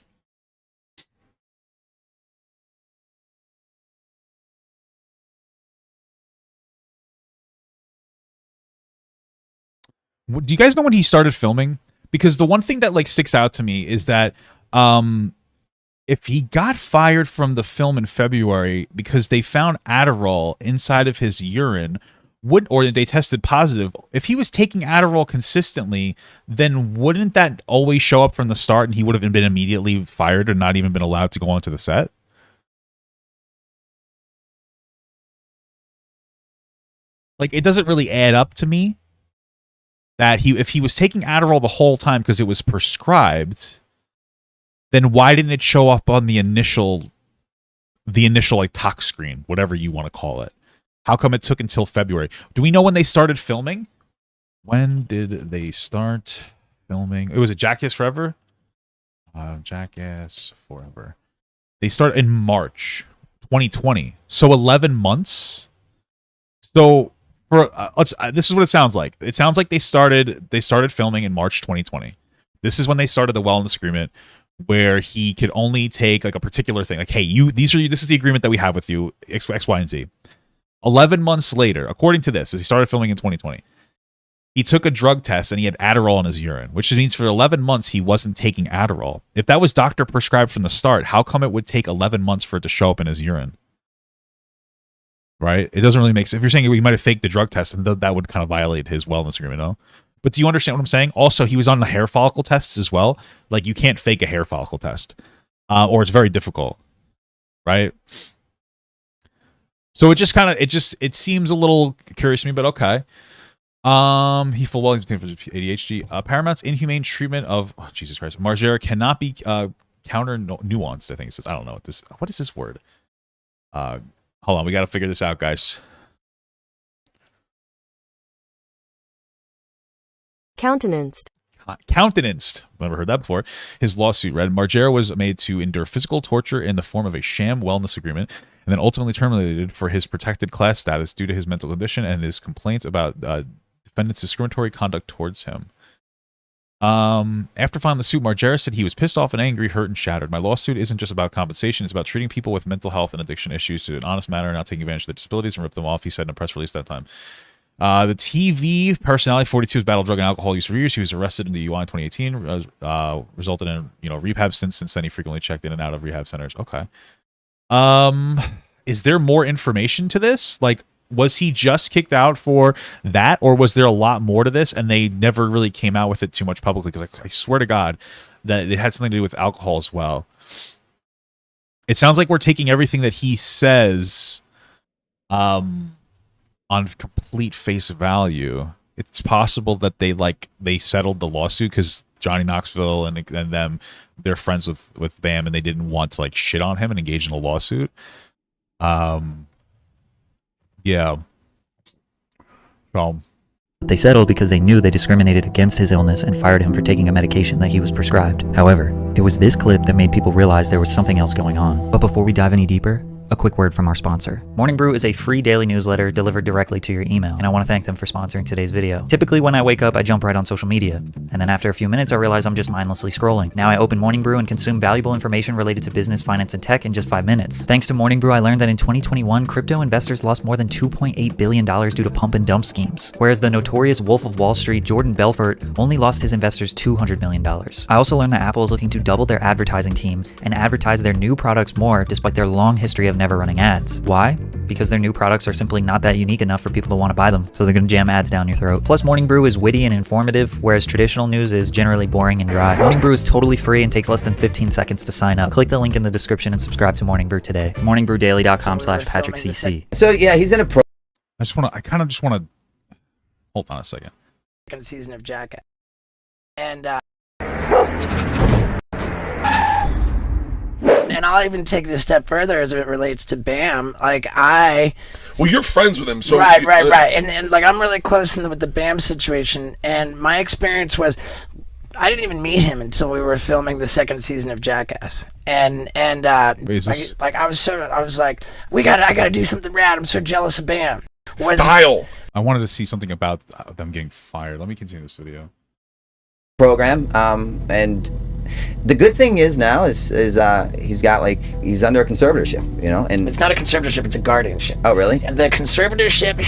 Do you guys know when he started filming? Because the one thing that like sticks out to me is that if he got fired from the film in February because they found Adderall inside of his urine, or they tested positive, if he was taking Adderall consistently, then wouldn't that always show up from the start and he would have been immediately fired and not even been allowed to go onto the set? Like, it doesn't really add up to me that if he was taking Adderall the whole time because it was prescribed, then why didn't it show up on the initial like tox screen, whatever you want to call it? How come it took until February? Do we know when they started filming? When did they start filming? It was a Jackass Forever? Jackass Forever. They started in March 2020. So 11 months. So this is what it sounds like. It sounds like they started filming in March 2020. This is when they started the wellness agreement, where he could only take like a particular thing. Like, hey, this is the agreement that we have with you, X, Y, and Z. 11 months later, according to this, as he started filming in 2020, he took a drug test and he had Adderall in his urine, which means for 11 months he wasn't taking Adderall. If that was doctor prescribed from the start, how come it would take 11 months for it to show up in his urine? Right? It doesn't really make sense. If you're saying he might have faked the drug test, then that would kind of violate his wellness agreement, no? But do you understand what I'm saying? Also, he was on the hair follicle tests as well. Like, you can't fake a hair follicle test, or it's very difficult, right? So it seems a little curious to me, but okay. He full well for ADHD. Paramount's inhumane treatment of Jesus Christ, Margera cannot be counter nuanced. I think it says. I don't know what is this word. Hold on, we got to figure this out, guys. Countenanced. Countenanced. Never heard that before. His lawsuit read, Margera was made to endure physical torture in the form of a sham wellness agreement and then ultimately terminated for his protected class status due to his mental condition and his complaints about defendant's discriminatory conduct towards him. After filing the suit, Margera said he was pissed off and angry, hurt, and shattered. My lawsuit isn't just about compensation. It's about treating people with mental health and addiction issues to an honest manner and not taking advantage of their disabilities and rip them off, he said in a press release that time. The TV personality, 42, has battled drug and alcohol use for years. He was arrested in the UI in 2018, resulted in rehab since then. He frequently checked in and out of rehab centers. Okay. Is there more information to this? Like, was he just kicked out for that, or was there a lot more to this and they never really came out with it too much publicly? Because I swear to God that it had something to do with alcohol as well. It sounds like we're taking everything that he says on complete face value. It's possible that they settled the lawsuit because Johnny Knoxville and them, they're friends with Bam, and they didn't want to shit on him and engage in a lawsuit. Yeah. Well, They settled because they knew they discriminated against his illness and fired him for taking a medication that he was prescribed. However, it was this clip that made people realize there was something else going on. But before we dive any deeper, a quick word from our sponsor. Morning Brew is a free daily newsletter delivered directly to your email, and I want to thank them for sponsoring today's video. Typically when I wake up, I jump right on social media, and then after a few minutes I realize I'm just mindlessly scrolling. Now I open Morning Brew and consume valuable information related to business, finance, and tech in just 5 minutes. Thanks to Morning Brew, I learned that in 2021, crypto investors lost more than $2.8 billion due to pump and dump schemes, whereas the notorious Wolf of Wall Street, Jordan Belfort, only lost his investors $200 million. I also learned that Apple is looking to double their advertising team and advertise their new products more despite their long history of never running ads. Why? Because their new products are simply not that unique enough for people to want to buy them, so they're going to jam ads down your throat. Plus, Morning Brew is witty and informative, whereas traditional news is generally boring and dry. Morning Brew is totally free and takes less than 15 seconds to sign up. Click the link in the description and subscribe to Morning Brew today. morningbrewdaily.com/PatrickCC. So yeah, he's in a pro. I kind of just want to hold on a second. Second season of Jackass, and I'll even take it a step further as it relates to Bam. Well, you're friends with him, so right, and I'm really close with the Bam situation. And my experience was, I didn't even meet him until we were filming the second season of Jackass. And I was like, I gotta do something rad. I'm so jealous of Bam. Style. I wanted to see something about them getting fired. Let me continue this video. Program, and the good thing is now is he's under a conservatorship, and it's not a conservatorship, it's a guardianship. Oh, really? And the conservatorship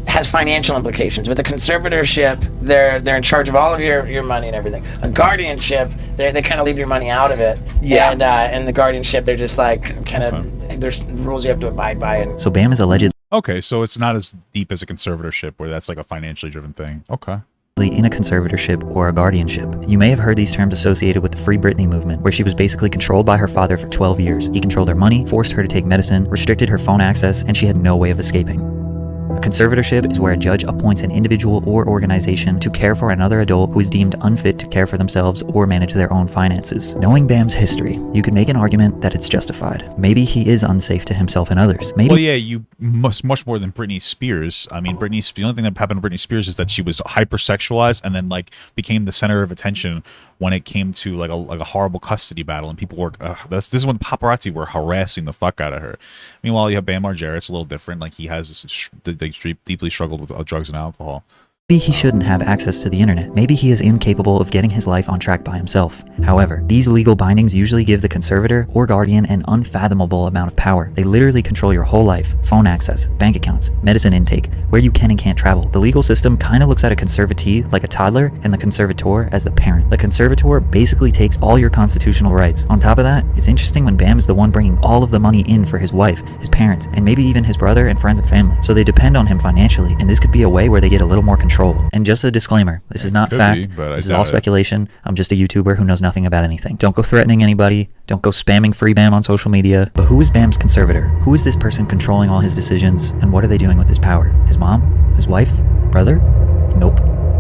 has financial implications. With a conservatorship, they're in charge of all of your money and everything. A guardianship, they kind of leave your money out of it. Yeah. And the guardianship, they're just there's rules you have to abide by. And So Bam is alleged. Okay, so it's not as deep as a conservatorship where that's like a financially driven thing. Okay. In a conservatorship or a guardianship. You may have heard these terms associated with the Free Britney movement, where she was basically controlled by her father for 12 years. He controlled her money, forced her to take medicine, restricted her phone access, and she had no way of escaping. A conservatorship is where a judge appoints an individual or organization to care for another adult who is deemed unfit to care for themselves or manage their own finances. Knowing Bam's history, you could make an argument that it's justified. Maybe he is unsafe to himself and others. Maybe. Well, yeah, you must much more than Britney Spears. I mean, the only thing that happened to Britney Spears is that she was hypersexualized and then like became the center of attention when it came to like a horrible custody battle, and people were this is when paparazzi were harassing the fuck out of her. Meanwhile, you have Bam Margera. It's a little different. Like he has deeply struggled with drugs and alcohol. Maybe he shouldn't have access to the internet. Maybe he is incapable of getting his life on track by himself. However, these legal bindings usually give the conservator or guardian an unfathomable amount of power. They literally control your whole life, phone access, bank accounts, medicine intake, where you can and can't travel. The legal system kind of looks at a conservatee like a toddler and the conservator as the parent. The conservator basically takes all your constitutional rights. On top of that, it's interesting when Bam is the one bringing all of the money in for his wife, his parents, and maybe even his brother and friends and family. So they depend on him financially, and this could be a way where they get a little more control. And just a disclaimer, this is not fact, this is all speculation. I'm just a YouTuber who knows nothing about anything. Don't go threatening anybody, don't go spamming free Bam on social media. But who is Bam's conservator? Who is this person controlling all his decisions, and what are they doing with his power? His mom? His wife? Brother? Nope.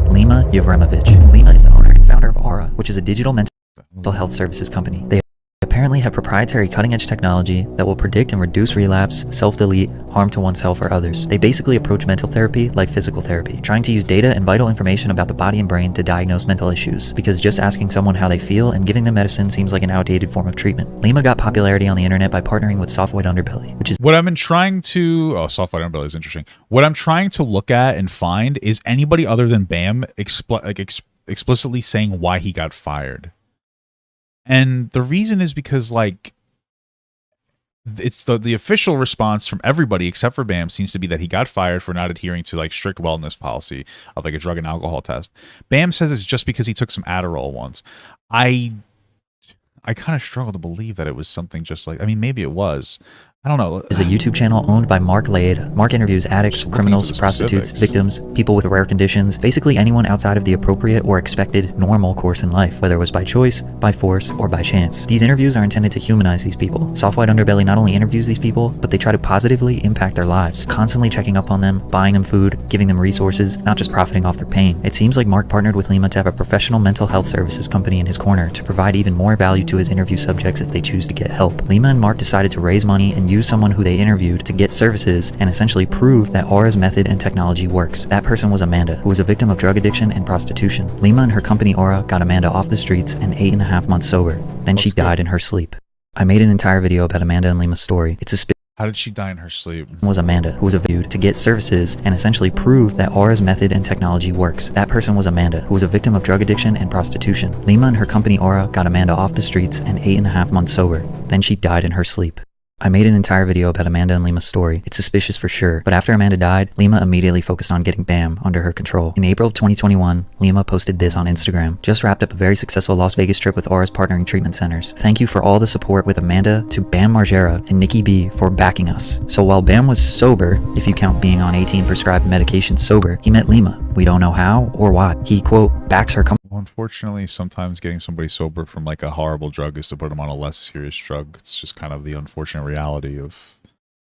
Lima Yevremovich. Lima is the owner and founder of Aura, which is a digital mental health services company. They apparently have proprietary cutting-edge technology that will predict and reduce relapse, self-delete, harm to oneself or others. They basically approach mental therapy like physical therapy, trying to use data and vital information about the body and brain to diagnose mental issues, because just asking someone how they feel and giving them medicine seems like an outdated form of treatment. Lima got popularity on the internet by partnering with Soft White Underbelly, which is what I've been trying to... Oh, Soft White Underbelly is interesting. What I'm trying to look at and find is anybody other than Bam explicitly saying why he got fired. And the reason is because, like, it's the official response from everybody except for Bam seems to be that he got fired for not adhering to, like, strict wellness policy of, like, a drug and alcohol test. Bam says it's just because he took some Adderall once. I kind of struggle to believe that it was something just like... I mean, maybe it was. I don't know. Is a YouTube channel owned by Mark Lade. Mark interviews addicts, criminals, prostitutes, victims, people with rare conditions, basically anyone outside of the appropriate or expected normal course in life, whether it was by choice, by force, or by chance. These interviews are intended to humanize these people. Soft White Underbelly not only interviews these people, but they try to positively impact their lives, constantly checking up on them, buying them food, giving them resources, not just profiting off their pain. It seems like Mark partnered with Lima to have a professional mental health services company in his corner to provide even more value to his interview subjects if they choose to get help. Lima and Mark decided to raise money and use someone who they interviewed to get services and essentially prove that Aura's method and technology works. That person was Amanda, who was a victim of drug addiction and prostitution. Lima and her company Aura got Amanda off the streets and 8.5 months sober. Then she died in her sleep. I made an entire video about Amanda and Lima's story. It's a How did she die in her sleep? Was Amanda, who was viewed to get services and essentially prove that Aura's method and technology works. That person was Amanda, who was a victim of drug addiction and prostitution. Lima and her company Aura got Amanda off the streets and 8.5 months sober. Then she died in her sleep. I made an entire video about Amanda and Lima's story. It's suspicious for sure, but after Amanda died, Lima immediately focused on getting Bam under her control. In April of 2021, Lima posted this on Instagram. Just wrapped up a very successful Las Vegas trip with Aura's partnering treatment centers. Thank you for all the support with Amanda, to Bam Margera and Nikki B for backing us. So while Bam was sober, if you count being on 18 prescribed medications sober, he met Lima. We don't know how or why. He, quote, backs her company. Well, unfortunately, sometimes getting somebody sober from like a horrible drug is to put them on a less serious drug. It's just kind of the unfortunate reality of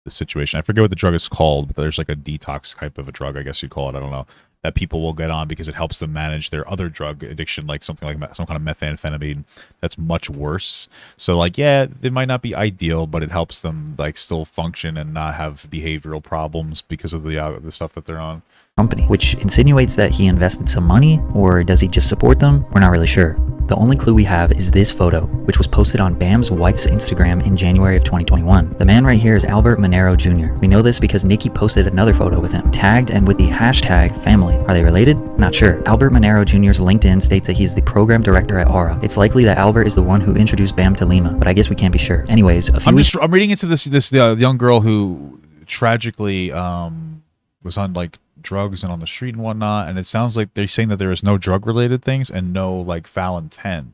the situation. I forget what the drug is called, but there's like a detox type of a drug, I guess you'd call it. I don't know. That people will get on because it helps them manage their other drug addiction, like something like some kind of methamphetamine that's much worse. So like, yeah, it might not be ideal, but it helps them like still function and not have behavioral problems because of the stuff that they're on. Company, which insinuates that he invested some money, or does he just support them? We're not really sure. The only clue we have is this photo, which was posted on Bam's wife's Instagram in January of 2021. The man right here is Albert Monero Jr. We know this because Nikki posted another photo with him, tagged and with the hashtag family. Are they related? Not sure. Albert Monero Jr.'s LinkedIn states that he's the program director at Aura. It's likely that Albert is the one who introduced Bam to Lima, but I guess we can't be sure. Anyways, I'm reading into this young girl who tragically was on like drugs and on the street and whatnot, and it sounds like they're saying that there is no drug related things and no like foul intent.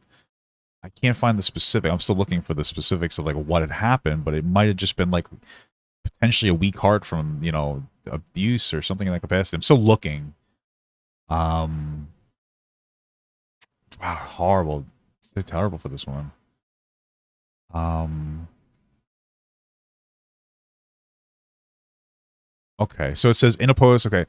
I can't find the specific. I'm still looking for the specifics of like what had happened, but it might have just been like potentially a weak heart from, you know, abuse or something in that capacity. I'm still looking. Wow, horrible. It's so terrible for this one. Okay, so it says in a post, okay.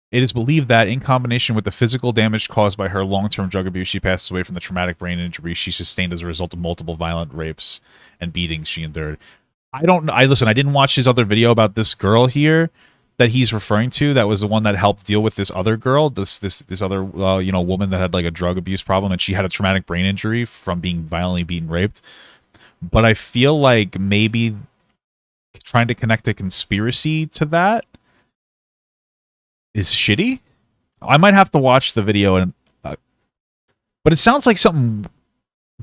It is believed that in combination with the physical damage caused by her long-term drug abuse, she passed away from the traumatic brain injury she sustained as a result of multiple violent rapes and beatings she endured. I don't know. Listen, I didn't watch his other video about this girl here that he's referring to. That was the one that helped deal with this other girl, this other you know, woman that had like a drug abuse problem, and she had a traumatic brain injury from being violently beaten, raped. But I feel like maybe trying to connect a conspiracy to that is shitty. I might have to watch the video, and but it sounds like something.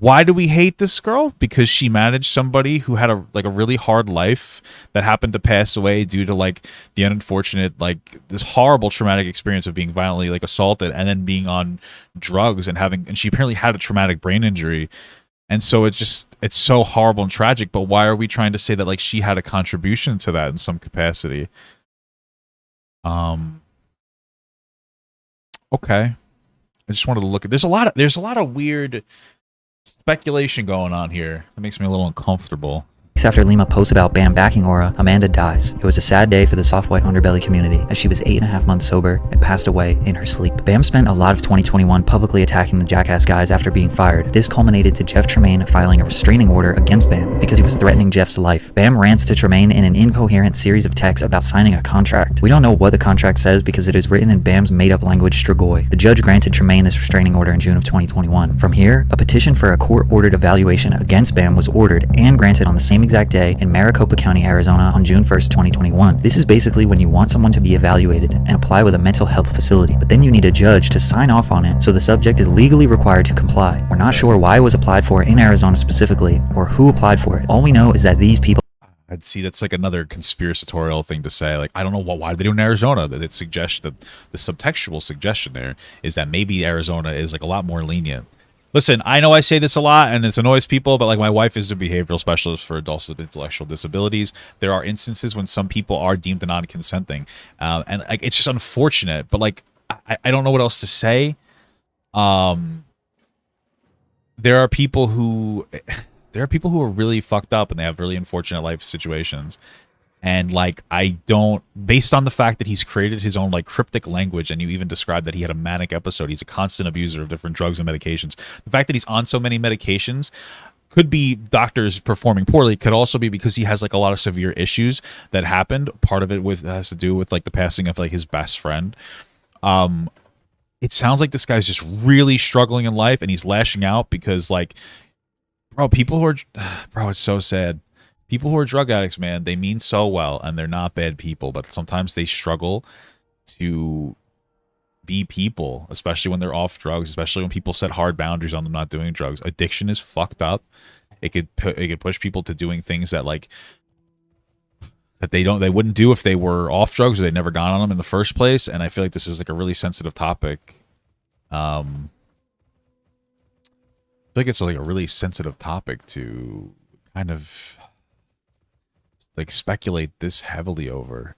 Why do we hate this girl? Because she managed somebody who had a really hard life that happened to pass away due to like the unfortunate, like this horrible traumatic experience of being violently like assaulted and then being on drugs and she apparently had a traumatic brain injury. And so it's so horrible and tragic, but why are we trying to say that like she had a contribution to that in some capacity? Okay. I just wanted to look at there's a lot of weird speculation going on here. That makes me a little uncomfortable. After Lima posts about Bam backing Aura, Amanda dies. It was a sad day for the soft white underbelly community, as she was 8.5 months sober and passed away in her sleep. Bam spent a lot of 2021 publicly attacking the Jackass guys after being fired. This culminated to Jeff Tremaine filing a restraining order against Bam because he was threatening Jeff's life. Bam rants to Tremaine in an incoherent series of texts about signing a contract. We don't know what the contract says because it is written in Bam's made-up language Strigoi. The judge granted Tremaine this restraining order in June of 2021. From here, a petition for a court-ordered evaluation against Bam was ordered and granted on the same exact day in Maricopa County, Arizona on June 1st, 2021. This is basically when you want someone to be evaluated and apply with a mental health facility, but then you need a judge to sign off on it, so the subject is legally required to comply. We're not sure why it was applied for in Arizona specifically, or who applied for it. All we know is that these people... I'd see that's like another conspiratorial thing to say. Like, I don't know why did they do it in Arizona. That it suggests that the subtextual suggestion there is that maybe Arizona is like a lot more lenient. Listen, I know I say this a lot and it annoys people, but like my wife is a behavioral specialist for adults with intellectual disabilities. There are instances when some people are deemed non-consenting, and like it's just unfortunate. But like I don't know what else to say. There are people who are really fucked up and they have really unfortunate life situations. And like based on the fact that he's created his own like cryptic language, and you even described that he had a manic episode, he's a constant abuser of different drugs and medications. The fact that he's on so many medications could be doctors performing poorly, could also be because he has like a lot of severe issues that happened. Part of it has to do with like the passing of like his best friend. It sounds like this guy's just really struggling in life and he's lashing out because like, bro, it's so sad. People who are drug addicts, man, they mean so well, and they're not bad people, but sometimes they struggle to be people, especially when they're off drugs, especially when people set hard boundaries on them not doing drugs. Addiction is fucked up. It could push people to doing things that like that they wouldn't do if they were off drugs or they'd never gone on them in the first place. And I feel like this is like a really sensitive topic. I feel like it's like a really sensitive topic to kind of like speculate this heavily over,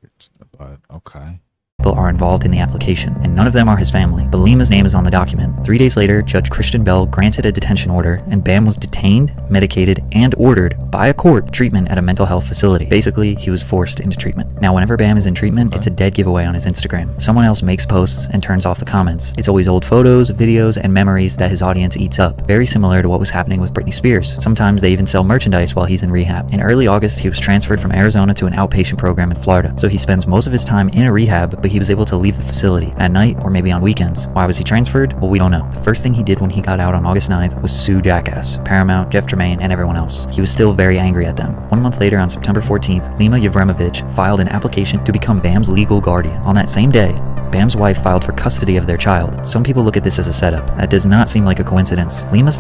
but okay. Are involved in the application, and none of them are his family, but Lima's name is on the document. 3 days later, Judge Christian Bell granted a detention order, and Bam was detained, medicated, and ordered by a court treatment at a mental health facility. Basically, he was forced into treatment. Now, whenever Bam is in treatment, it's a dead giveaway on his Instagram. Someone else makes posts and turns off the comments. It's always old photos, videos, and memories that his audience eats up, very similar to what was happening with Britney Spears. Sometimes they even sell merchandise while he's in rehab. In early August, he was transferred from Arizona to an outpatient program in Florida, so he spends most of his time in a rehab, but he was able to leave the facility at night or maybe on weekends. Why was he transferred? Well, we don't know. The first thing he did when he got out on August 9th was sue Jackass, Paramount, Jeff Tremaine, and everyone else. He was still very angry at them. 1 month later, on September 14th, Lima Yevremovich filed an application to become Bam's legal guardian. On that same day, Bam's wife filed for custody of their child. Some people look at this as a setup. That does not seem like a coincidence. Lima's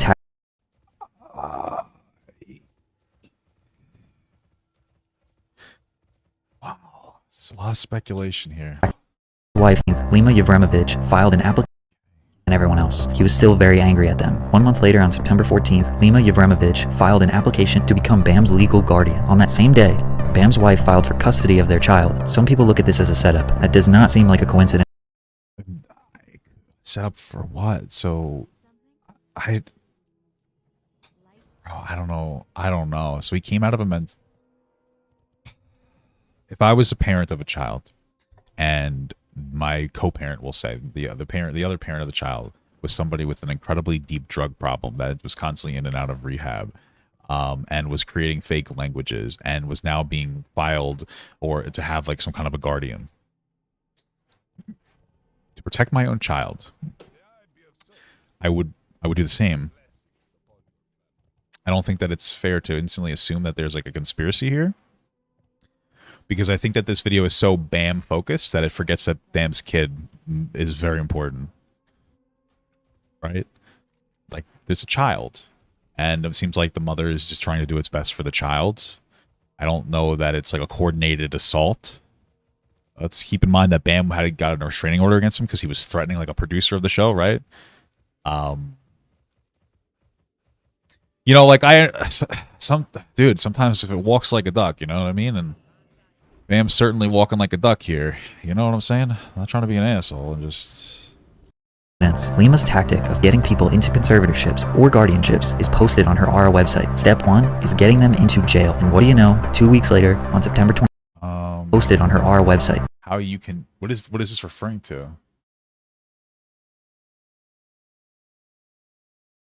It's a lot of speculation here. Wife, Lima Yevremovich, filed an application and everyone else. He was still very angry at them. 1 month later, on September 14th, Lima Yevremovich filed an application to become Bam's legal guardian. On that same day, Bam's wife filed for custody of their child. Some people look at this as a setup. That does not seem like a coincidence. Set up for what? So, I don't know. So he came out of a men's. If I was a parent of a child, and my co-parent, will say the other parent of the child was somebody with an incredibly deep drug problem that was constantly in and out of rehab, and was creating fake languages and was now being filed or to have like some kind of a guardian to protect my own child, I would do the same. I don't think that it's fair to instantly assume that there's like a conspiracy here, because I think that this video is so Bam focused that it forgets that Bam's kid is very important, right? Like, there's a child, and it seems like the mother is just trying to do its best for the child. I don't know that it's like a coordinated assault. Let's keep in mind that Bam had got a restraining order against him because he was threatening like a producer of the show, right? You know, like sometimes if it walks like a duck, you know what I mean? And Bam's certainly walking like a duck here. You know what I'm saying? I'm not trying to be an asshole and just... Lima's tactic of getting people into conservatorships or guardianships is posted on her RA website. Step 1 is getting them into jail. And what do you know? 2 weeks later, on September 20th, posted on her RA website. How you can... What is this referring to?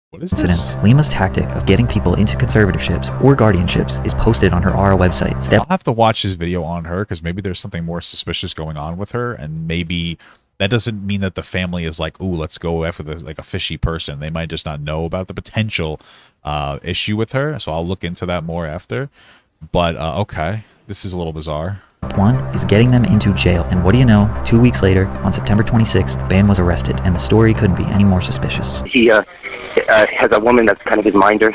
What is this? Lima's tactic of getting people into conservatorships or guardianships is posted on her RA website. I'll have to watch this video on her because maybe there's something more suspicious going on with her, and maybe that doesn't mean that the family is like, ooh, let's go after like a fishy person. They might just not know about the potential issue with her, so I'll look into that more after. But okay, this is a little bizarre. 1 is getting them into jail. And what do you know? 2 weeks later, on September 26th, Bam was arrested, and the story couldn't be any more suspicious. He has a woman that's kind of his minder.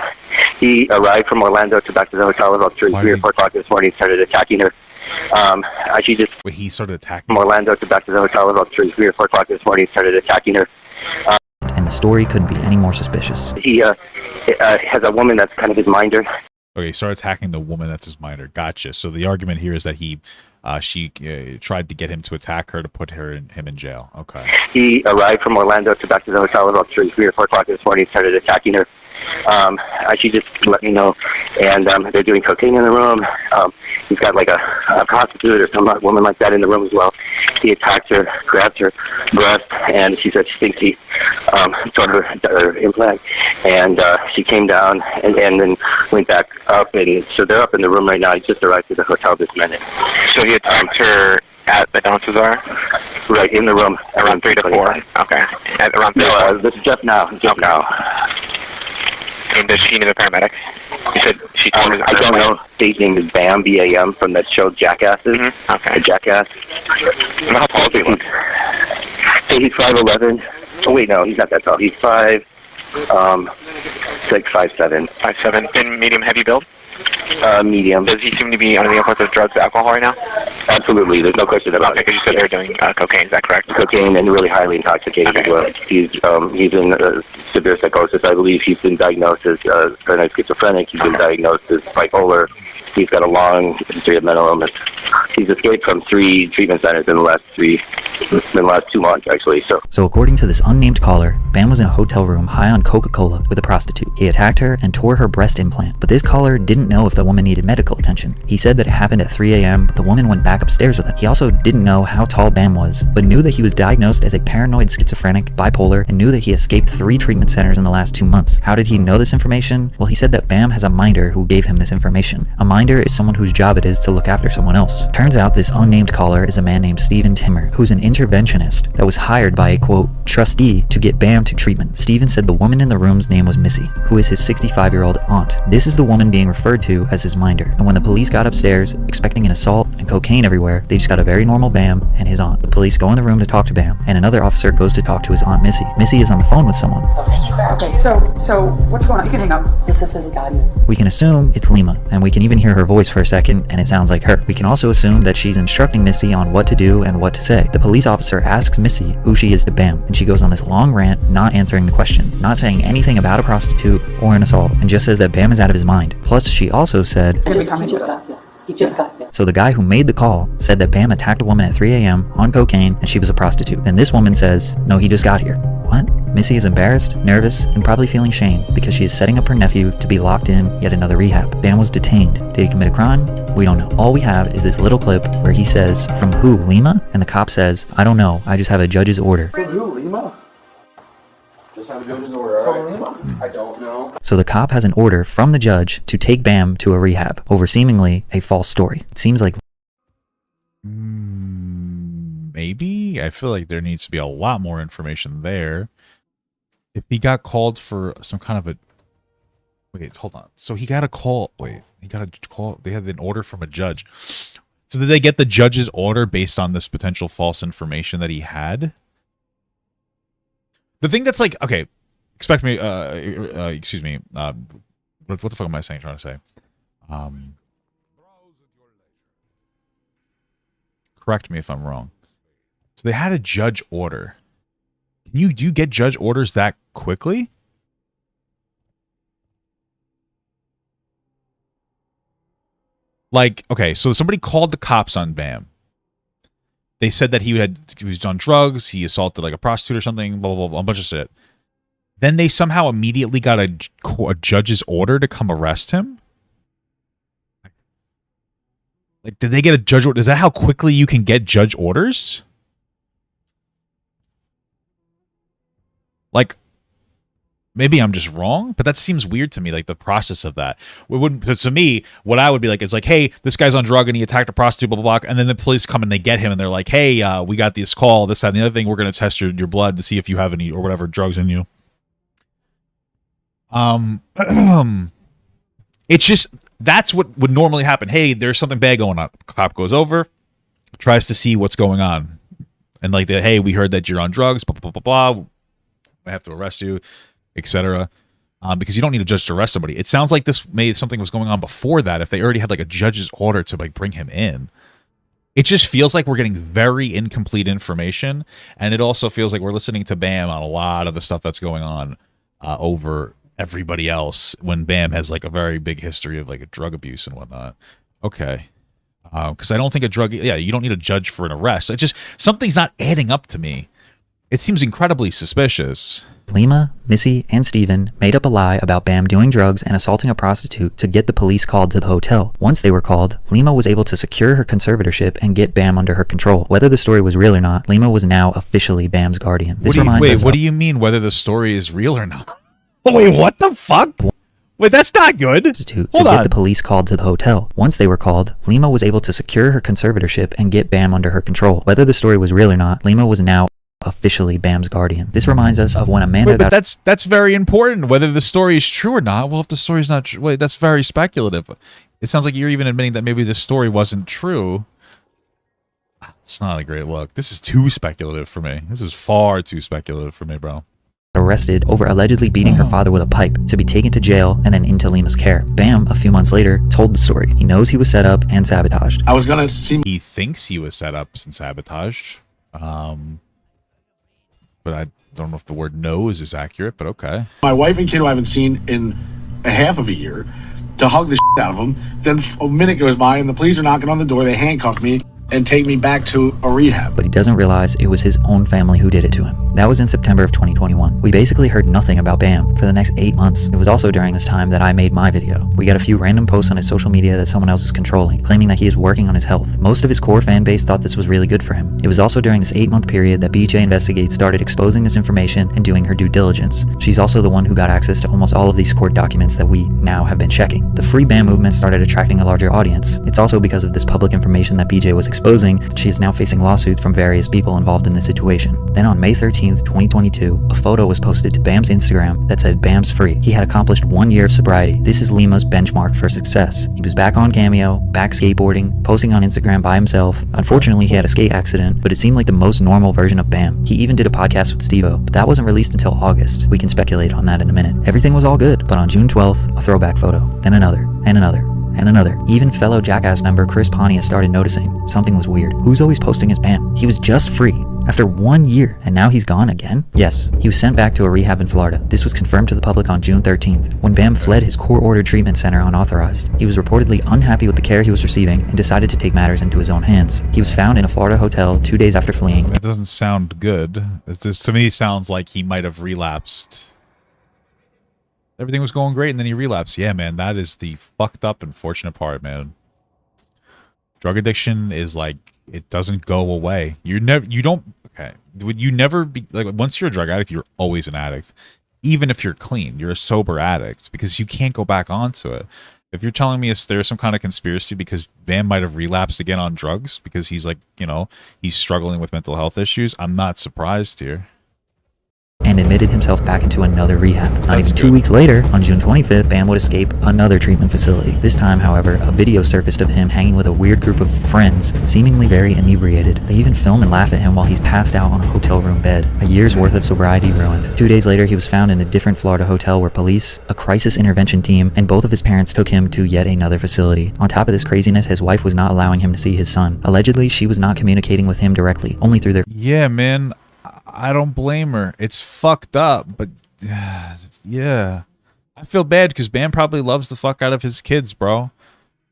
He arrived from Orlando to back to the hotel about 3 or 4 o'clock this morning, started attacking her. She just... Wait, he started attacking from Orlando to back to the hotel about 3 or 4 o'clock this morning, started attacking her. And the story couldn't be any more suspicious. He has a woman that's kind of his minder. Okay, he started attacking the woman that's his minder. Gotcha. So the argument here is that she tried to get him to attack her to put him in jail. Okay. He arrived from Orlando to back to the hotel about 3 or 4 o'clock this morning, started attacking her. She just let me know, and they're doing cocaine in the room. He's got like a prostitute or some woman like that in the room as well. He attacked her, grabbed her breast, and she said she thinks he saw her implant, and she came down and then went back up, and so they're up in the room right now. He just arrived at the hotel this minute. So he attacked her at the Dantavius? Right, in the room. Around 3 to 4? Okay. At around 3 No, this is just now. Just now. And does she need a paramedic? You said she told I don't know. His name is Bam, B-A-M, from that show Jackasses. Okay. Jackass. And how tall is he? So he's 5'11". Oh, wait, no, he's not that tall. He's 5'6", 5'7". 5'7". Thin, medium, heavy build? Medium. Does he seem to be under the influence of drugs, alcohol right now? Absolutely. There's no question about it. Because you said they're doing cocaine. Is that correct? Cocaine and really highly intoxicated as well. He's in severe psychosis. I believe he's been diagnosed as paranoid schizophrenic. He's been diagnosed as bipolar. He's got a long history of mental illness. He's escaped from 3 treatment centers in the last 2 months, actually. So according to this unnamed caller, Bam was in a hotel room high on Coca-Cola with a prostitute. He attacked her and tore her breast implant, but this caller didn't know if the woman needed medical attention. He said that it happened at 3 a.m., but the woman went back upstairs with him. He also didn't know how tall Bam was, but knew that he was diagnosed as a paranoid schizophrenic, bipolar, and knew that he escaped 3 treatment centers in the last 2 months. How did he know this information? Well, he said that Bam has a minder who gave him this information. A minder is someone whose job it is to look after someone else. Turns out this unnamed caller is a man named Steven Timmer, who's an interventionist that was hired by a, quote, trustee to get Bam to treatment. Steven said the woman in the room's name was Missy, who is his 65-year-old aunt. This is the woman being referred to as his minder. And when the police got upstairs, expecting an assault and cocaine everywhere, they just got a very normal Bam and his aunt. The police go in the room to talk to Bam, and another officer goes to talk to his aunt Missy. Missy is on the phone with someone. Okay, so what's going on? You can hang up. This is a guardian. We can assume it's Lima, and we can even hear her voice for a second, and it sounds like her. We can also assume that she's instructing Missy on what to do and what to say. The police officer asks Missy who she is to Bam, and she goes on this long rant, not answering the question, not saying anything about a prostitute or an assault, and just says that Bam is out of his mind. Plus, she also said, He just got here. So the guy who made the call said that Bam attacked a woman at 3 a.m. on cocaine and she was a prostitute. Then this woman says, no, he just got here. What? Missy is embarrassed, nervous, and probably feeling shame because she is setting up her nephew to be locked in yet another rehab. Bam was detained. Did he commit a crime? We don't know. All we have is this little clip where he says, from who, Lima? And the cop says, I don't know, I just have a judge's order. From who, Lima? Just have a judge's order, alright? I don't know. So the cop has an order from the judge to take Bam to a rehab over seemingly a false story. It seems like maybe? I feel like there needs to be a lot more information there. If he got called for some kind of a... Wait, hold on. So he got a call... Wait, he got a call... They had an order from a judge. So did they get the judge's order based on this potential false information that he had? The thing that's like... Okay, excuse me. What the fuck am I trying to say? Correct me if I'm wrong. So they had a judge order. Do you get judge orders that quickly? Like, okay, so somebody called the cops on Bam. They said that he was on drugs, he assaulted like a prostitute or something, blah, blah, blah, a bunch of shit. Then they somehow immediately got a judge's order to come arrest him? Like, did they get a judge order? Is that how quickly you can get judge orders? Like, maybe I'm just wrong, but that seems weird to me, like the process of that. To me, what I would be like is like, hey, this guy's on drug and he attacked a prostitute, blah, blah, blah. And then the police come and they get him and they're like, hey, we got this call, this, that, and the other thing. We're going to test your blood to see if you have any or whatever drugs in you. It's just, that's what would normally happen. Hey, there's something bad going on. Cop goes over, tries to see what's going on. And like, hey, we heard that you're on drugs, blah, blah, blah, blah, blah. I have to arrest you, etc. Because you don't need a judge to arrest somebody. It sounds like something was going on before that. If they already had like a judge's order to like bring him in, it just feels like we're getting very incomplete information, and it also feels like we're listening to Bam on a lot of the stuff that's going on over everybody else when Bam has like a very big history of like a drug abuse and whatnot. Okay, because I don't think you don't need a judge for an arrest. It's just something's not adding up to me. It seems incredibly suspicious. Lima, Missy, and Steven made up a lie about Bam doing drugs and assaulting a prostitute to get the police called to the hotel. Once they were called, Lima was able to secure her conservatorship and get Bam under her control. Whether the story was real or not, Lima was now officially Bam's guardian. What do you mean whether the story is real or not? Wait, what the fuck? Wait, that's not good. To get the police called to the hotel. Once they were called, Lima was able to secure her conservatorship and get Bam under her control. Whether the story was real or not, Lima was now officially Bam's guardian. This reminds us of when Amanda but that's very important. Whether the story is true or not. Well, if the story's not true, wait, that's very speculative. It sounds like you're even admitting that maybe the story wasn't true. It's not a great look. This is too speculative for me. This is far too speculative for me, bro. Arrested over allegedly beating her father with a pipe to be taken to jail and then into Lima's care. Bam, a few months later, told the story. He knows he was set up and sabotaged. I was gonna see. He thinks he was set up and sabotaged. But I don't know if the word knows is accurate, but okay. My wife and kid who I haven't seen in a half of a year, to hug the shit out of them. Then a minute goes by and the police are knocking on the door. They handcuff me and take me back to a rehab. But he doesn't realize it was his own family who did it to him. That was in September of 2021. We basically heard nothing about Bam for the next 8 months. It was also during this time that I made my video. We got a few random posts on his social media that someone else is controlling, claiming that he is working on his health. Most of his core fan base thought this was really good for him. It was also during this 8-month period that BJ Investigates started exposing this information and doing her due diligence. She's also the one who got access to almost all of these court documents that we now have been checking. The Free Bam movement started attracting a larger audience. It's also because of this public information that BJ was exposing that she is now facing lawsuits from various people involved in this situation. Then on May 13th, 2022, a photo was posted to Bam's Instagram that said Bam's free. He had accomplished 1 year of sobriety. This is Lima's benchmark for success. He was back on Cameo, back skateboarding, posting on Instagram by himself. Unfortunately, he had a skate accident, but it seemed like the most normal version of Bam. He even did a podcast with Steve-O, but that wasn't released until August. We can speculate on that in a minute. Everything was all good, but on June 12th, a throwback photo, then another, and another. And another. Even fellow Jackass member Chris Pontius started noticing something was weird. Who's always posting as Bam? He was just free. After 1 year, and now he's gone again? Yes, he was sent back to a rehab in Florida. This was confirmed to the public on June 13th, when Bam fled his court-ordered treatment center unauthorized. He was reportedly unhappy with the care he was receiving and decided to take matters into his own hands. He was found in a Florida hotel 2 days after fleeing. It doesn't sound good. This, to me, sounds like he might have relapsed. Everything was going great, and then he relapsed. Yeah, man, that is the fucked up and fortunate part, man. Drug addiction is like, it doesn't go away. You never be like, once you're a drug addict, you're always an addict. Even if you're clean, you're a sober addict because you can't go back onto it. If you're telling me there's some kind of conspiracy because Bam might have relapsed again on drugs because he's like, you know, he's struggling with mental health issues, I'm not surprised here. And admitted himself back into another rehab. Not even 2 weeks later, on June 25th, Bam would escape another treatment facility. This time, however, a video surfaced of him hanging with a weird group of friends, seemingly very inebriated. They even film and laugh at him while he's passed out on a hotel room bed. A year's worth of sobriety ruined. 2 days later, he was found in a different Florida hotel where police, a crisis intervention team, and both of his parents took him to yet another facility. On top of this craziness, his wife was not allowing him to see his son. Allegedly, she was not communicating with him directly, only through their... Yeah, man. I don't blame her. It's fucked up, but yeah. I feel bad because Bam probably loves the fuck out of his kids, bro.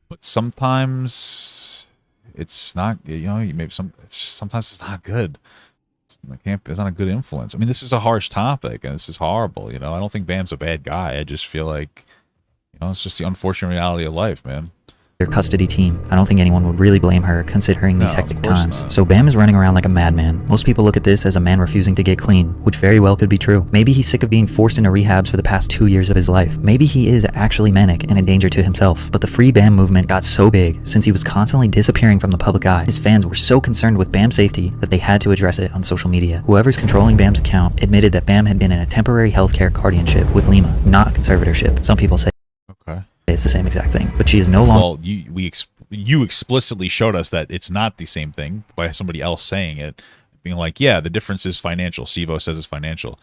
But sometimes it's not, you know, sometimes it's not good. It's not a good influence. I mean, this is a harsh topic and this is horrible, you know. I don't think Bam's a bad guy. I just feel like, you know, it's just the unfortunate reality of life, man. Their custody team. I don't think anyone would really blame her considering these hectic times. So Bam is running around like a madman. Most people look at this as a man refusing to get clean, which very well could be true. Maybe he's sick of being forced into rehabs for the past 2 years of his life. Maybe he is actually manic and a danger to himself. But the Free Bam movement got so big since he was constantly disappearing from the public eye. His fans were so concerned with Bam's safety that they had to address it on social media. Whoever's controlling Bam's account admitted that Bam had been in a temporary healthcare guardianship with Lima, not a conservatorship. Some people say it's the same exact thing, but she is no longer... Well, you explicitly showed us that it's not the same thing by somebody else saying it, being like, yeah, the difference is financial. Sivo says it's financial.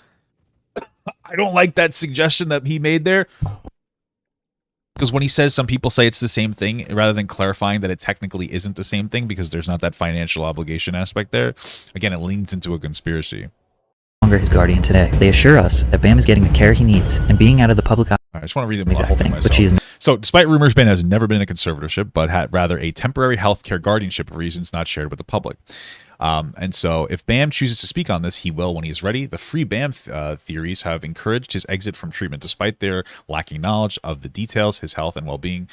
I don't like that suggestion that he made there, because when he says some people say it's the same thing, rather than clarifying that it technically isn't the same thing because there's not that financial obligation aspect there, again, it leans into a conspiracy. His guardian today. They assure us that Bam is getting the care he needs and being out of the public eye. I just want to read the whole thing myself. So, despite rumors, Bam has never been in a conservatorship, but had rather a temporary healthcare guardianship for reasons not shared with the public. And so, if Bam chooses to speak on this, he will when he is ready. The Free Bam theories have encouraged his exit from treatment, despite their lacking knowledge of the details, his health, and well-being.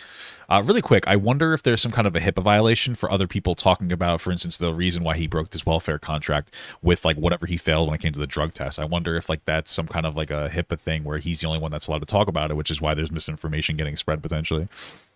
Really quick, I wonder if there's some kind of a HIPAA violation for other people talking about, for instance, the reason why he broke his welfare contract with, like, whatever he failed when it came to the drug test. I wonder if, like, that's some kind of, like, a HIPAA thing where he's the only one that's allowed to talk about it, which is why there's misinformation getting spread, potentially.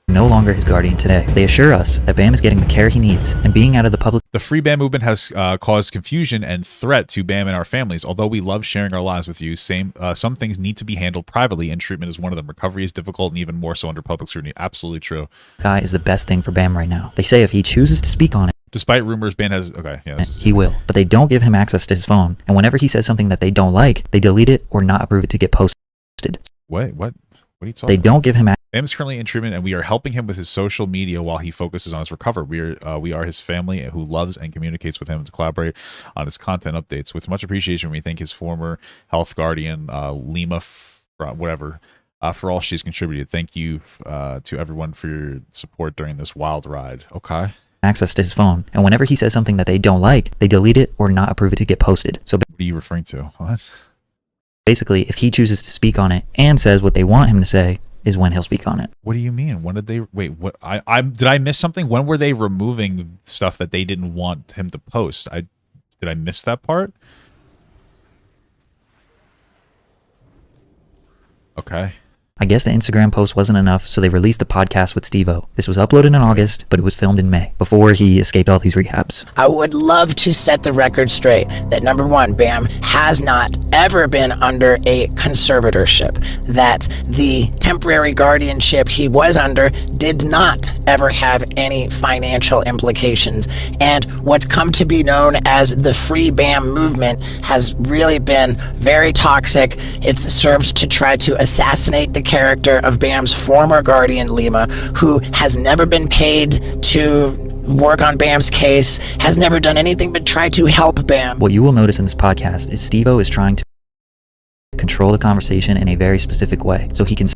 No longer his guardian today. They assure us that Bam is getting the care he needs and being out of the public. The Free Bam movement has caused confusion and threat to Bam and our families. Although we love sharing our lives with you, some things need to be handled privately, and treatment is one of them. Recovery is difficult and even more so under public scrutiny. Absolutely true. Guy is the best thing for Bam right now. They say if he chooses to speak on it, despite rumors, Bam has... Okay, yeah. He will. But they don't give him access to his phone. And whenever he says something that they don't like, they delete it or not approve it to get posted. Wait, what? What are you talking They don't give him access. Bam is currently in treatment, and we are helping him with his social media while he focuses on his recovery. We are his family who loves and communicates with him to collaborate on his content updates. With much appreciation, we thank his former health guardian, Lima, for all she's contributed. Thank you to everyone for your support during this wild ride. Okay. Access to his phone, and whenever he says something that they don't like, they delete it or not approve it to get posted. So what are you referring to? What? Basically, if he chooses to speak on it and says what they want him to say, is when he'll speak on it. What do you mean? When did they... Wait, what? Did I miss something? When were they removing stuff that they didn't want him to post? Did I miss that part? Okay. I guess the Instagram post wasn't enough, so they released the podcast with Steve-O. This was uploaded in August, but it was filmed in May, before he escaped all these rehabs. I would love to set the record straight that number one, Bam has not ever been under a conservatorship. That the temporary guardianship he was under did not ever have any financial implications. And what's come to be known as the Free Bam movement has really been very toxic. It serves to try to assassinate the character of Bam's former guardian, Lima, who has never been paid to work on Bam's case, has never done anything but try to help Bam. What you will notice in this podcast is Steve-O is trying to control the conversation in a very specific way, so he can...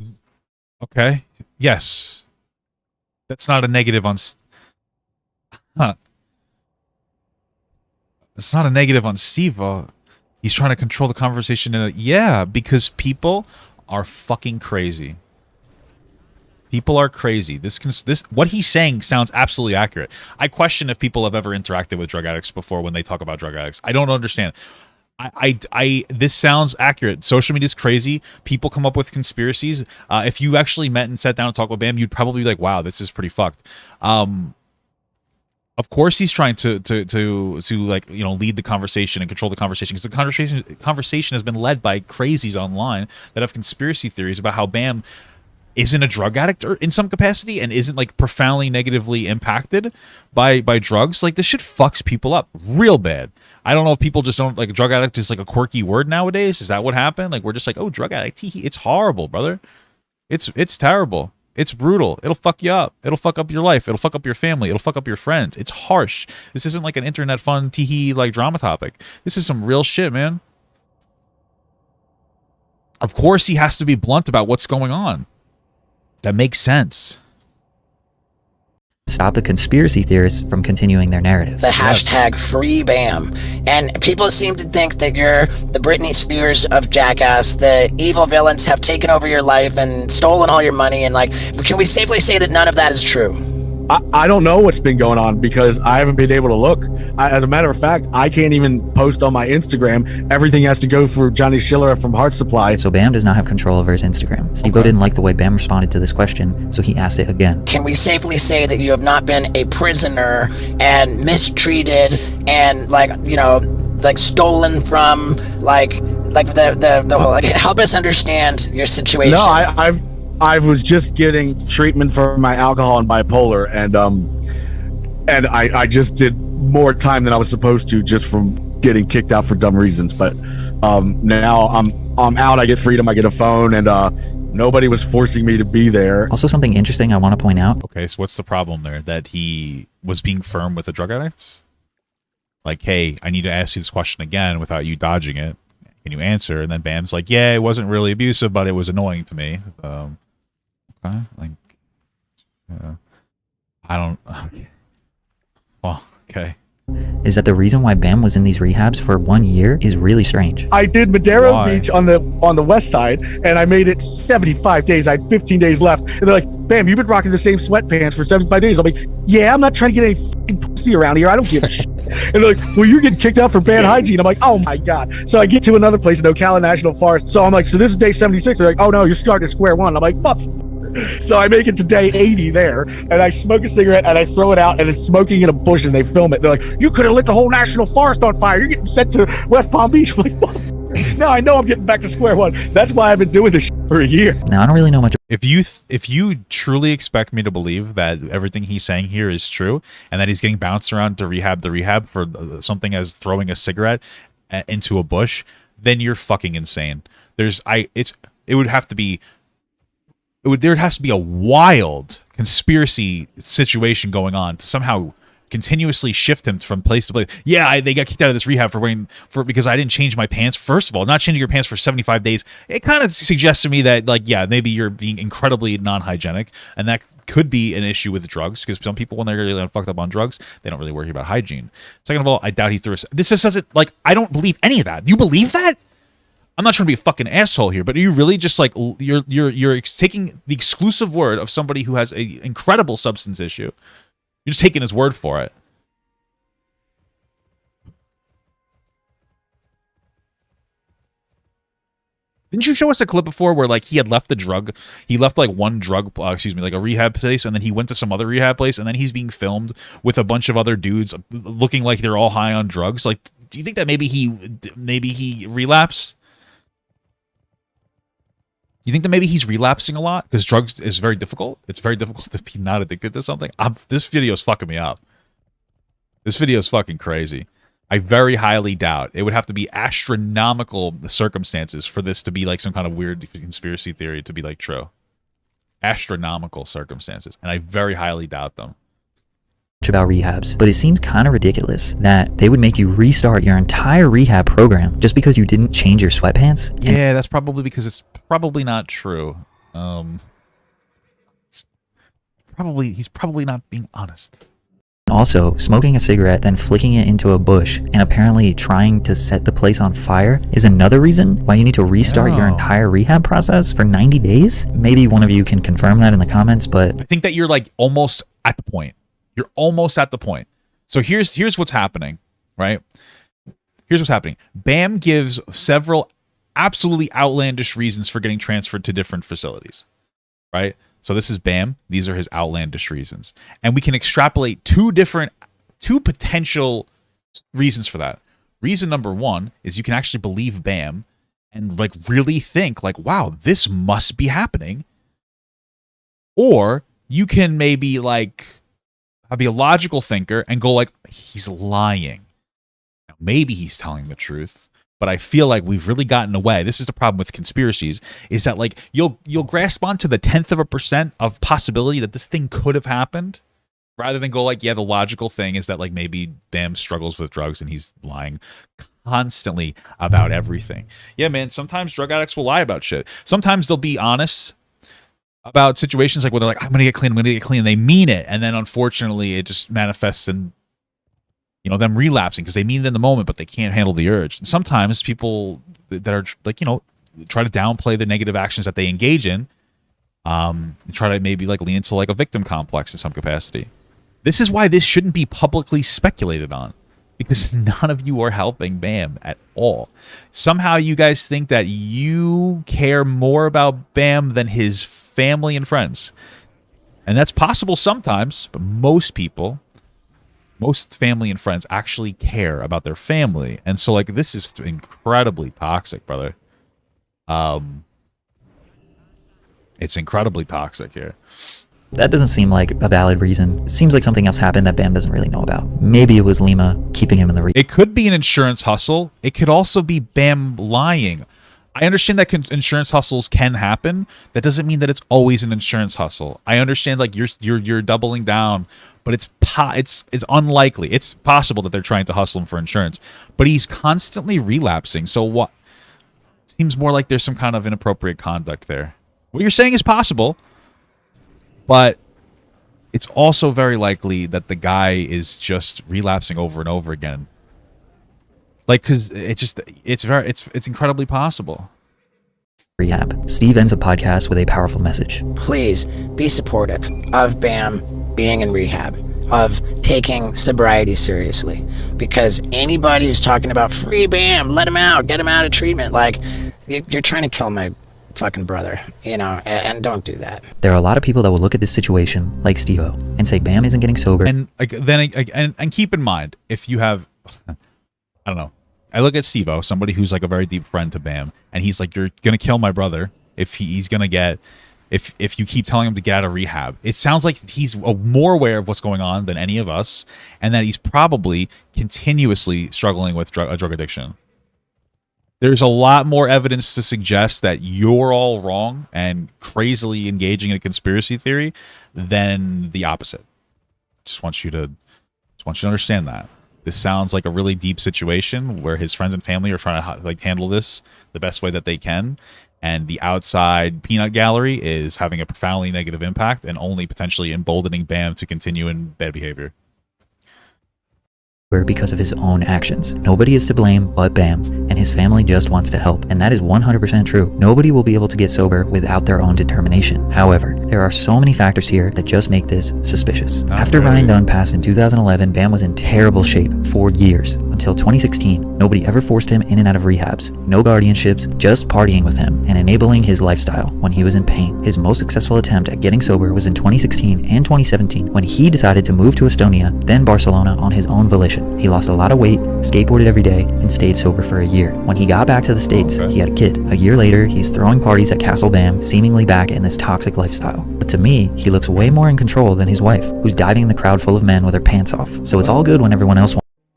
Okay. Yes. That's not a negative on... Huh. It's not a negative on Steve-O. He's trying to control the conversation in a... Yeah, because people are fucking crazy. People are crazy. This what he's saying sounds absolutely accurate. I question if people have ever interacted with drug addicts before when they talk about drug addicts. I don't understand. This sounds accurate. Social media is crazy. People come up with conspiracies. If you actually met and sat down and talked with Bam, you'd probably be like, "Wow, this is pretty fucked." Of course, he's trying to like, you know, lead the conversation and control the conversation, because the conversation has been led by crazies online that have conspiracy theories about how Bam isn't a drug addict or in some capacity and isn't like profoundly negatively impacted by drugs. Like, this shit fucks people up real bad. I don't know if people just don't like drug addict is like a quirky word nowadays. Is that what happened? Like, we're just like, oh, drug addict. It's horrible, brother. It's terrible. It's brutal. It'll fuck you up. It'll fuck up your life. It'll fuck up your family. It'll fuck up your friends. It's harsh. This isn't like an internet fun tee like drama topic. This is some real shit, man. Of course he has to be blunt about what's going on. That makes sense. Stop the conspiracy theorists from continuing their narrative. The hashtag free Bam. And people seem to think that you're the Britney Spears of Jackass. The evil villains have taken over your life and stolen all your money. And like, can we safely say that none of that is true? I don't know what's been going on because I haven't been able to look. As a matter of fact, I can't even post on my Instagram. Everything has to go through Johnny Schiller from Heart Supply. So Bam does not have control over his Instagram. Steve-O didn't like the way Bam responded to this question, so he asked it again. Can we safely say that you have not been a prisoner and mistreated and, like, you know, like stolen from, like the whole, like, help us understand your situation? No, I was just getting treatment for my alcohol and bipolar, and I just did more time than I was supposed to just from getting kicked out for dumb reasons. But now I'm out. I get freedom. I get a phone, and nobody was forcing me to be there. Also, something interesting I want to point out. Okay, so what's the problem there? That he was being firm with the drug addicts? Like, hey, I need to ask you this question again without you dodging it. Can you answer? And then Bam's like, yeah, it wasn't really abusive, but it was annoying to me. Okay, like, I don't. Okay. Well, okay. Is that the reason why Bam was in these rehabs for 1 year is really strange. I did Madero Beach on the west side, and I made it 75 days. I had 15 days left, and they're like, "Bam, you've been rocking the same sweatpants for 75 days." I'm like, "Yeah, I'm not trying to get any fucking pussy around here. I don't give a shit." And they're like, "Well, you're getting kicked out for bad hygiene." I'm like, "Oh my god!" So I get to another place in Ocala National Forest. So I'm like, "So this is day 76." They're like, "Oh no, you're starting at square one." I'm like, "What?" So I make it to day 80 there, and I smoke a cigarette, and I throw it out, and it's smoking in a bush, and they film it. They're like, "You could have lit the whole national forest on fire. You're getting sent to West Palm Beach." I'm like, what? Now I know I'm getting back to square one. That's why I've been doing this for a year. Now, I don't really know much. If you truly expect me to believe that everything he's saying here is true, and that he's getting bounced around to rehab for something as throwing a cigarette into a bush, then you're fucking insane. There has to be a wild conspiracy situation going on to somehow continuously shift him from place to place. Yeah, they got kicked out of this rehab because I didn't change my pants. First of all, not changing your pants for 75 days, it kind of suggests to me that, like, yeah, maybe you're being incredibly non-hygienic, and that could be an issue with drugs, because some people, when they're really fucked up on drugs, they don't really worry about hygiene. Second of all, I doubt he threw this just doesn't, like, I don't believe any of that. You believe that? I'm not trying to be a fucking asshole here, but are you really just like, you're taking the exclusive word of somebody who has an incredible substance issue? You're just taking his word for it. Didn't you show us a clip before where, like, he left like one drug, like a rehab place, and then he went to some other rehab place, and then he's being filmed with a bunch of other dudes looking like they're all high on drugs? Like, do you think that maybe he relapsed? You think that maybe he's relapsing a lot because drugs is very difficult? It's very difficult to be not addicted to something. This video is fucking me up. This video is fucking crazy. I very highly doubt. It would have to be astronomical circumstances for this to be like some kind of weird conspiracy theory to be like true. Astronomical circumstances. And I very highly doubt them. about rehabs, but it seems kind of ridiculous that they would make you restart your entire rehab program just because you didn't change your sweatpants. Yeah, that's probably because it's probably not true. He's probably not being honest. Also, smoking a cigarette, then flicking it into a bush, and apparently trying to set the place on fire is another reason why you need to restart your entire rehab process for 90 days? Maybe one of you can confirm that in the comments, but... I think that you're like almost at the point. You're almost at the point. So here's what's happening, right? Here's what's happening. Bam gives several absolutely outlandish reasons for getting transferred to different facilities, right? So this is Bam. These are his outlandish reasons. And we can extrapolate two potential reasons for that. Reason number one is you can actually believe Bam and like really think like, wow, this must be happening. Or you can maybe like be a logical thinker and go like, he's lying. Now, maybe he's telling the truth. But I feel like we've really gotten away. This is the problem with conspiracies, is that like you'll grasp onto the 0.1% of possibility that this thing could have happened, rather than go like, yeah, the logical thing is that like maybe Bam struggles with drugs and he's lying constantly about everything. Yeah, man, sometimes drug addicts will lie about shit. Sometimes they'll be honest about situations like where they're like, I'm gonna get clean, and they mean it, and then unfortunately it just manifests in, you know, them relapsing because they mean it in the moment, but they can't handle the urge. And sometimes people that are like, you know, try to downplay the negative actions that they engage in, try to maybe like lean into like a victim complex in some capacity. This is why this shouldn't be publicly speculated on, because none of you are helping Bam at all. Somehow you guys think that you care more about Bam than his family and friends. And that's possible sometimes, but most people, most family and friends actually care about their family. And so like this is incredibly toxic, brother. It's incredibly toxic here. That doesn't seem like a valid reason. It seems like something else happened that Bam doesn't really know about. Maybe it was Lima keeping him in the It could be an insurance hustle. It could also be Bam lying. I understand that insurance hustles can happen. That doesn't mean that it's always an insurance hustle. I understand like you're doubling down, but it's unlikely. It's possible that they're trying to hustle him for insurance, but he's constantly relapsing. So what? Seems more like there's some kind of inappropriate conduct there. What you're saying is possible, but it's also very likely that the guy is just relapsing over and over again. Like, cause it's incredibly possible. Rehab. Steve ends a podcast with a powerful message. Please be supportive of Bam being in rehab, of taking sobriety seriously, because anybody who's talking about free Bam, let him out, get him out of treatment, like you're trying to kill my fucking brother, you know, and don't do that. There are a lot of people that will look at this situation like Steve-O and say Bam isn't getting sober. And then keep in mind, if you have, I don't know, I look at Steve-O, somebody who's like a very deep friend to Bam, and he's like, you're gonna kill my brother if he's gonna get, if you keep telling him to get out of rehab. It sounds like he's more aware of what's going on than any of us, and that he's probably continuously struggling with drug addiction. There's a lot more evidence to suggest that you're all wrong and crazily engaging in a conspiracy theory than the opposite. Just want you to understand that. This sounds like a really deep situation where his friends and family are trying to like handle this the best way that they can, and the outside peanut gallery is having a profoundly negative impact and only potentially emboldening Bam to continue in bad behavior. Because of his own actions. Nobody is to blame but Bam, and his family just wants to help, and that is 100% true. Nobody will be able to get sober without their own determination. However, there are so many factors here that just make this suspicious. After Ryan Dunn passed in 2011, Bam was in terrible shape for years. Until 2016, nobody ever forced him in and out of rehabs. No guardianships, just partying with him and enabling his lifestyle when he was in pain. His most successful attempt at getting sober was in 2016 and 2017 when he decided to move to Estonia, then Barcelona on his own volition. He lost a lot of weight, skateboarded every day, and stayed sober for a year. When he got back to the States, he had a kid. A year later, he's throwing parties at Castle Bam, seemingly back in this toxic lifestyle. But to me, he looks way more in control than his wife, who's diving in the crowd full of men with her pants off. So it's all good when everyone else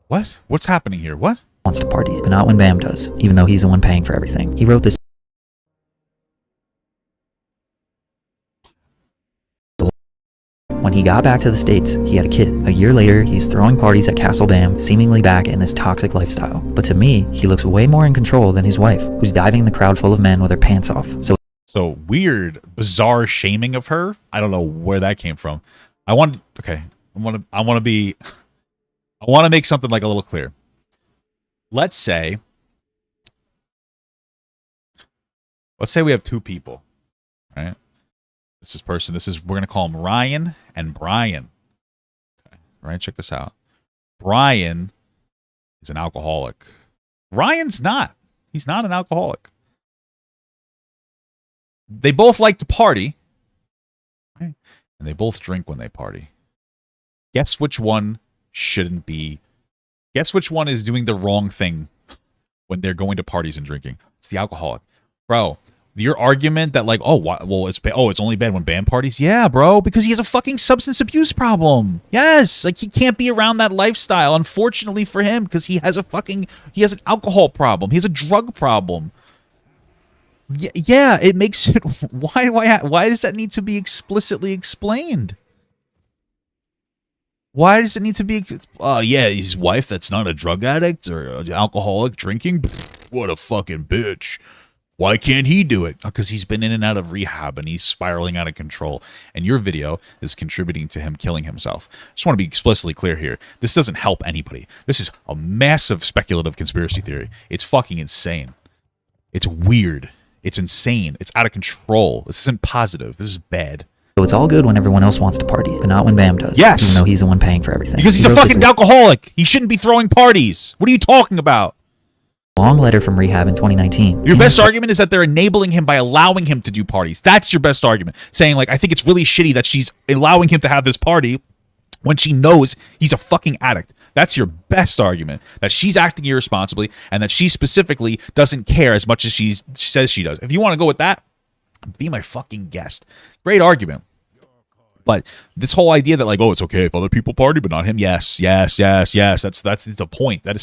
What? What's happening here? What? Wants to party, but not when Bam does, even though he's the one paying for everything. He wrote this When he got back to the States, he had a kid. A year later, he's throwing parties at Castle Bam, seemingly back in this toxic lifestyle. But to me, he looks way more in control than his wife, who's diving in the crowd full of men with her pants off. So weird, bizarre shaming of her. I don't know where that came from. I want to make something like a little clear. Let's say we have two people, right? We're going to call them Ryan and Brian. Okay, right? Check this out. Brian is an alcoholic. Ryan's not. He's not an alcoholic. They both like to party, right? And they both drink when they party. Guess which one shouldn't be? Guess which one is doing the wrong thing when they're going to parties and drinking? It's the alcoholic. Bro, your argument that like, it's only bad when band parties? Yeah, bro, because he has a fucking substance abuse problem. Yes, like he can't be around that lifestyle, unfortunately for him, because he has an alcohol problem. He has a drug problem. Yeah, it makes it. Why does that need to be explicitly explained? Why does it need to be? His wife that's not a drug addict or an alcoholic drinking. What a fucking bitch. Why can't he do it? Because he's been in and out of rehab and he's spiraling out of control. And your video is contributing to him killing himself. Just want to be explicitly clear here. This doesn't help anybody. This is a massive speculative conspiracy theory. It's fucking insane. It's weird. It's insane. It's out of control. This isn't positive. This is bad. So it's all good when everyone else wants to party, but not when Bam does. Yes! Even though he's the one paying for everything. Because he's a fucking alcoholic. He shouldn't be throwing parties. What are you talking about? Long letter from rehab in 2019. Your best argument is that they're enabling him by allowing him to do parties. That's your best argument. Saying, like, I think it's really shitty that she's allowing him to have this party when she knows he's a fucking addict. That's your best argument. That she's acting irresponsibly and that she specifically doesn't care as much as she says she does. If you want to go with that, be my fucking guest. Great argument. But this whole idea that like, it's okay if other people party but not him. Yes. That's the point. That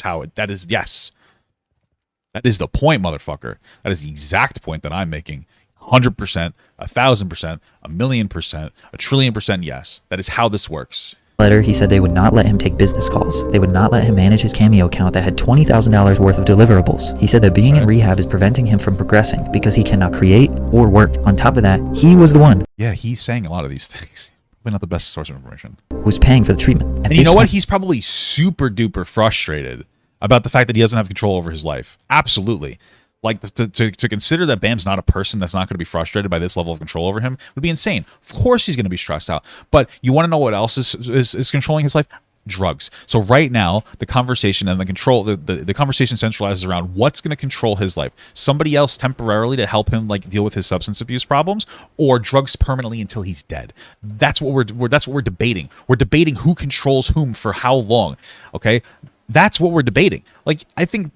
is the point, motherfucker. That is the exact point that I'm making. 100%, 1,000%, 1,000,000%, 1,000,000,000,000% yes. That is how this works. Letter, he said they would not let him take business calls. They would not let him manage his Cameo account that had $20,000 worth of deliverables. He said that being in rehab is preventing him from progressing because he cannot create or work. On top of that, he was the one. Yeah, he's saying a lot of these things. Probably not the best source of information. Who's paying for the treatment. And you know what? He's probably super duper frustrated about the fact that he doesn't have control over his life. Absolutely. Like, to consider that Bam's not a person that's not going to be frustrated by this level of control over him would be insane. Of course he's going to be stressed out. But you want to know what else is controlling his life? Drugs. So right now, the conversation and the conversation centralizes around what's going to control his life. Somebody else temporarily to help him like deal with his substance abuse problems, or drugs permanently until he's dead. That's what we're debating. We're debating who controls whom for how long. Okay? That's what we're debating. Like, I think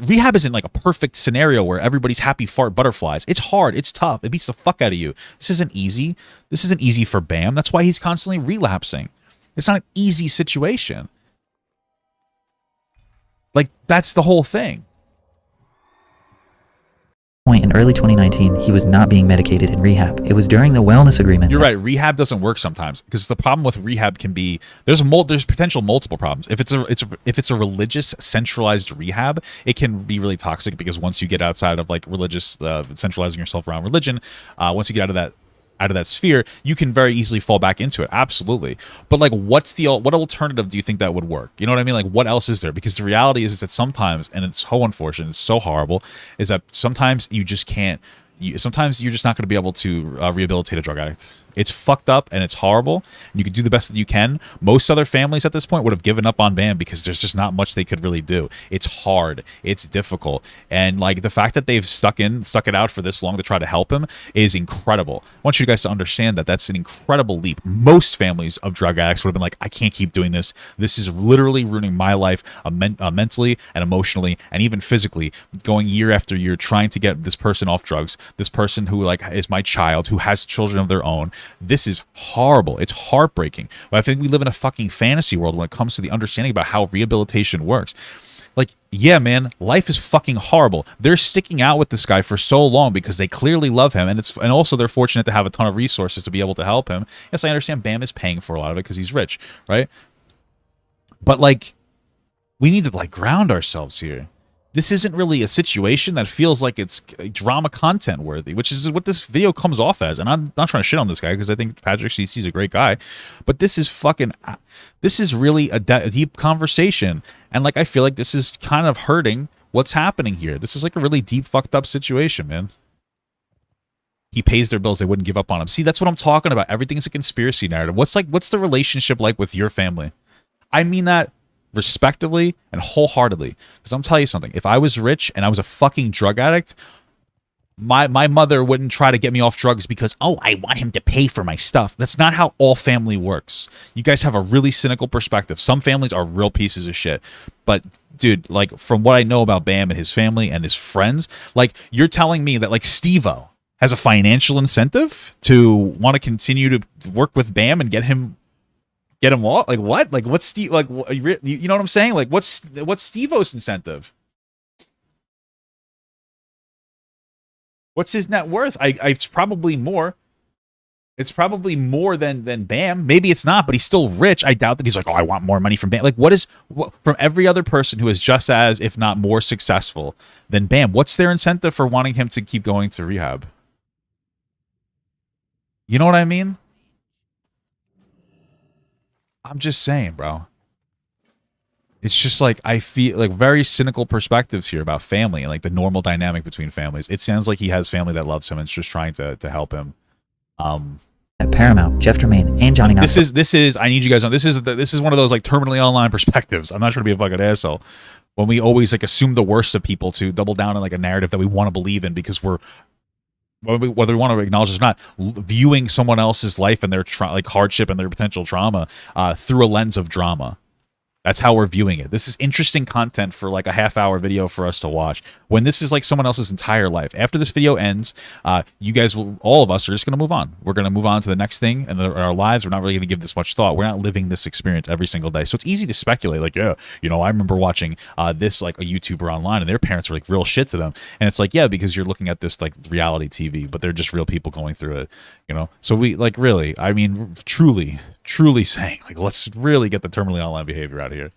rehab isn't like a perfect scenario where everybody's happy fart butterflies. It's hard. It's tough. It beats the fuck out of you. This isn't easy. This isn't easy for Bam. That's why he's constantly relapsing. It's not an easy situation. Like, that's the whole thing. In early 2019, he was not being medicated in rehab. It was during the wellness agreement. You're right. Rehab doesn't work sometimes because the problem with rehab can be there's potential multiple problems. If it's a religious centralized rehab, it can be really toxic because once you get outside of like religious centralizing yourself around religion, once you get out of that sphere, you can very easily fall back into it. Absolutely. But like, what alternative do you think that would work? You know what I mean? Like, what else is there? Because the reality is that sometimes, and it's so unfortunate, it's so horrible, is that sometimes you just can't. Sometimes you're just not going to be able to rehabilitate a drug addict. It's fucked up and it's horrible. And you can do the best that you can. Most other families at this point would have given up on Bam because there's just not much they could really do. It's hard. It's difficult. And like the fact that they've stuck it out for this long to try to help him is incredible. I want you guys to understand that that's an incredible leap. Most families of drug addicts would have been like, I can't keep doing this. This is literally ruining my life mentally and emotionally and even physically, going year after year trying to get this person off drugs, this person who like is my child, who has children of their own. This is horrible. It's heartbreaking. But I think we live in a fucking fantasy world when it comes to the understanding about how rehabilitation works. Like, yeah, man, life is fucking horrible. They're sticking out with this guy for so long because they clearly love him, and also they're fortunate to have a ton of resources to be able to help him. Yes, I understand Bam is paying for a lot of it because he's rich, right? But like, we need to like ground ourselves here. This isn't really a situation that feels like it's drama content worthy, which is what this video comes off as. And I'm not trying to shit on this guy because I think Patrick CC is a great guy, but this is really a deep conversation. And like, I feel like this is kind of hurting what's happening here. This is like a really deep, fucked up situation, man. He pays their bills. They wouldn't give up on him. See, that's what I'm talking about. Everything's a conspiracy narrative. What's the relationship like with your family? I mean that respectively and wholeheartedly, because I'm telling you something. If I was rich and I was a fucking drug addict, my mother wouldn't try to get me off drugs because, oh, I want him to pay for my stuff. That's not how all family works. You guys have a really cynical perspective. Some families are real pieces of shit. But dude, like, from what I know about Bam and his family and his friends, like, you're telling me that like Steve-O has a financial incentive to want to continue to work with Bam and get him off? Like, what? Like, what's Steve? Like, you know what I'm saying? Like, what's Steve-O's incentive? What's his net worth? It's probably more. It's probably more than Bam. Maybe it's not, but he's still rich. I doubt that he's like, oh, I want more money from Bam. Like, from every other person who is just as, if not more successful than Bam, what's their incentive for wanting him to keep going to rehab? You know what I mean? I'm just saying, bro. It's just like, I feel like very cynical perspectives here about family and like the normal dynamic between families. It sounds like he has family that loves him and is just trying to help him. At Paramount, Jeff Tremaine and Johnny Knoxville. This is I need you guys on. This is one of those like terminally online perspectives. I'm not trying to be a fucking asshole. When we always like assume the worst of people to double down on like a narrative that we want to believe in because we're, whether we want to acknowledge it or not, viewing someone else's life and their like hardship and their potential trauma through a lens of drama. That's how we're viewing it. This is interesting content for like a half-hour video for us to watch, when this is like someone else's entire life. After this video ends, you guys will, all of us are just going to move on. We're going to move on to the next thing in our lives. We're not really going to give this much thought. We're not living this experience every single day. So it's easy to speculate like, yeah, you know, I remember watching this like a YouTuber online and their parents were like real shit to them. And it's like, yeah, because you're looking at this like reality TV, but they're just real people going through it, you know? So we like really, I mean, truly saying like, let's really get the terminally online behavior out of here.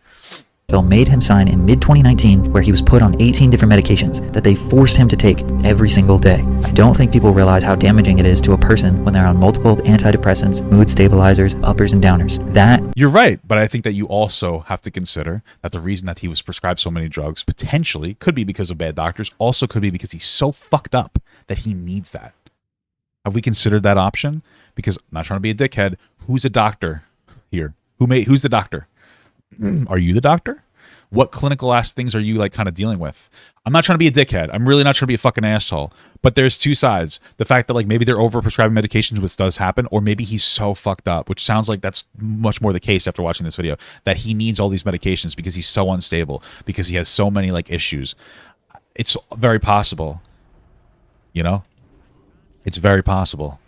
Bill made him sign in mid-2019 where he was put on 18 different medications that they forced him to take every single day. I don't think people realize how damaging it is to a person when they're on multiple antidepressants, mood stabilizers, uppers and downers. You're right, but I think that you also have to consider that the reason that he was prescribed so many drugs potentially could be because of bad doctors, also could be because he's so fucked up that he needs that. Have we considered that option? Because I'm not trying to be a dickhead. Who's a doctor here? Who's the doctor? Are you the doctor? What clinical ass things are you like kind of dealing with? I'm not trying to be a dickhead. I'm really not trying to be a fucking asshole. But there's two sides. The fact that like maybe they're over prescribing medications, which does happen, or maybe he's so fucked up, which sounds like that's much more the case after watching this video, that he needs all these medications because he's so unstable, because he has so many like issues. It's very possible. You know? It's very possible.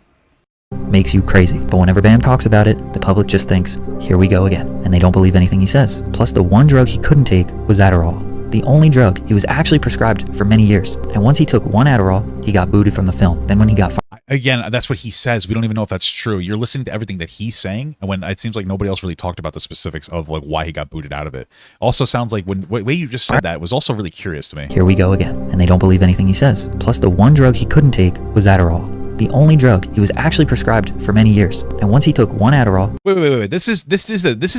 Makes you crazy. But whenever Bam talks about it, the public just thinks, here we go again. And they don't believe anything he says. Plus, the one drug he couldn't take was Adderall. The only drug he was actually prescribed for many years. And once he took one Adderall, he got booted from the film. Then when he got again, that's what he says. We don't even know if that's true. You're listening to everything that he's saying, and when it seems like nobody else really talked about the specifics of like why he got booted out of it. Also sounds like when the way you just said that was also really curious to me. Here we go again. And they don't believe anything he says. Plus, the one drug he couldn't take was Adderall. The only drug he was actually prescribed for many years. And once he took one Adderall... Wait. This is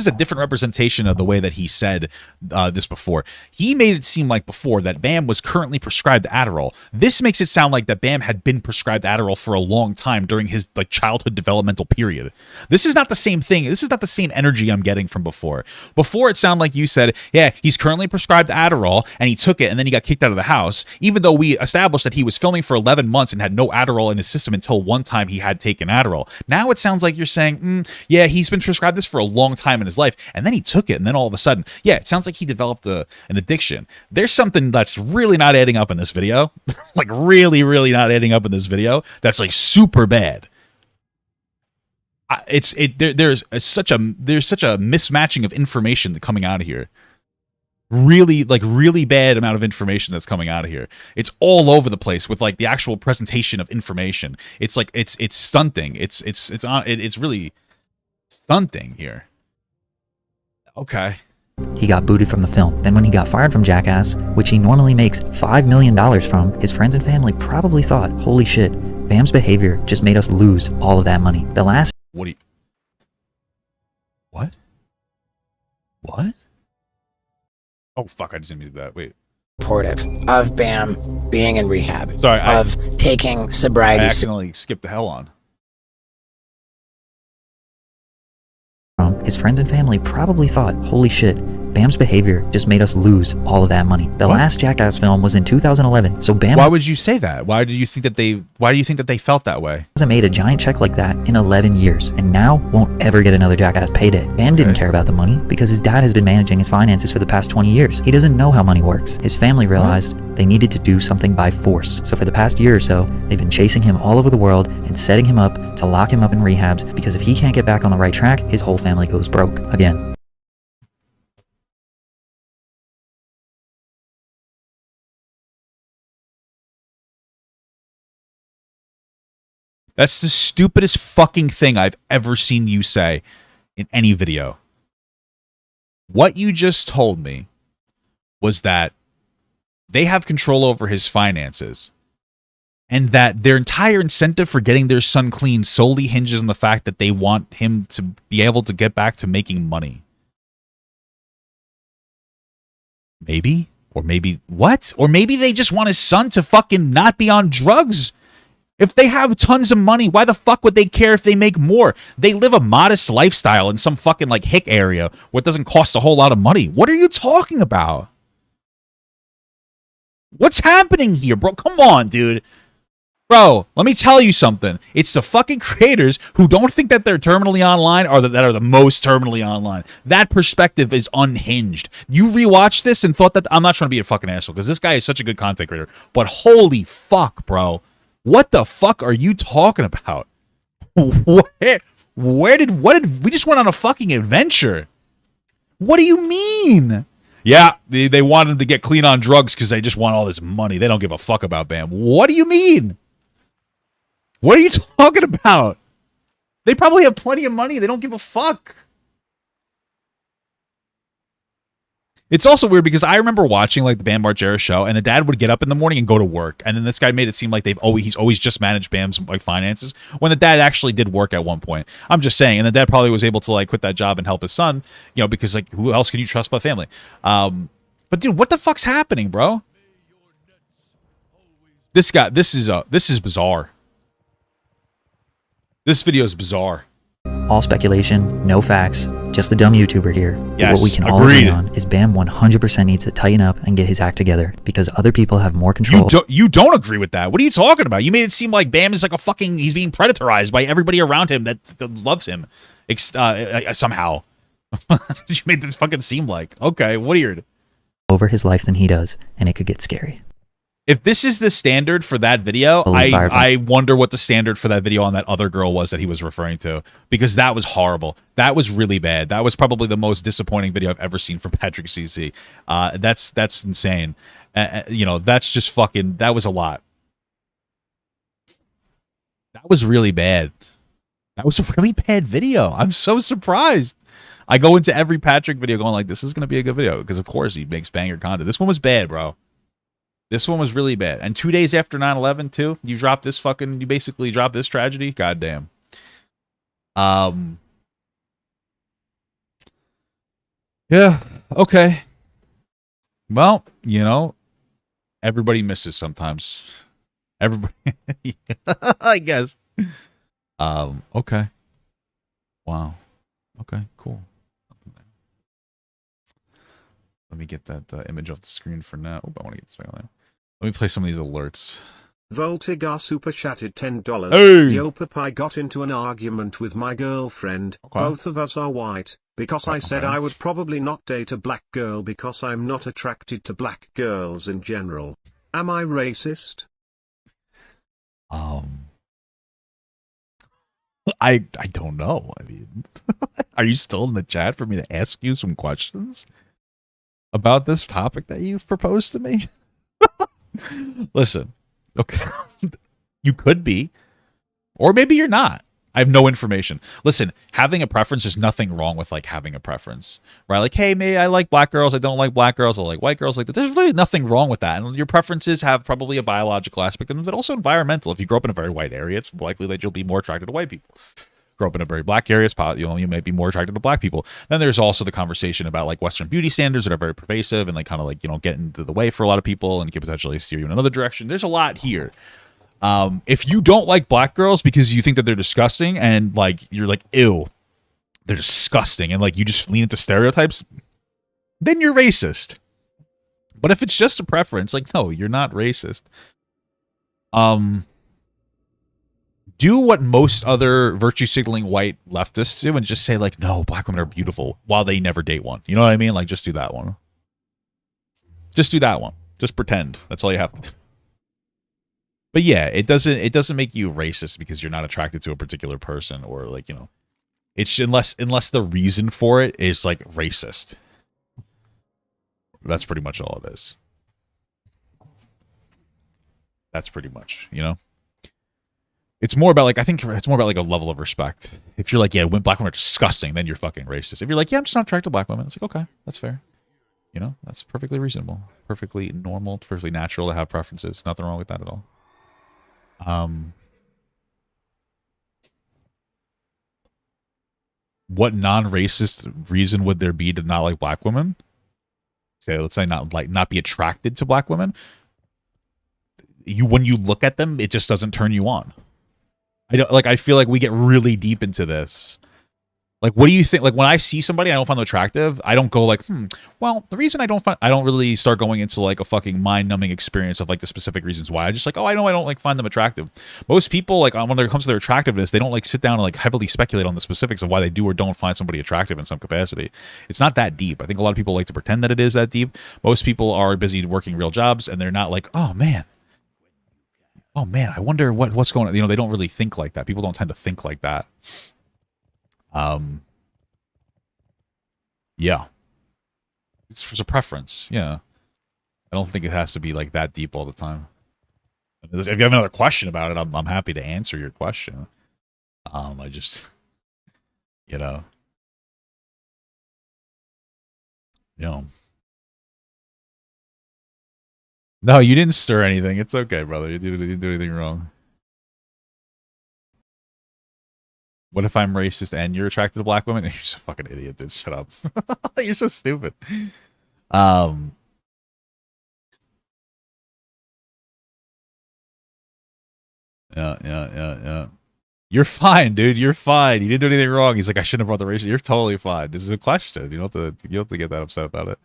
a different representation of the way that he said this before. He made it seem like before that Bam was currently prescribed Adderall. This makes it sound like that Bam had been prescribed Adderall for a long time during his like childhood developmental period. This is not the same thing. This is not the same energy I'm getting from before. Before it sounded like you said, yeah, he's currently prescribed Adderall and he took it and then he got kicked out of the house, even though we established that he was filming for 11 months and had no Adderall in his system until one time he had taken Adderall. Now it sounds like you're saying, yeah, he's been prescribed this for a long time in his life, and then he took it, and then all of a sudden, yeah, it sounds like he developed an addiction. There's something that's really not adding up in this video. Like really, really not adding up in this video. That's like super bad. There's such a mismatching of information coming out of here. really bad amount of information that's coming out of here. It's all over the place with like the actual presentation of information. It's like it's stunting. It's really stunting here. Okay. He got booted from the film. Then when he got fired from Jackass, which he normally makes $5 million from, his friends and family probably thought, holy shit, Bam's behavior just made us lose all of that money. The last... What? Oh, fuck, I just didn't do that. Wait. Supportive of Bam being in rehab. Sorry, of taking sobriety. I accidentally skipped the hell on. His friends and family probably thought, holy shit, Bam's behavior just made us lose all of that money. The last Jackass film was in 2011, so Bam... Why would you say that? Why do you think that they felt that way? Hasn't made a giant check like that in 11 years, and now won't ever get another Jackass payday. Bam didn't care about the money because his dad has been managing his finances for the past 20 years. He doesn't know how money works. His family realized they needed to do something by force. So for the past year or so, they've been chasing him all over the world and setting him up to lock him up in rehabs, because if he can't get back on the right track, his whole family goes broke again. That's the stupidest fucking thing I've ever seen you say in any video. What you just told me was that they have control over his finances, and that their entire incentive for getting their son clean solely hinges on the fact that they want him to be able to get back to making money. Maybe? Or maybe... What? Or maybe they just want his son to fucking not be on drugs. If they have tons of money, why the fuck would they care if they make more? They live a modest lifestyle in some fucking like hick area where it doesn't cost a whole lot of money. What are you talking about? What's happening here, bro? Come on, dude. Bro, let me tell you something. It's the fucking creators who don't think that they're terminally online or that are the most terminally online. That perspective is unhinged. You rewatched this and thought that... I'm not trying to be a fucking asshole because this guy is such a good content creator. But holy fuck, bro. What the fuck are you talking about? What did we just went on a fucking adventure? What do you mean? Yeah, they want him to get clean on drugs because they just want all this money. They don't give a fuck about Bam. What do you mean? What are you talking about? They probably have plenty of money. They don't give a fuck. It's also weird because I remember watching like the Bam Margera show, and the dad would get up in the morning and go to work, and then this guy made it seem like he's always just managed Bam's like finances when the dad actually did work at one point. I'm just saying, and the dad probably was able to like quit that job and help his son, you know, because like who else can you trust but family? But dude, what the fuck's happening, bro? This is bizarre. This video is bizarre. All speculation, no facts, just a dumb YouTuber here. But Yes, what we can all agree on is Bam 100% needs to tighten up and get his act together because other people have more control. You don't agree with that. What are you talking about? You made it seem like Bam is like he's being predatorized by everybody around him that loves him somehow. You made this fucking seem like. Okay, weird. Over his life than he does, and it could get scary. If this is the standard for that video, I wonder what the standard for that video on that other girl was that he was referring to, because that was horrible. That was really bad. That was probably the most disappointing video I've ever seen from Patrick CC. That's insane. You know, that's just fucking... That was a lot. That was really bad. That was a really bad video. I'm so surprised. I go into every Patrick video going like, this is going to be a good video, because of course he makes banger content. This one was bad, bro. This one was really bad. And 2 days after 9/11, too, you basically dropped this tragedy. Goddamn. Yeah, okay. Well, you know, everybody misses sometimes. Everybody, I guess. Okay. Wow. Okay, cool. Let me get that image off the screen for now. Oh, I want to get this back on there. Let me play some of these alerts. Voltigar super chatted $10. Hey! Yo, I got into an argument with my girlfriend. Okay. Both of us are white. Because I said I would probably not date a black girl because I'm not attracted to black girls in general. Am I racist? I don't know. I mean, are you still in the chat for me to ask you some questions? about this topic that you've proposed to me? Listen, okay, you could be, or maybe you're not. I have no information. Listen, having a preference, there's nothing wrong with like having a preference, right? Like, hey, me, I like black girls. I don't like black girls. I like white girls. Like that. There's really nothing wrong with that. And your preferences have probably a biological aspect in them, but also environmental. If you grow up in a very white area, it's likely that you'll be more attracted to white people. Grow up in a very black area, you might be more attracted to black people. Then there's also the conversation about like Western beauty standards that are very pervasive and like kind of like, get into the way for a lot of people and can potentially steer you in another direction. There's a lot here. If you don't like black girls because you think that they're disgusting and like you're like, ew, they're disgusting, and like you just lean into stereotypes, then you're racist. But if it's just a preference, like, no, you're not racist. Do what most other virtue signaling white leftists do and just say like, no, black women are beautiful while they never date one. You know what I mean? Like, just do that one. Just do that one. Just pretend. That's all you have to do. But yeah, it doesn't make you racist because you're not attracted to a particular person, or like, it's unless the reason for it is like racist. That's pretty much all it is. That's pretty much, It's more about like, I think it's more about like a level of respect. If you're like, yeah, when black women are disgusting, then you're fucking racist. If you're like, yeah, I'm just not attracted to black women, it's like, okay, that's fair. That's perfectly reasonable, perfectly normal, perfectly natural to have preferences. Nothing wrong with that at all. What non-racist reason would there be to not like black women? Say, let's say not be attracted to black women. When you look at them, it just doesn't turn you on. I feel like we get really deep into this. Like, what do you think? Like, when I see somebody I don't find them attractive, I don't go like, well, the reason I don't really start going into like a fucking mind-numbing experience of like the specific reasons why. I just like, oh, I know I don't like find them attractive. Most people, like, when it comes to their attractiveness, they don't like sit down and like heavily speculate on the specifics of why they do or don't find somebody attractive in some capacity. It's not that deep. I think a lot of people like to pretend that it is that deep. Most people are busy working real jobs and they're not like, oh man, I wonder what's going on. They don't really think like that. People don't tend to think like that. Yeah. It's a preference. Yeah. I don't think it has to be like that deep all the time. If you have another question about it, I'm happy to answer your question. I just, No, you didn't stir anything. It's okay, brother. You didn't do anything wrong. What if I'm racist and you're attracted to black women? You're just a fucking idiot, dude. Shut up. You're so stupid. Yeah. You're fine, dude. You're fine. You didn't do anything wrong. He's like, I shouldn't have brought the race. You're totally fine. This is a question. You don't have to get that upset about it.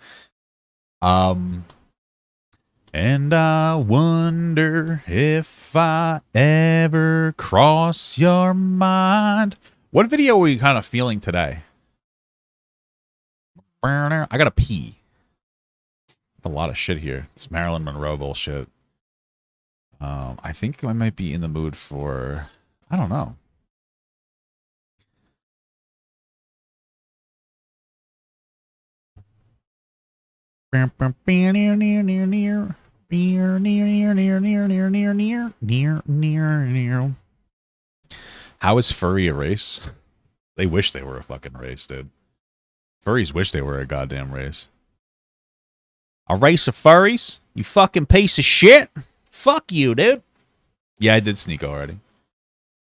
And I wonder if I ever cross your mind. What video are we kind of feeling today? I gotta pee. A lot of shit here. It's Marilyn Monroe bullshit. I think I might be in the mood for, I don't know. How is furry a race? They wish they were a fucking race, dude. Furries wish they were a goddamn race. A race of furries? You fucking piece of shit? Fuck you, dude. Yeah, I did Sneako already.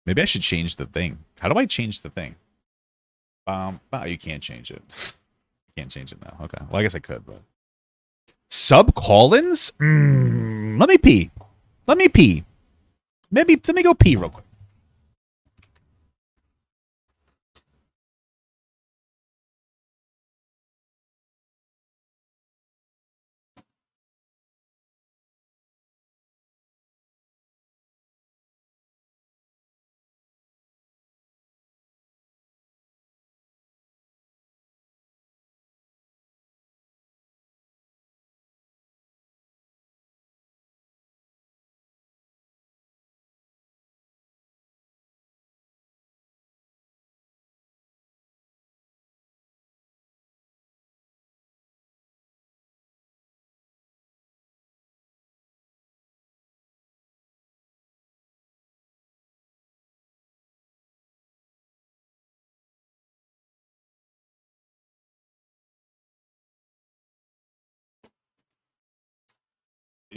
Maybe I should change the thing. How do I change the thing? Oh, you can't change it. You can't change it now. Okay. Well, I guess I could, but... Sub-Collins? Let me pee. Let me pee. Let me go pee real quick.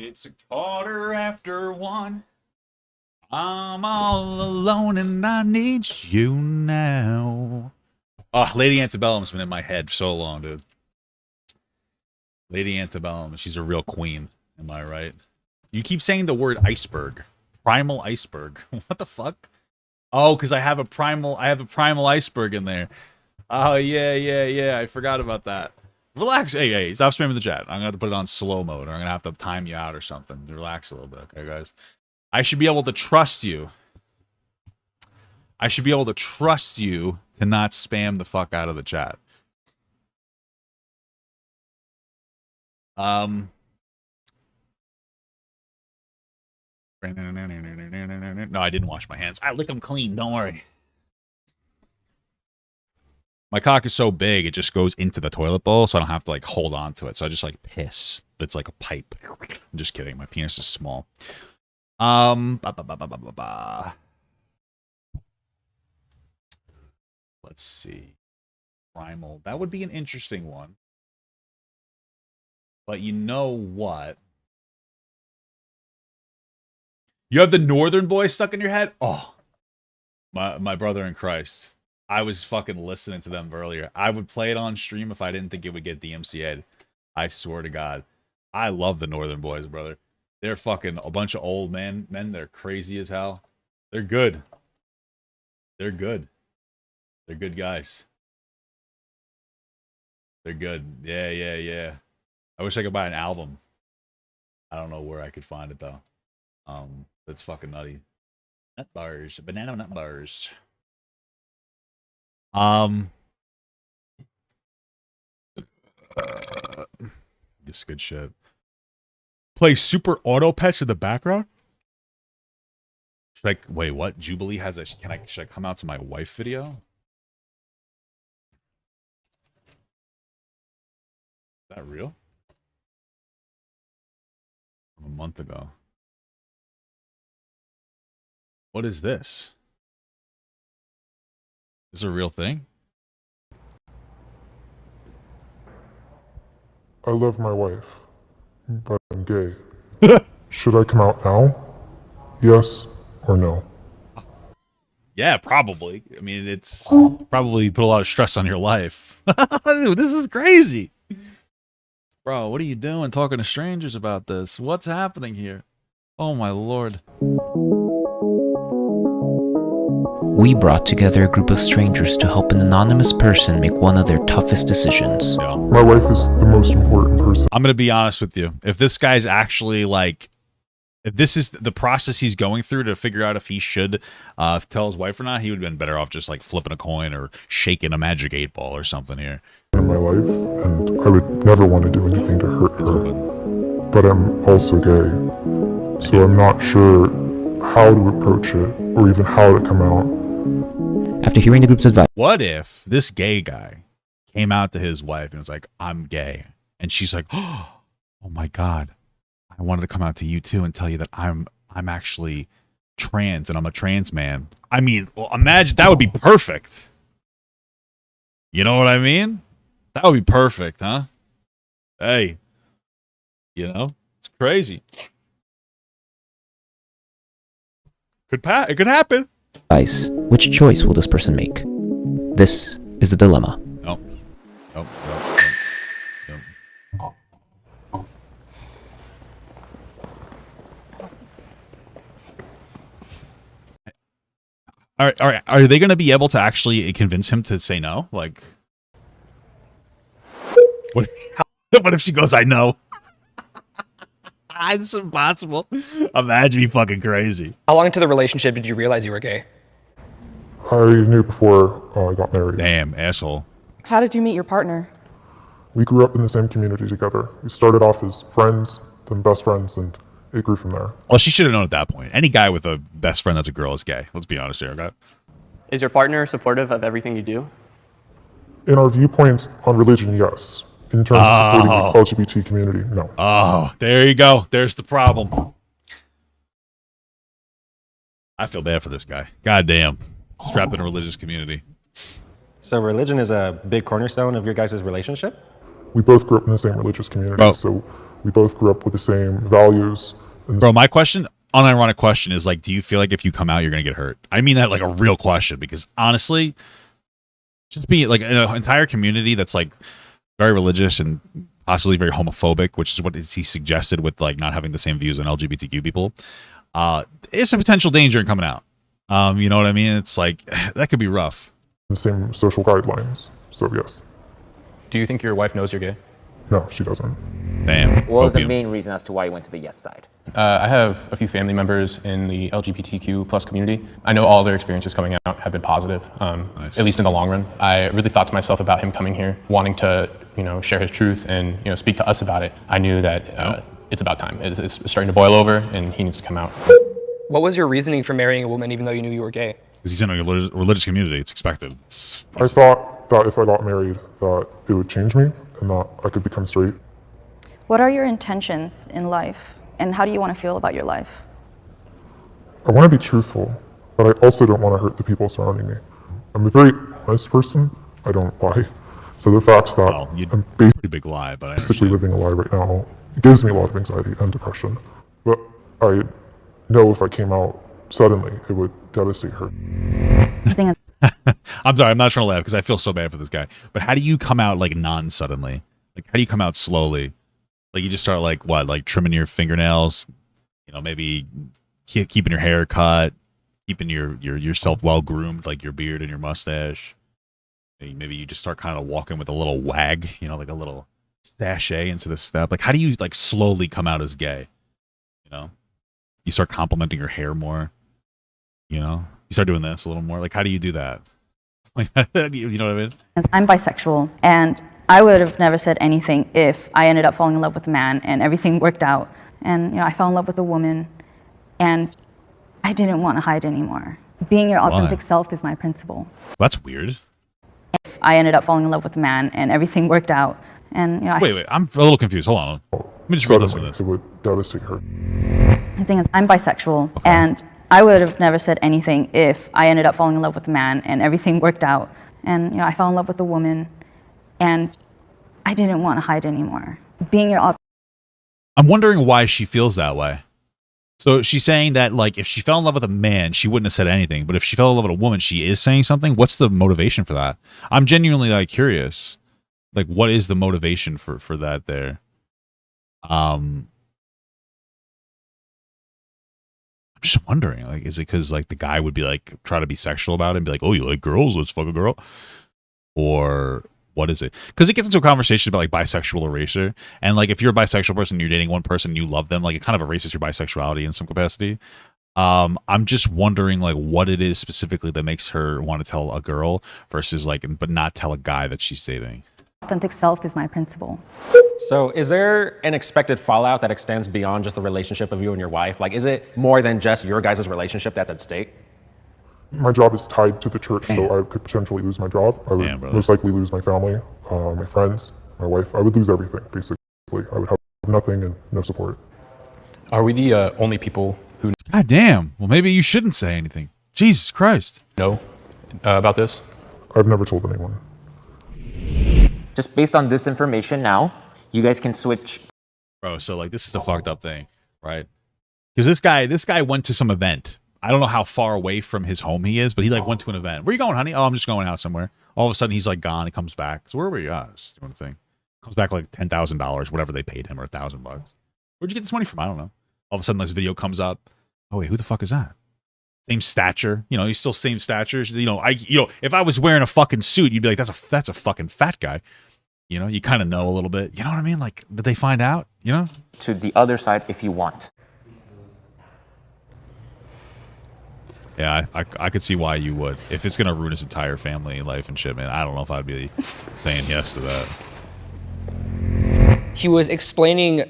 It's 1:15. I'm all alone and I need you now. Oh, Lady Antebellum's been in my head so long, dude. Lady Antebellum, she's a real queen. Am I right? You keep saying the word iceberg. Primal iceberg. What the fuck? Oh, because I have a primal iceberg in there. Oh, yeah. I forgot about that. Relax. Hey, stop spamming the chat. I'm going to have to put it on slow mode, or I'm going to have to time you out or something. Relax a little bit, okay, guys? I should be able to trust you. I should be able to trust you to not spam the fuck out of the chat. No, I didn't wash my hands. I lick them clean. Don't worry. My cock is so big, it just goes into the toilet bowl, so I don't have to, like, hold on to it. So I just, like, piss. It's like a pipe. I'm just kidding. My penis is small. Let's see. Primal. That would be an interesting one. But you know what? You have the Northern Boy stuck in your head? Oh. My brother in Christ. I was fucking listening to them earlier. I would play it on stream if I didn't think it would get DMCA'd. I swear to God. I love the Northern Boys, brother. They're fucking a bunch of old men. They're crazy as hell. They're good. They're good. They're good guys. They're good. Yeah. I wish I could buy an album. I don't know where I could find it, though. That's fucking nutty. Nut bars. Banana nut bars. This is good shit. Play Super Auto Pets in the background? Should I wait, what? Jubilee has a should I come out to my wife video? Is that real? From a month ago. What is this? Is this a real thing? I love my wife, but I'm gay. Should I come out now? Yes or no? Yeah, probably. I mean, it's probably put a lot of stress on your life. Dude, this is crazy. Bro, what are you doing talking to strangers about this? What's happening here? Oh my Lord. We brought together a group of strangers to help an anonymous person make one of their toughest decisions. Yeah. My wife is the most important person. I'm going to be honest with you. If this guy's actually like, if this is the process he's going through to figure out if he should tell his wife or not, he would have been better off just like flipping a coin or shaking a magic 8-ball or something here. In my life, and I would never want to do anything to hurt her. But I'm also gay, so I'm not sure how to approach it or even how to come out. After hearing the group's advice, what if this gay guy came out to his wife and was like, I'm gay, and she's like, oh my God, I wanted to come out to you too and tell you that I'm actually trans and I'm a trans man. I mean, well, imagine that would be perfect. You know what I mean? That would be perfect, huh? Hey, you know, it's crazy. It could happen. Which choice will this person make? This is the dilemma. Nope. Are they going to be able to actually convince him to say no? Like, what if she goes, I know? It's impossible. Imagine me fucking crazy. How long into the relationship did you realize you were gay? I knew before I got married. Damn, asshole. How did you meet your partner? We grew up in the same community together. We started off as friends, then best friends, and it grew from there. Well, she should have known at that point. Any guy with a best friend that's a girl is gay. Let's be honest here, okay? Is your partner supportive of everything you do? In our viewpoints on religion, yes. In terms of supporting the LGBT community, no. Oh, there you go. There's the problem. I feel bad for this guy. God damn. Strapped in a religious community. So religion is a big cornerstone of your guys' relationship? We both grew up in the same religious community, so We both grew up with the same values. Bro, my question, unironic question is like, do you feel like if you come out, you're going to get hurt? I mean that like a real question, because honestly, just being like in an entire community that's like very religious and possibly very homophobic, which is what he suggested with like not having the same views on LGBTQ people, it's a potential danger in coming out. You know what I mean? It's like, that could be rough. The same social guidelines, so yes. Do you think your wife knows you're gay? No, she doesn't. Damn. What was the main reason as to why you went to the yes side? I have a few family members in the LGBTQ plus community. I know all their experiences coming out have been positive, Nice. at least in the long run. I really thought to myself about him coming here, wanting to, share his truth and, speak to us about it. I knew that it's about time. It's starting to boil over, and he needs to come out. What was your reasoning for marrying a woman even though you knew you were gay? Because he's in a religious community. It's expected. I thought that if I got married, that it would change me and that I could become straight. What are your intentions in life, and how do you want to feel about your life? I want to be truthful, but I also don't want to hurt the people surrounding me. I'm a very honest person. I don't lie. So the fact that I'm pretty big lie, but basically living a lie right now, it gives me a lot of anxiety and depression. But I know if I came out suddenly, it would devastate her. I'm sorry, I'm not trying to laugh because I feel so bad for this guy. But how do you come out like non-suddenly? Like, how do you come out slowly? Like, you just start like what? Like trimming your fingernails, maybe keeping your hair cut, keeping yourself well groomed, like your beard and your mustache. Maybe you just start kind of walking with a little wag, like a little sachet into the step. Like, how do you like slowly come out as gay? You start complimenting your hair more. You start doing this a little more. Like, how do you do that? Like, you know what I mean? I'm bisexual, and I would have never said anything if I ended up falling in love with a man and everything worked out. And, I fell in love with a woman, and I didn't want to hide anymore. Being your authentic self is my principle. That's weird. If I ended up falling in love with a man and everything worked out, and, Wait, I'm a little confused. Hold on. Let me just read this. It would devastate her. The thing is, I'm bisexual, and I would have never said anything if I ended up falling in love with a man and everything worked out. And, I fell in love with a woman, and I didn't want to hide anymore. Being your I'm wondering why she feels that way. So she's saying that, like, if she fell in love with a man, she wouldn't have said anything. But if she fell in love with a woman, she is saying something. What's the motivation for that? I'm genuinely, like, curious. Like, what is the motivation for that there? I'm just wondering, like, is it because, like, the guy would be, like, try to be sexual about it and be like, oh, you like girls? Let's fuck a girl. Or what is it? Because it gets into a conversation about, like, bisexual erasure. And, like, if you're a bisexual person and you're dating one person and you love them, like, it kind of erases your bisexuality in some capacity. I'm just wondering, like, what it is specifically that makes her want to tell a girl versus, like, but not tell a guy that she's dating. authentic self is my principle. So is there an expected fallout that extends beyond just the relationship of you and your wife? Like, is it more than just your guys' relationship that's at stake? My job is tied to the church, so I could potentially lose my job. I would most likely lose my family, my friends, my wife. I would lose everything, basically. I would have nothing and no support. Are we the only people who... God damn. Well, maybe you shouldn't say anything. Jesus Christ. know about this? I've never told anyone. Just based on this information now, you guys can switch. Bro, so like this is a fucked up thing, right? Because this guy went to some event. I don't know how far away from his home he is, but he like went to an event. Where you going, honey? Oh, I'm just going out somewhere. All of a sudden he's like gone. He comes back. So where were you? Just doing a thing. Comes back like $10,000, whatever they paid him, or $1,000. Where'd you get this money from? I don't know. All of a sudden this video comes up. Oh wait, who the fuck is that? Same stature. You know, he's still same stature. You know, if I was wearing a fucking suit, you'd be like, that's a fucking fat guy. You know, you kind of know a little bit. You know what I mean? Like, did they find out? You know? To the other side if you want. Yeah, I could see why you would. If it's gonna ruin his entire family life and shit, man, I don't know if I'd be saying yes to that. He was explaining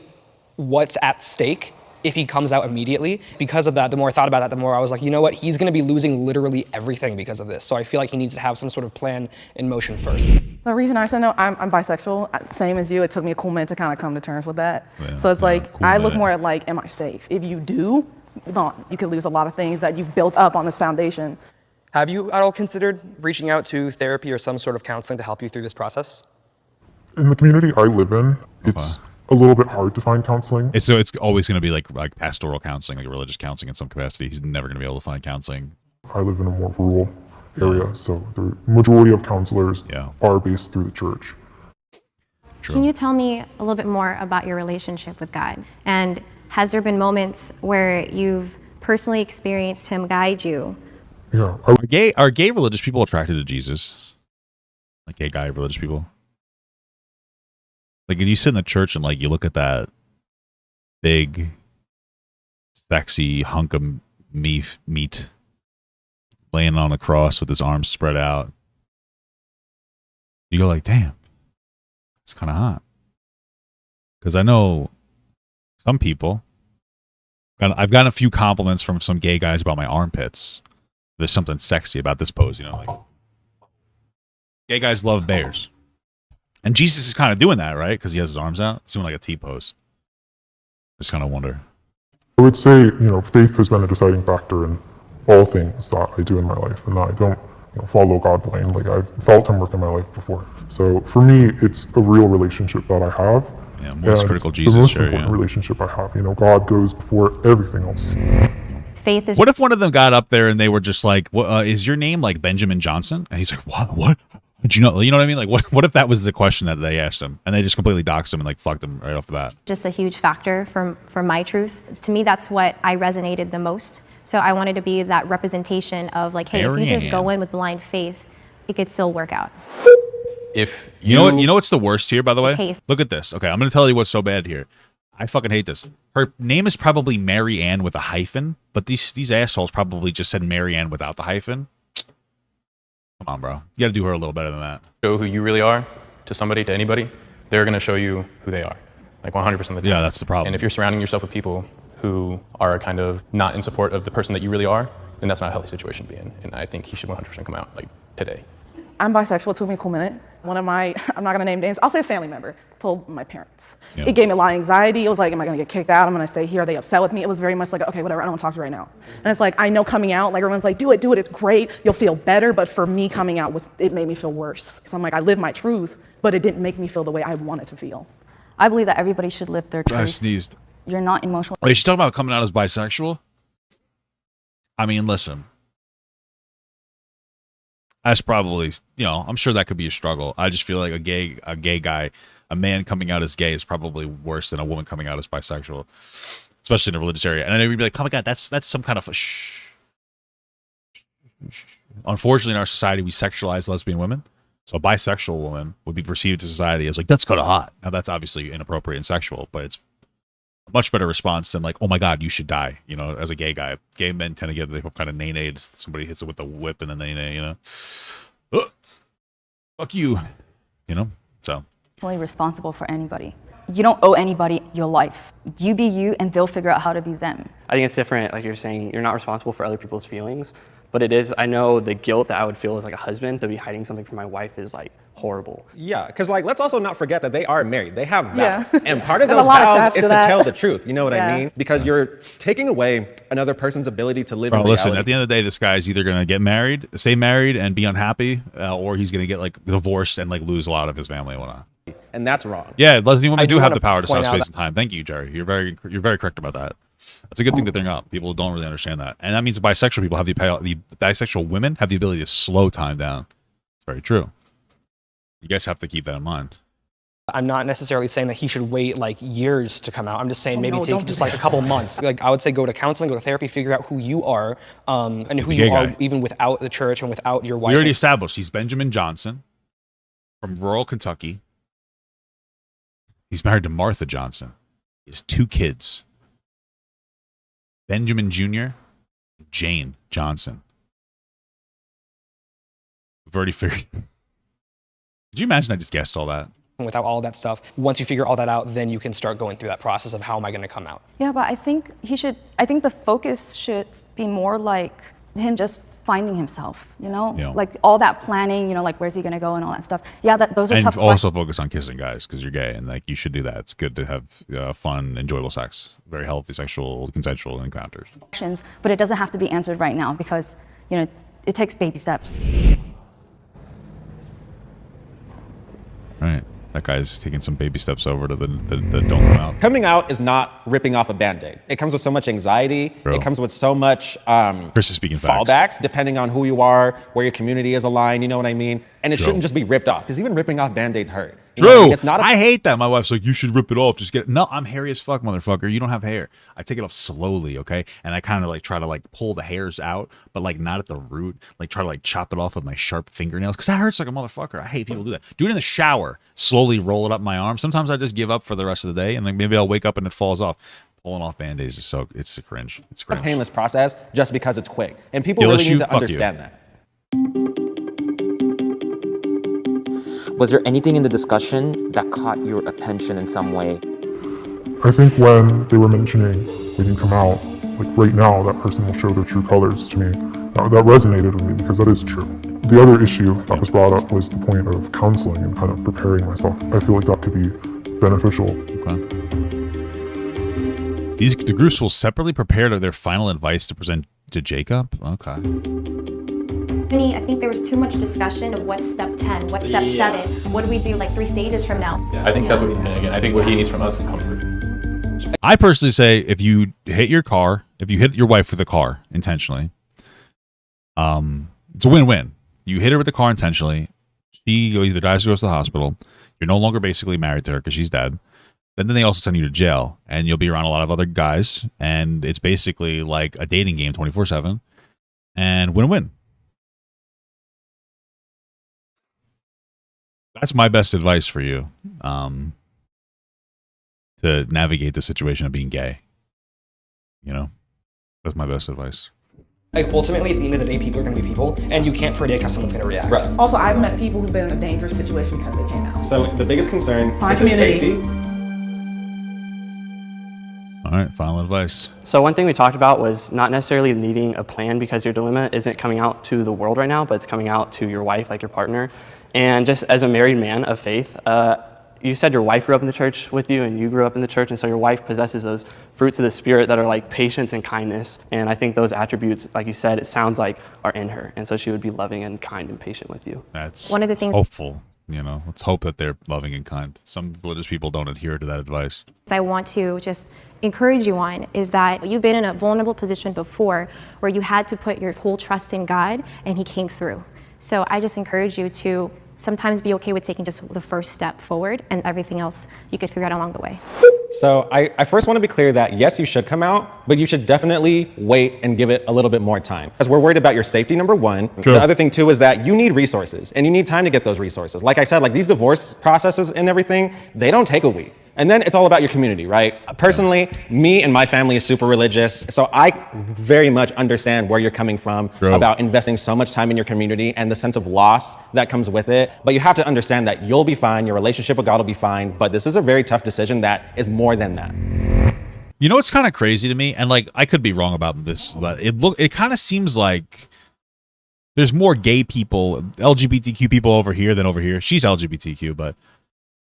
what's at stake if he comes out immediately. Because of that, the more I thought about that, the more I was like, you know what? He's going to be losing literally everything because of this. So I feel like he needs to have some sort of plan in motion first. The reason I said no, I'm bisexual. Same as you. It took me a cool minute to kind of come to terms with that. Yeah, so it's like, cool I look minute. more at like, am I safe? If you do, you could lose a lot of things that you've built up on this foundation. Have you at all considered reaching out to therapy or some sort of counseling to help you through this process? In the community I live in, it's a little bit hard to find counseling. So it's always going to be like pastoral counseling, like religious counseling in some capacity. He's never going to be able to find counseling. I live in a more rural area, so the majority of counselors are based through the church. True. Can you tell me a little bit more about your relationship with God? And has there been moments where you've personally experienced him guide you? Yeah. Are gay religious people attracted to Jesus? Like gay guy religious people? Like if you sit in the church and like you look at that big, sexy hunk of meat laying on a cross with his arms spread out, you go like, damn, it's kind of hot. Because I know some people, I've gotten a few compliments from some gay guys about my armpits. There's something sexy about this pose, you know, like gay guys love bears. And Jesus is kind of doing that, right? Because he has his arms out. He's doing like a T pose. Just kind of wonder. I would say, faith has been a deciding factor in all things that I do in my life, and that I don't follow God blindly. I've felt him work in my life before. So for me, it's a real relationship that I have. Yeah, most critical it's Jesus, the most sure, important relationship I have. God goes before everything else. Faith is. What if one of them got up there and they were just like, is your name like Benjamin Johnson? And he's like, what? Did you know what I mean? Like, what if that was the question that they asked him and they just completely doxed him and like fucked him right off the bat? Just a huge factor for my truth. To me, that's what I resonated the most. So I wanted to be that representation of like, hey, if you just go in with blind faith, it could still work out. If you know what's the worst here, by the way? Okay. Look at this. Okay, I'm going to tell you what's so bad here. I fucking hate this. Her name is probably Mary Ann with a hyphen, but these assholes probably just said Mary Ann without the hyphen. Come on, bro. You got to do her a little better than that. Show who you really are to somebody, to anybody, they're going to show you who they are. Like 100% of the time. Yeah, that's the problem. And if you're surrounding yourself with people who are kind of not in support of the person that you really are, then that's not a healthy situation to be in. And I think he should 100% come out like today. I'm bisexual. It took me a cool minute. One of my, I'm not gonna name names, I'll say a family member, told my parents. Yeah. It gave me a lot of anxiety. It was like, am I gonna get kicked out? I'm gonna stay here. Are they upset with me? It was very much like, okay, whatever, I don't wanna talk to you right now. And it's like, I know coming out, like everyone's like, do it, it's great. You'll feel better. But for me, coming out, it made me feel worse. Because I'm like, I live my truth, but it didn't make me feel the way I wanted to feel. I believe that everybody should live their truth. I sneezed. You're not emotional. Wait, she's talking about coming out as bisexual? I mean, listen. That's probably, I'm sure that could be a struggle. I just feel like a gay guy, a man coming out as gay is probably worse than a woman coming out as bisexual, especially in a religious area. And I know you'd be like, oh my God, that's some kind of a shh. Unfortunately, in our society, we sexualize lesbian women. So a bisexual woman would be perceived to society as like, that's kind of hot. Now, that's obviously inappropriate and sexual, but it's a much better response than like, oh my God, you should die. As a gay guy, gay men tend to get the kind of nay-nayed. Somebody hits it with a whip and then nay-nay, fuck you, so. Totally responsible for anybody. You don't owe anybody your life. You be you and they'll figure out how to be them. I think it's different, like you're saying, you're not responsible for other people's feelings, but it is, I know the guilt that I would feel as like a husband to be hiding something from my wife is like horrible. Yeah, because like, let's also not forget that they are married. They have vows. Yeah. And part of There's a those lot vows attached is to to that. tell the truth. You know what Yeah. I mean? Because you're taking away another person's ability to live Bro, in reality. listen, at the end of the day, this guy's either going to get married, stay married and be unhappy, or he's going to get like divorced and like lose a lot of his family and whatnot. And that's wrong. Yeah, lesbian women do have wanna the power to point stop out space and time. Thank you, Jerry. You're very correct about that. That's a good thing to bring up. People don't really understand that. And that means the bisexual people have the bisexual women have the ability to slow time down. It's very true. You guys have to keep that in mind. I'm not necessarily saying that he should wait like years to come out. I'm just saying Oh, maybe no, take don't just do like a couple months. Like I would say go to counseling, go to therapy, figure out who you are, and who a you gay are guy. even without the church and without your wife. We already established he's Benjamin Johnson from rural Kentucky. He's married to Martha Johnson. He has 2 kids. Benjamin Jr., Jane Johnson. We've already figured. Could you imagine I just guessed all that? And without all that stuff, once you figure all that out, then you can start going through that process of how am I going to come out. Yeah, but I think the focus should be more like him just finding himself, Yeah. like all that planning, like where's he gonna go and all that stuff. Yeah, those are And tough. also focus on kissing guys because you're gay and like you should do that. It's good to have fun, enjoyable sex, very healthy, sexual, consensual encounters. questions, but it doesn't have to be answered right now because it takes baby steps. Right. That guy's taking some baby steps over to the don't come out. Coming out is not ripping off a Band-Aid. It comes with so much anxiety. Bro. It comes with so much Chris is speaking facts. fallbacks, depending on who you are, where your community is aligned, you know what I mean? And it True. shouldn't just be ripped off, because even ripping off Band-Aids hurt. You know what I True. mean? It's not I hate that. My wife's like, you should rip it off. Just get it. No, I'm hairy as fuck, motherfucker. You don't have hair. I take it off slowly, okay? And I kind of like try to like pull the hairs out, but like not at the root. Like try to like chop it off with my sharp fingernails because that hurts like a motherfucker. I hate people who do that. Do it in the shower. Slowly roll it up my arm. Sometimes I just give up for the rest of the day, and like maybe I'll wake up and it falls off. Pulling off Band-Aids is so it's a cringe. It's a cringe. painless process just because it's quick. And people Skill really issue? need to Fuck understand you. that. Was there anything in the discussion that caught your attention in some way? I think when they were mentioning we can come out, like right now, that person will show their true colors to me. That resonated with me because that is true. The other issue that was brought up was the point of counseling and kind of preparing myself. I feel like that could be beneficial. Okay. The groups will separately prepare their final advice to present to Jacob. Okay. I think there was too much discussion of what's step 10, what's step 7, what do we do like 3 stages from now? Yeah, I think that's what he's saying. I think what he needs from us is comfort. I personally say if you hit your car, if you hit your wife with a car intentionally, it's a win-win. You hit her with the car intentionally. She either dies or goes to the hospital. You're no longer basically married to her because she's dead. Then they also send you to jail, and you'll be around a lot of other guys, and it's basically like a dating game 24/7, and win-win. That's my best advice for you, to navigate the situation of being gay. You know, that's my best advice. Like ultimately, at the end of the day, people are going to be people, and you can't predict how someone's going to react. Right. Also, I've met people who've been in a dangerous situation because they came out. So the biggest concern My is his community. safety. All right, final advice. So one thing we talked about was not necessarily needing a plan because your dilemma isn't coming out to the world right now, but it's coming out to your wife, like your partner. And just as a married man of faith, you said your wife grew up in the church with you and you grew up in the church, and so your wife possesses those fruits of the Spirit that are like patience and kindness. And I think those attributes, like you said, it sounds like are in her. And so she would be loving and kind and patient with you. That's One of the things hopeful. You know, let's hope that they're loving and kind. Some religious people don't adhere to that advice. I want to just encourage you on is that you've been in a vulnerable position before where you had to put your whole trust in God and He came through. So I just encourage you to sometimes be okay with taking just the first step forward, and everything else you could figure out along the way. So I first want to be clear that yes, you should come out, but you should definitely wait and give it a little bit more time. Because we're worried about your safety, number one. Sure. The other thing too is that you need resources and you need time to get those resources. Like I said, like these divorce processes and everything, they don't take a week. And then it's all about your community, right? Personally, me and my family is super religious, so I very much understand where you're coming from about investing so much time in your community and the sense of loss that comes with it. But you have to understand that you'll be fine, your relationship with God will be fine, but this is a very tough decision that is more than that. You know what's kind of crazy to me, and like I could be wrong about this, but it kind of seems like there's more gay people, LGBTQ people over here than over here. She's LGBTQ, but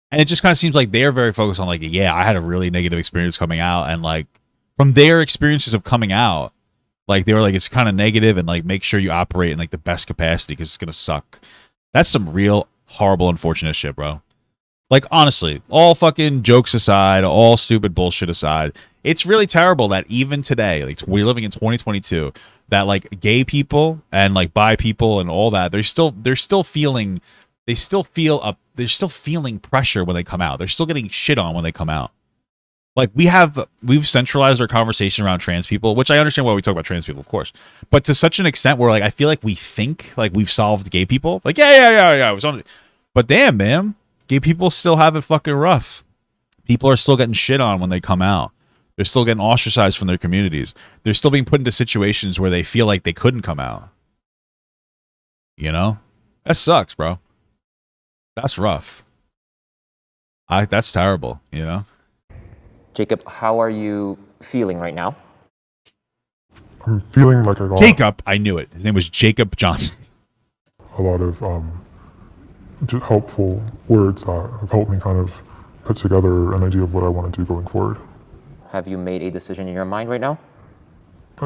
and it just kind of seems like they're very focused on like, yeah, I had a really negative experience coming out, and like from their experiences of coming out, like they were like, it's kind of negative, and like make sure you operate in like the best capacity because it's gonna suck. That's some real horrible, unfortunate shit, bro. Like honestly, all fucking jokes aside, all stupid bullshit aside, it's really terrible that even today, like we're living in 2022, that like gay people and like bi people and all that, they're still feeling pressure when they come out. They're still getting shit on when they come out. Like we've centralized our conversation around trans people, which I understand why we talk about trans people, of course, but to such an extent where like I feel like we think like we've solved gay people. Like yeah. It was on, but damn, man, gay people still have it fucking rough. People are still getting shit on when they come out. They're still getting ostracized from their communities. They're still being put into situations where they feel like they couldn't come out. You know, that sucks, bro. That's rough. That's terrible, you know? Jacob, how are you feeling right now? I'm feeling like I got Jacob, I knew it. His name was Jacob Johnson. a lot of just helpful words that have helped me kind of put together an idea of what I want to do going forward. Have you made a decision in your mind right now?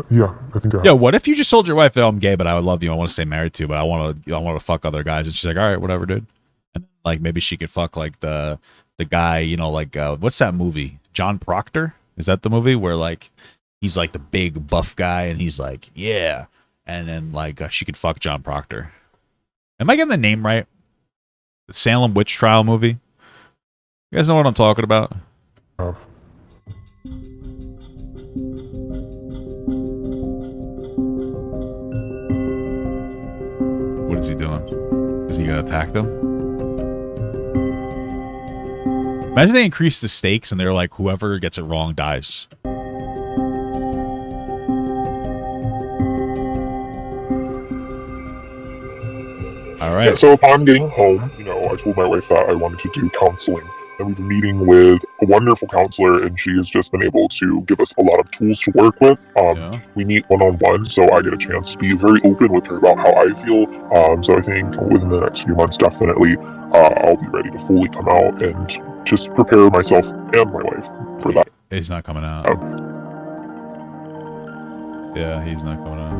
Yeah, I think I have. Yo, what if you just told your wife, "Oh, I'm gay, but I would love you. I want to stay married to you, but I want to fuck other guys," and she's like, "All right, whatever, dude." And Like maybe she could fuck like the guy, you know, like what's that movie? John Proctor? Is that the movie where like he's like the big buff guy and he's like, yeah, and then like she could fuck John Proctor. Am I getting the name right? The Salem witch trial movie. You guys know what I'm talking about? What is he doing? Is he gonna attack them? Imagine they increase the stakes and they're like, whoever gets it wrong dies. All right. Yeah, so upon getting home, you know, I told my wife that I wanted to do counseling. And we have a meeting with a wonderful counselor, and she has just been able to give us a lot of tools to work with. We meet one-on-one, so I get a chance to be very open with her about how I feel. So I think within the next few months, definitely, I'll be ready to fully come out and just prepare myself and my wife for that. He's not coming out. Yeah, he's not coming out.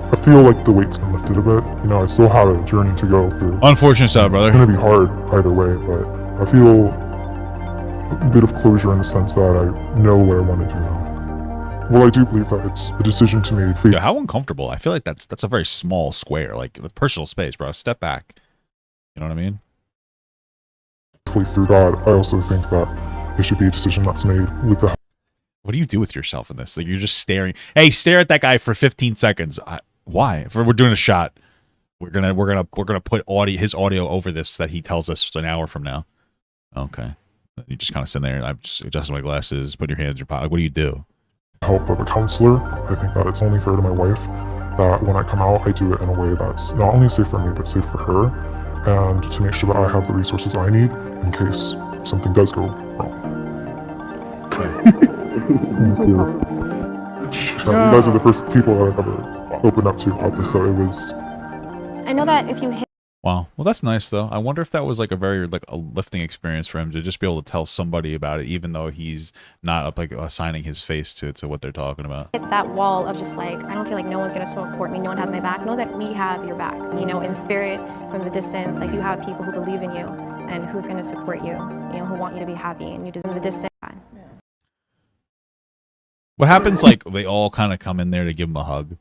I feel like the weight's been lifted a bit. You know, I still have a journey to go through. Unfortunate stuff, brother. It's going to be hard either way, but I feel a bit of closure in the sense that I know where I want to do now. Well, I do believe that it's a decision to make. Yeah, how uncomfortable. I feel like that's a very small square, like with personal space, bro. Step back. You know what I mean? Through God, I also think that it should be a decision that's made with the. What do you do with yourself in this? Like you're just staring. Hey, stare at that guy for 15 seconds. Why? If we're doing a shot, we're gonna put his audio over this so that he tells us an hour from now. Okay. You just kind of sit there and I'm just adjusting my glasses, put your hands in your pocket. What do you do? Help of a counselor. I think that it's only fair to my wife that when I come out, I do it in a way that's not only safe for me, but safe for her, and to make sure that I have the resources I need in case something does go wrong. Thank you. You guys are the first people that I've ever opened up to about this, so it was. I know that if you hit. Wow. Well, that's nice though. I wonder if that was like a very like a lifting experience for him to just be able to tell somebody about it, even though he's not up like assigning his face to what they're talking about. Hit that wall of just like, I don't feel like no one's gonna support me, no one has my back. Know that we have your back. You know, in spirit, from the distance, like you have people who believe in you and who's gonna support you. You know, who want you to be happy, and you just in the distance. What happens, like, they all kind of come in there to give him a hug.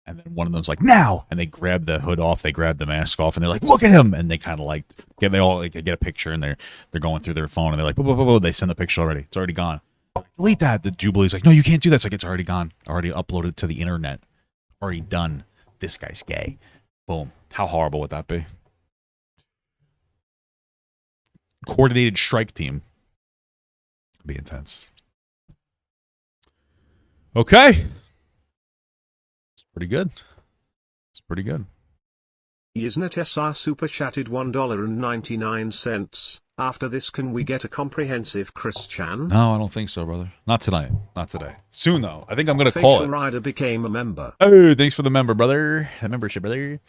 And then one of them's like, now! And they grab the hood off, they grab the mask off, and they're like, look at him! And they kind of like, they all like, get a picture, and they're going through their phone, and they're like, boom, boom, boom, boom. They send the picture already. It's already gone. Delete that. The Jubilee's like, no, you can't do that. It's like, it's already gone. Already uploaded to the internet. Already done. This guy's gay. Boom. How horrible would that be? Coordinated strike team. Be intense. Okay. It's pretty good. It's pretty good. Yisnet SR super chatted $1.99. After this, can we get a comprehensive Christian? No, I don't think so, brother. Not tonight. Not today. Soon, though. I think I'm going to call it. Rider became a member. Oh, thanks for the member, brother. The membership, brother.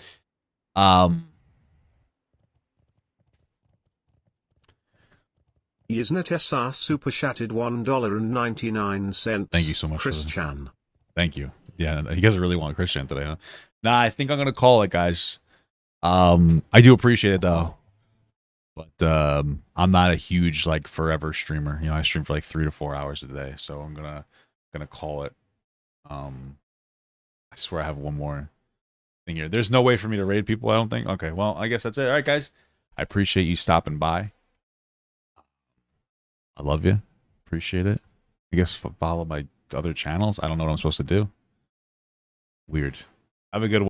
Yisnet SR super chatted $1.99. Thank you so much, Christian. Thank you. Yeah, you guys really want Christian today, huh? Nah, I think I'm gonna call it, guys. I do appreciate it though, but I'm not a huge like forever streamer. You know, I stream for like 3 to 4 hours a day, so I'm gonna call it. I swear I have one more thing here. There's no way for me to raid people, I don't think. Okay, well, I guess that's it. All right, guys. I appreciate you stopping by. I love you. Appreciate it. I guess follow my other channels. I don't know what I'm supposed to do. Weird. Have a good one.